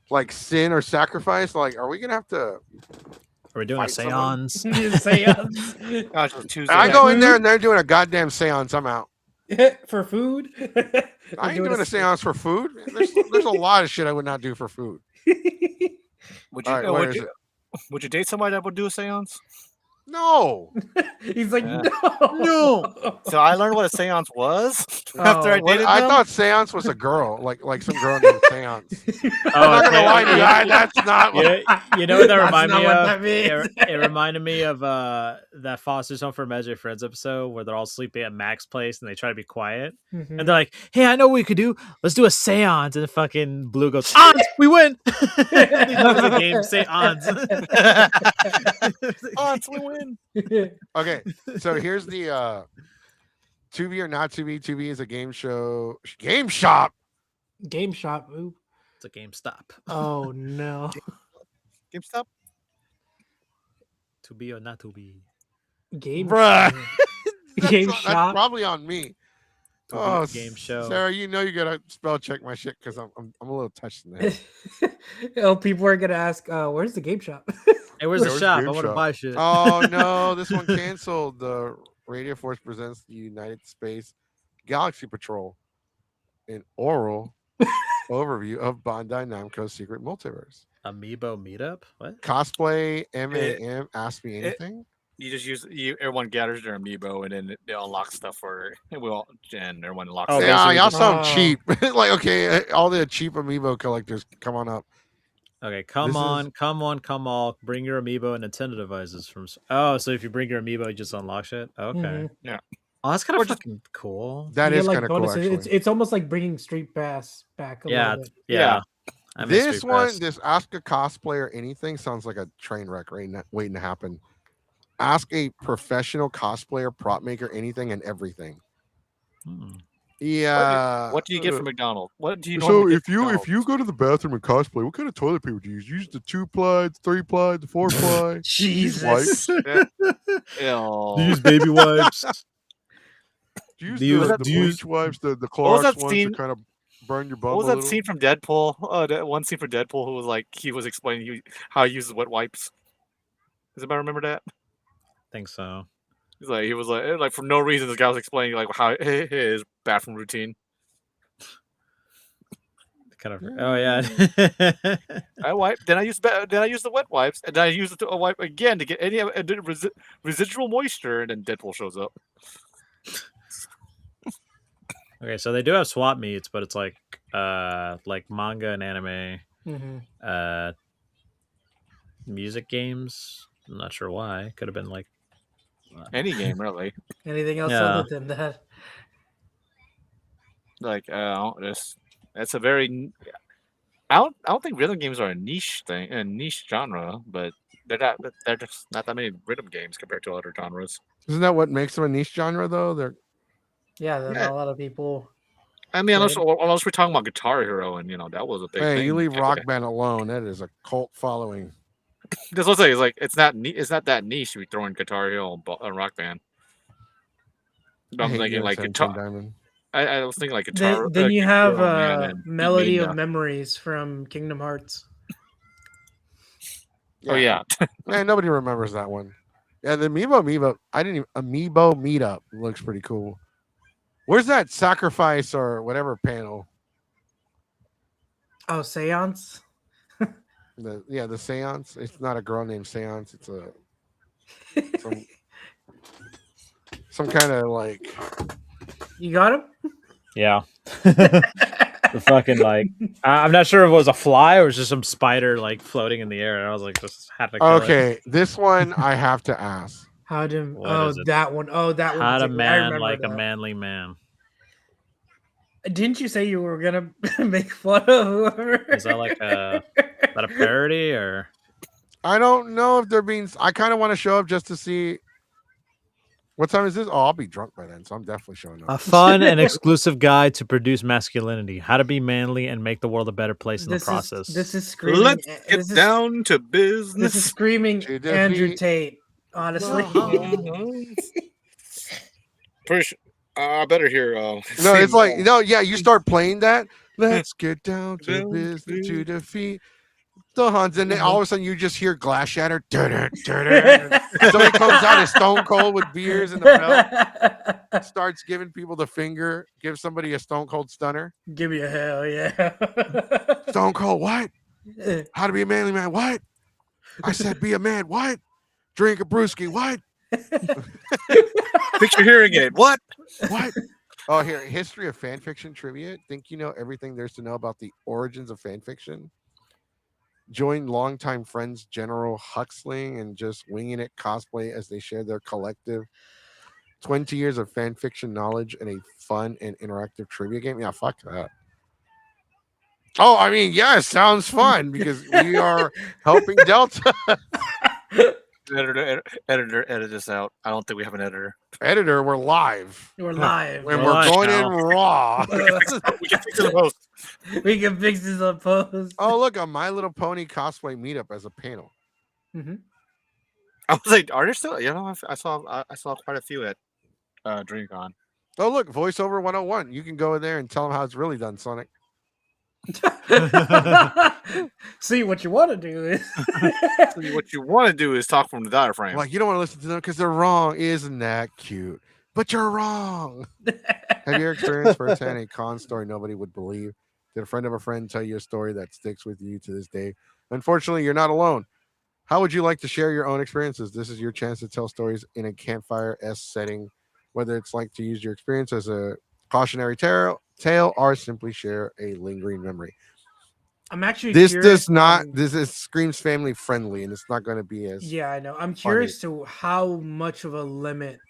Like sin or sacrifice. Like, are we gonna have to? Are we doing a seance? Seance. Gosh, I go in there and they're doing a goddamn seance. I'm out. For food? I ain't doing a seance for food. There's a lot of shit I would not do for food. Would you date somebody that would do a seance? No. He's like, Yeah. no. So I learned what a seance was after I dated them. I thought seance was a girl, like some girl named Seance. I'm not gonna lie to you, that's not. You know what that reminded me what of? that means. It reminded me of that Foster's Home for Imaginary Friends episode where they're all sleeping at Mac's place and they try to be quiet, Mhm. and they're like, "Hey, I know what we could do. Let's do a seance." And the fucking Blue goes, "Ons, we win!" They know the game, say ons. Ons, we win. Okay, so here's the To Be or Not To Be. To Be is a game shop. Game shop. Ooh. It's a GameStop. Oh no. GameStop. To be or not to be. Game Bruh. Game That's shop. probably on me. To Oh, be game show. Sarah, you know you gotta spell check my shit because I'm a little touched in the head. Oh, people are gonna ask, "Where's the game shop?" Hey, where's the Where's shop? Game I want to Shop? buy shit. Oh no, this one canceled. The Radio Force presents the United Space Galaxy Patrol, an oral overview of Bandai Namco's Secret Multiverse. Amiibo meetup? What? Cosplay MAM Ask Me Anything. You just use everyone gathers their amiibo and then they unlock stuff for and everyone unlocks. Oh, stuff. Yeah, basically y'all just- sound cheap. Like, okay, all the cheap amiibo collectors, come on up. Okay, come This on, is- come on, come all. Bring your amiibo and Nintendo devices from. Oh, so if you bring your amiibo, you just unlock it. Okay. Mhm. Yeah. Oh, that's kind Or of just- fucking cool. That You is get, kind of cool, bonuses. actually. It's almost like bringing Street Pass back a Yeah, little bit. yeah. I miss This Street one, Pass. this ask a cosplayer anything sounds like a train wreck waiting to happen. Ask a professional cosplayer, prop maker, anything and everything. Hmm. Yeah. What do you get from McDonald's? What do you So normally get if from you McDonald's? go to the bathroom and cosplay, what kind of toilet paper do you use? Use the 2-ply, the 3-ply, the 4-ply? Jesus. Wipes? Ew. Do you use baby wipes? Do you use Do you- the do you bleach use- wipes, the was Clorox that ones scene- to kind of burn your bum What was a that little? scene from Deadpool? That one scene from Deadpool who was like he was explaining how he uses wet wipes. Does anybody remember that? think so. He was like for no reason this guy was explaining like how his bathroom routine. Kind of. Oh yeah. I wipe, then I use the wet wipes, and then I use the wipe again to get any residual moisture, and then Deadpool shows up. Okay, so they do have swap meets, but it's like manga and anime, Mhm. music games. I'm not sure why. Could have been like Any game really. Anything else Yeah. other than that? Like that's a very. I don't think rhythm games are a niche thing, a niche genre, but they're just not that many rhythm games compared to other genres. Isn't that what makes them a niche genre, though? They're Yeah, that Yeah. a lot of people. I mean, unless Right. we're talking about Guitar Hero, and that was a big hey, thing. you leave Rock Band alone. That is a cult following. That's what I'm saying. It's like it's not that niche. We throw in Guitar Hero and Rock Band. But I I'm hate thinking you, like Sam guitar. Diamond. I was thinking like guitar. Then you have Hero Man and Melody Beatmania. of Memories from Kingdom Hearts. Oh yeah. Man, nobody remembers that one. Yeah, the Amiibo. I didn't even Amiibo Meetup looks pretty cool. Where's that sacrifice or whatever panel? Oh, Seance. The seance. It's not a girl named Seance. It's a some kind of like. You got him? yeah. The fucking like I'm not sure if it was a fly or it was just some spider like floating in the air, and I was like just had to kill it. Okay, this one I have to ask. How to? What Oh, is it? that one. Oh, that one. How to particularly. I man remember like a that. manly man. Didn't you say you were gonna make fun of whoever? Is that like a parody or? I don't know if they're being. I kind of want to show up just to see. What time is this? Oh, I'll be drunk by then, so I'm definitely showing up. A fun and exclusive guide to produce masculinity, how to be manly and make the world a better place in the process. This is screaming. Let's get this is, down to business. This is screaming To Andrew defeat- Tate. Honestly. Pretty sure, I better hear. No, it's like yeah. You start playing that. Let's get down to Down business to to defeat the Huns, and then all of a sudden you just hear glass shatter. Somebody comes out as Stone Cold with beers in the belt, starts giving people the finger, gives somebody a Stone Cold stunner. Give me a hell yeah. Stone Cold, what? How to be a manly man? What? I said be a man. What? Drink a brewski. What? Fix your hearing aid. What? What? Oh, here, history of fan fiction trivia. Think you know everything there's to know about the origins of fan fiction? Join longtime friends General Huxling and just winging it cosplay as they share their collective 20 years of fan fiction knowledge in a fun and interactive trivia game. Yeah, fuck that. Oh, I mean, yeah, it sounds fun because we are helping Delta. Editor, edit this out. I don't think we have an editor. Editor, we're live. We're live. And we're going in raw. We can fix it in post. We can fix this on post. Oh, look, a My Little Pony cosplay meetup as a panel. Mm-hmm. I was like, are there still? You know, I saw quite a few at DreamCon. Oh, look, voiceover 101. You can go in there and tell them how it's really done, Sonic. See, what you want to do is What you want to do is talk from the diaphragm. Like, you don't want to listen to them because they're wrong. Isn't that cute? But you're wrong. Have you experienced firsthand a con story nobody would believe? Did a friend of a friend tell you a story that sticks with you to this day? Unfortunately, you're not alone. How would you like to share your own experiences? This is your chance to tell stories in a campfire-esque setting, whether it's like to use your experience as a cautionary tale or simply share a lingering memory. I'm actually This curious does not. on- This is screams family friendly, and it's not going to be as. Yeah, I know. I'm curious to how much of a limit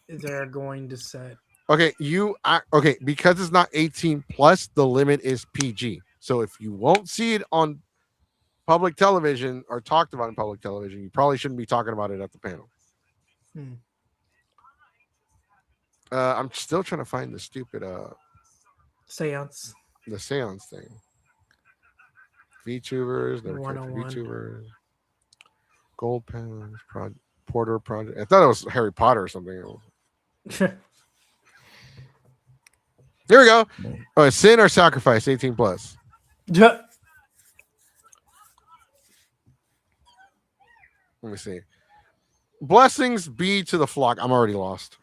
they're going to set. Okay, okay, because it's not 18 plus, the limit is PG. So if you won't see it on public television or talked about in public television, you probably shouldn't be talking about it at the panel. Hmm. I'm still trying to find the stupid Seance. the seance thing. VTubers, never cared for 101. VTubers. Gold Pens, Porter Project. I thought it was Harry Potter or something. Here we go. Oh, sin or sacrifice, 18 plus. Yeah. Let me see. Blessings be to the flock. I'm already lost.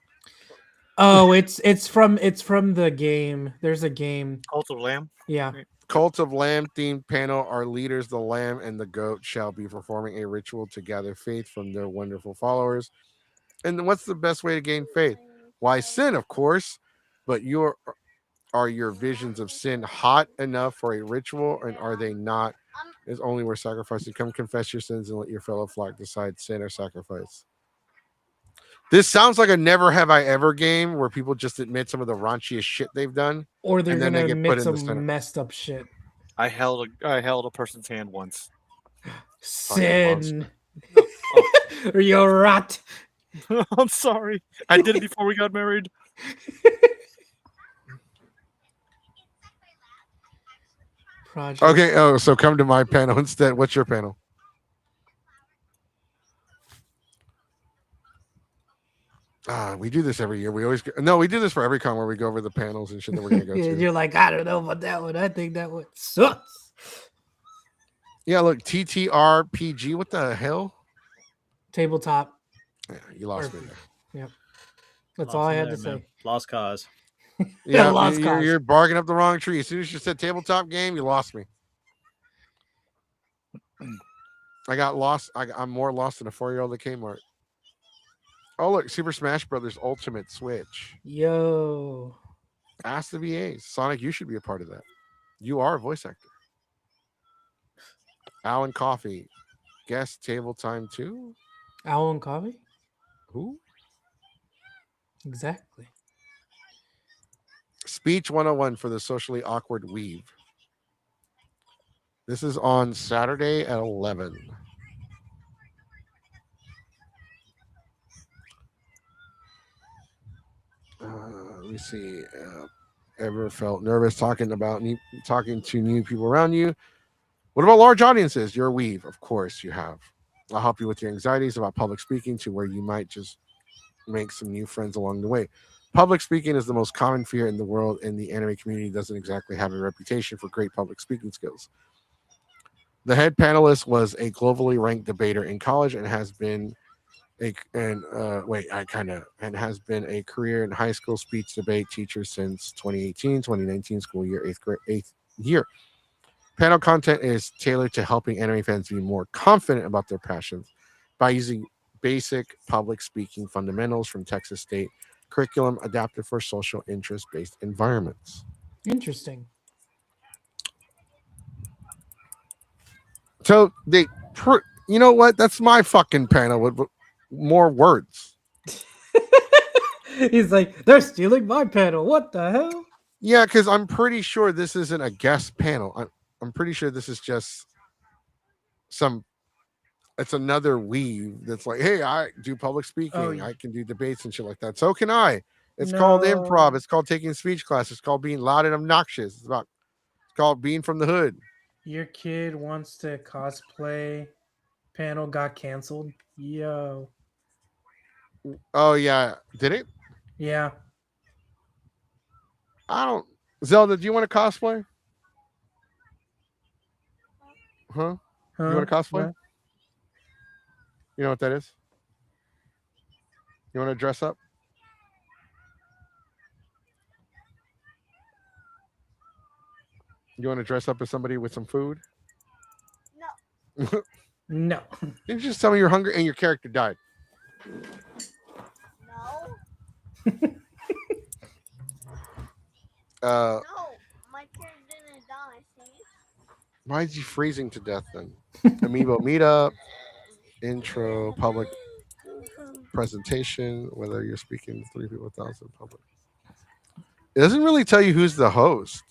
Oh, it's from the game. There's a game. Cult of Lamb. Yeah. Cult of Lamb themed panel. Our leaders, the lamb and the goat, shall be performing a ritual to gather faith from their wonderful followers. And what's the best way to gain faith? Why, sin, of course. But are your visions of sin hot enough for a ritual, and are they not? Is only where sacrificing. Come confess your sins and let your fellow flock decide sin or sacrifice. This sounds like a never have I ever game where people just admit some of the raunchiest shit they've done, Or they're and then gonna they get admit put in the some center. messed up shit. I held a person's hand once. Sin. Or you rot. I'm sorry. I did it before we got married. Project. Okay. Oh, so come to my panel instead. What's your panel? We do this every year. We do this for every con where we go over the panels and shit that we're gonna go to. You're like, I don't know about that one. I think that one sucks. Yeah, look, TTRPG. What the hell? Tabletop. Yeah, you lost me there. Yep. That's all I had to say. Lost cause. Yeah, Lost cause. you're barking up the wrong tree. As soon as you said tabletop game, you lost me. I got lost. I'm more lost than a 4-year-old at Kmart. Oh, look, Super Smash Brothers Ultimate Switch. Yo. Ask the VAs. Sonic, you should be a part of that. You are a voice actor. Alan Coffee. Guest table time too? Alan Coffee? Who? Exactly. Speech 101 for the socially awkward weave. This is on Saturday at 11. Let me see. Ever felt nervous talking to new people around you? What about large audiences? You're a weave, of course you have. I'll help you with your anxieties about public speaking to where you might just make some new friends along the way. Public speaking is the most common fear in the world, and the anime community doesn't exactly have a reputation for great public speaking skills. The head panelist was a globally ranked debater in college and has been a career in high school speech debate teacher since 2018-2019 school year, eighth year. Panel content is tailored to helping anime fans be more confident about their passions by using basic public speaking fundamentals from Texas State curriculum adapted for social interest-based environments. Interesting. So you know what? That's my fucking panel with more words. He's like, they're stealing my panel. What the hell? Yeah, because I'm pretty sure this isn't a guest panel. I'm pretty sure this is just some it's another weave that's like, hey, I do public speaking. I can do debates and shit like that. So can I. It's called improv. It's called taking speech class. It's called being loud and obnoxious. It's called being from the hood. Your kid wants to cosplay. Panel got canceled. Yo. Oh yeah, did it? Yeah. I don't. Zelda, do you want to cosplay? Huh? You want to cosplay? What? You know what that is? You want to dress up? You want to dress up as somebody with some food? No. No. You just tell me you're hungry and your character died. No. No, my character didn't die, see? Why is he freezing to death then? Amiibo meetup, intro, public presentation, whether you're speaking to 3 people, 1,000 public. It doesn't really tell you who's the host.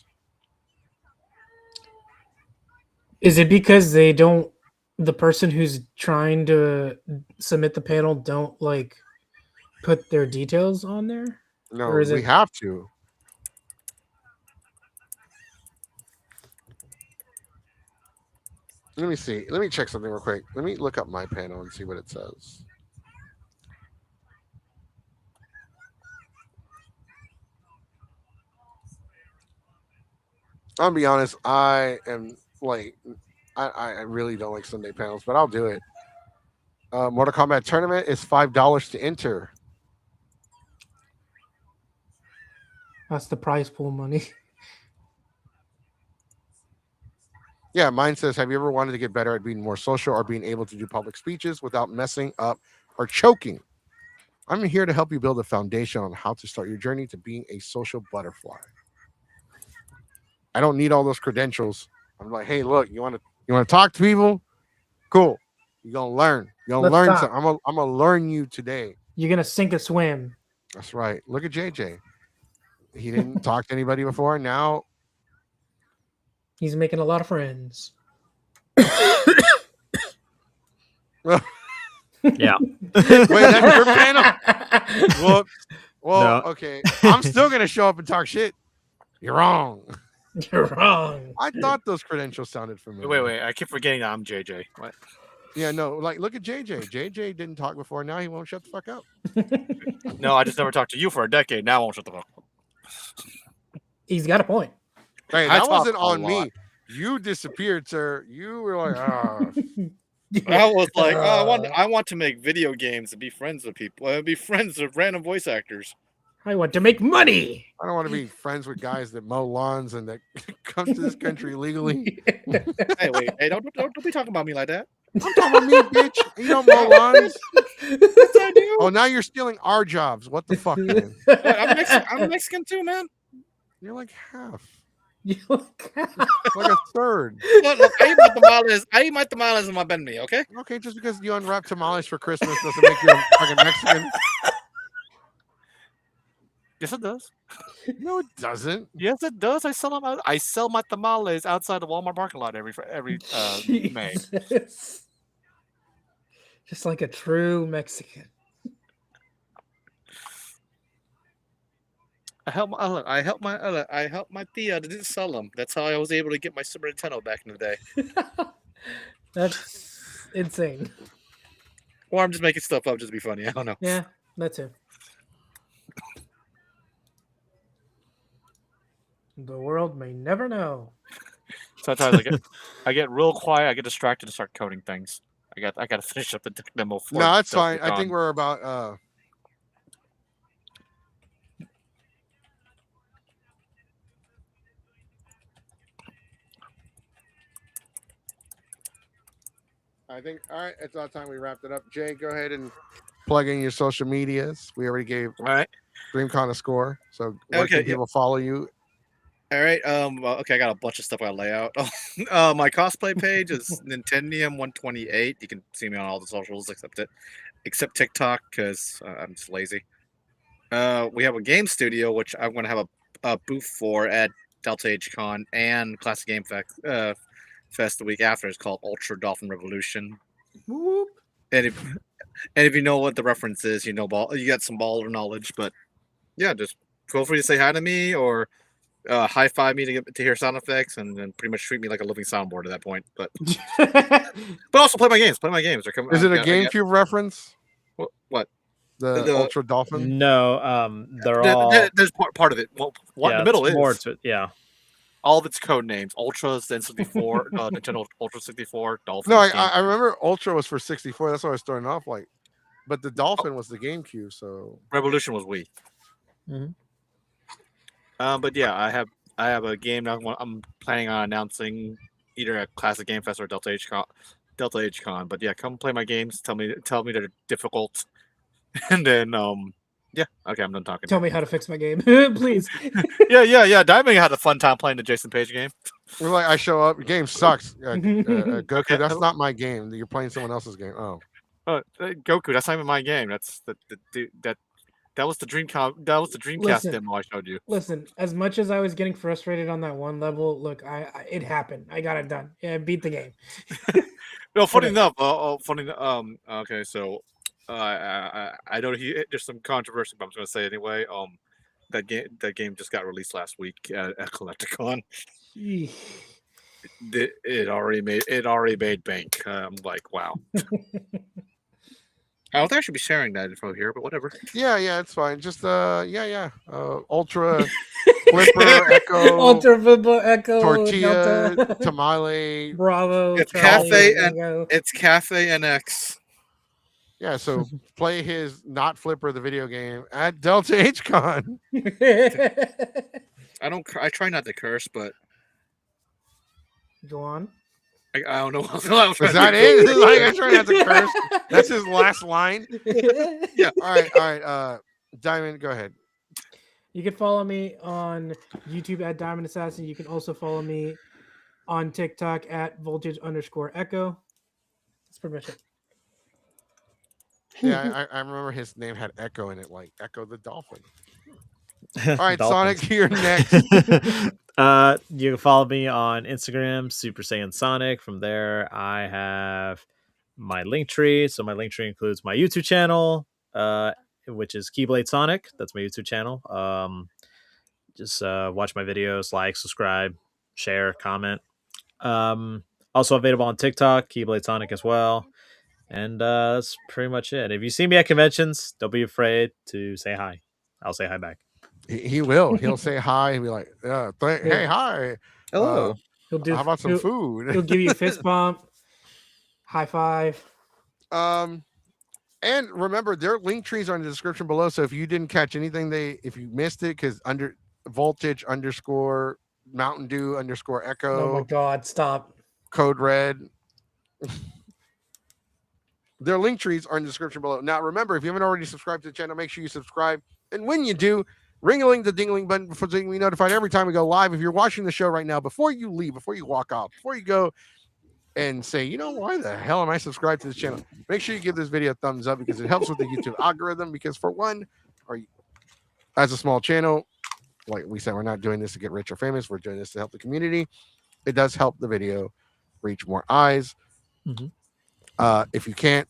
Is it because they don't, the person who's trying to submit the panel don't like put their details on there? No, or is we it have to. Let me see. Let me check something real quick. Let me look up my panel and see what it says. I'll be honest. I am like, I really don't like Sunday panels, but I'll do it. Mortal Kombat tournament is $5 to enter. That's the prize pool money. Yeah, mine says, have you ever wanted to get better at being more social or being able to do public speeches without messing up or choking? I'm here to help you build a foundation on how to start your journey to being a social butterfly. I don't need all those credentials. I'm like, hey, look, you want to talk to people? Cool. You're gonna learn. You're gonna learn something. I'm gonna learn you today. You're gonna sink or swim. That's right. Look at JJ. He didn't talk to anybody before. Now he's making a lot of friends. Yeah. Wait, that's your panel? Whoops. Well, No. okay. I'm still gonna show up and talk shit. You're wrong. You're wrong. I thought those credentials sounded familiar. Wait. I keep forgetting that I'm JJ. What? Yeah, no, like look at JJ. JJ didn't talk before. Now he won't shut the fuck up. No, I just never talked to you for a decade. Now I won't shut the fuck up. He's got a point. Hey, I that talk wasn't a on lot. me. You disappeared, sir. You were like, ah. I was like, I want to make video games and be friends with people. Be friends with random voice actors. I want to make money. I don't want to be friends with guys that mow lawns and that come to this country legally. Hey, wait. Hey, don't be talking about me like that. I'm talking about me, bitch. You don't mow lawns. Yes, I do. Oh, now you're stealing our jobs. What the fuck, man? What, I'm Mexican too, man. You're like half. You look like a third. Look, I eat my tamales. I eat my tamales in my banh mi, okay? Okay, just because you unwrap tamales for Christmas doesn't make you a fucking Mexican. Yes, it does. No, it doesn't. Yes, it does. I sell my tamales outside the Walmart parking lot every May. Jesus. Just like a true Mexican. I help my tia to sell them. That's how I was able to get my Super Nintendo back in the day. That's insane. Or I'm just making stuff up just to be funny. I don't know. Yeah, that too. The world may never know. Sometimes I get real quiet. I get distracted and start coding things. I got to finish up the demo. No, that's fine. I think we're about. I think, all right, it's about time we wrapped it up. Jay, go ahead and plug in your social medias. We already gave DreamCon a score. So where can people follow you? All right. Okay, I got a bunch of stuff I lay out. My cosplay page is Nintendium128. You can see me on all the socials except TikTok because I'm just lazy. We have a game studio which I'm going to have a booth for at Delta H Con and Classic Game Fest the week after. It's called Ultra Dolphin Revolution. Whoop. And if you know what the reference is, you know you got some baller knowledge. But yeah, just feel free to say hi to me or high five me to hear sound effects, and then pretty much treat me like a living soundboard at that point. But also play my games. Play my games. Is it a GameCube reference? What? The Ultra Dolphin? No, they're all. There's part of it. Well, one in the middle is more to it. Yeah. All of its code names: Ultras, then 64, Nintendo Ultra 64, Dolphin. No, I remember Ultra was for 64. That's what I was starting off like. But the Dolphin was the GameCube, so Revolution was Wii. But yeah, I have a game that I'm planning on announcing either at Classic Game Fest or Delta H Con. But yeah, come play my games. Tell me they're difficult, and then yeah, okay, I'm done talking. Tell me how to fix my game, please. yeah. Diamond had a fun time playing the Jason Page game. We're like, I show up, game sucks. Goku, that's not my game. You're playing someone else's game. Oh, Goku, that's not even my game. That's that was the Dreamcast. That was the Dreamcast demo I showed you. Listen, as much as I was getting frustrated on that one level, look, it happened. I got it done. Yeah, I beat the game. No, funny enough. Okay, so I know there's some controversy, but I'm just gonna say anyway. That game just got released last week at Collecticon. It already made bank. I'm like, wow. I don't think I should be sharing that info here, but whatever. Yeah, it's fine. Just Ultra Flipper Echo, Ultra Flipper Echo, Tortilla, Delta. Tamale, Bravo. It's Cafe NX. Yeah, so play his not Flipper the video game at Delta H Con. I try not to curse, but go on. I don't know. Is that it? Like, I try not to curse. That's his last line. Yeah. All right. Diamond, go ahead. You can follow me on YouTube at Diamond Assassin. You can also follow me on TikTok at voltage_echo. That's pretty much it. Yeah, I remember his name had Echo in it, like Echo the Dolphin. All right, Sonic, you're next. You can follow me on Instagram, Super Saiyan Sonic. From there, I have my link tree. So my link tree includes my YouTube channel, which is Keyblade Sonic. That's my YouTube channel. Just watch my videos, like, subscribe, share, comment. Also available on TikTok, Keyblade Sonic as well. And that's pretty much it. If you see me at conventions, don't be afraid to say hi. I'll say hi back. He will. He'll say hi and be like, hey, hi. Hello. How about some food? He'll give you a fist bump, high five. And remember, their link trees are in the description below. So if you didn't catch anything, if you missed it, because under voltage _ Mountain Dew _ Echo. Oh my God! Stop. Code Red. Their link trees are in the description below. Now, remember, if you haven't already subscribed to the channel, make sure you subscribe. And when you do, ring-a-ling the ding-a-ling button so you can be notified every time we go live. If you're watching the show right now, before you leave, before you walk off, before you go and say, you know, why the hell am I subscribed to this channel? Make sure you give this video a thumbs up because it helps with the YouTube algorithm. Because for one, as a small channel, like we said, we're not doing this to get rich or famous. We're doing this to help the community. It does help the video reach more eyes. If you can't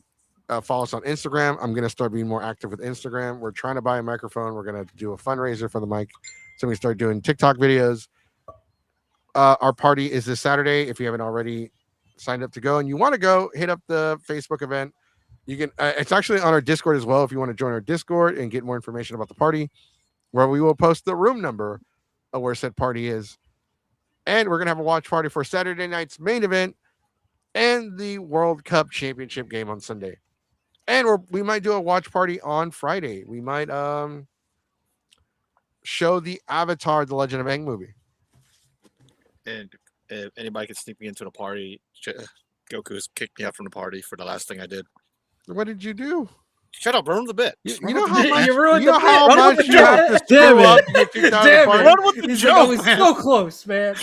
follow us on Instagram, I'm going to start being more active with Instagram. We're trying to buy a microphone. We're going to do a fundraiser for the mic. So we start doing TikTok videos. Our party is this Saturday. If you haven't already signed up to go and you want to go, hit up the Facebook event. You can. It's actually on our Discord as well. If you want to join our Discord and get more information about the party, where we will post the room number of where said party is. And we're going to have a watch party for Saturday night's main event and the World Cup Championship game on Sunday. And we might do a watch party on Friday. We might show the Avatar, The Legend of Aang movie. And if anybody can sneak me into the party, Goku's kicked me out from the party for the last thing I did. What did you do? Shut up, ruin the bit. You know how much you ruined you know the how bit. much you have to screw up to get kicked out of the party? Run with the joke, was man. so close, man.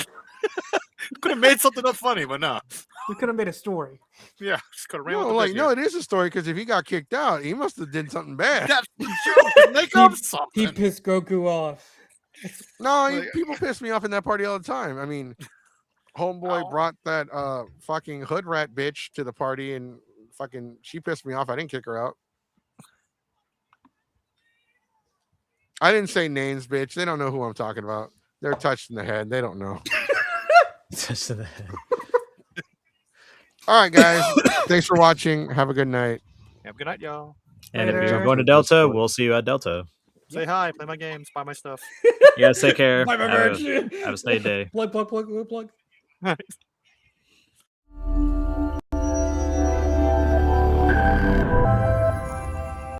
Could have made something up funny, but no. We could have made a story. Yeah, just could have ran with the bit. No, it is a story because if he got kicked out, he must have did something bad. That's the joke. Make up something. He pissed Goku off. No, people piss me off in that party all the time. I mean, homeboy brought that fucking hood rat bitch to the party and fucking, she pissed me off. I didn't kick her out. I didn't say names, bitch. They don't know who I'm talking about. They're touched in the head. They don't know. Touched in the head. All right, guys. Thanks for watching. Have a good night. Have a good night, y'all. And if Later. you're going to Delta, we'll see you at Delta. Say hi, play my games, buy my stuff. You guys take care. Buy my Have merch. a safe day. Plug. Nice.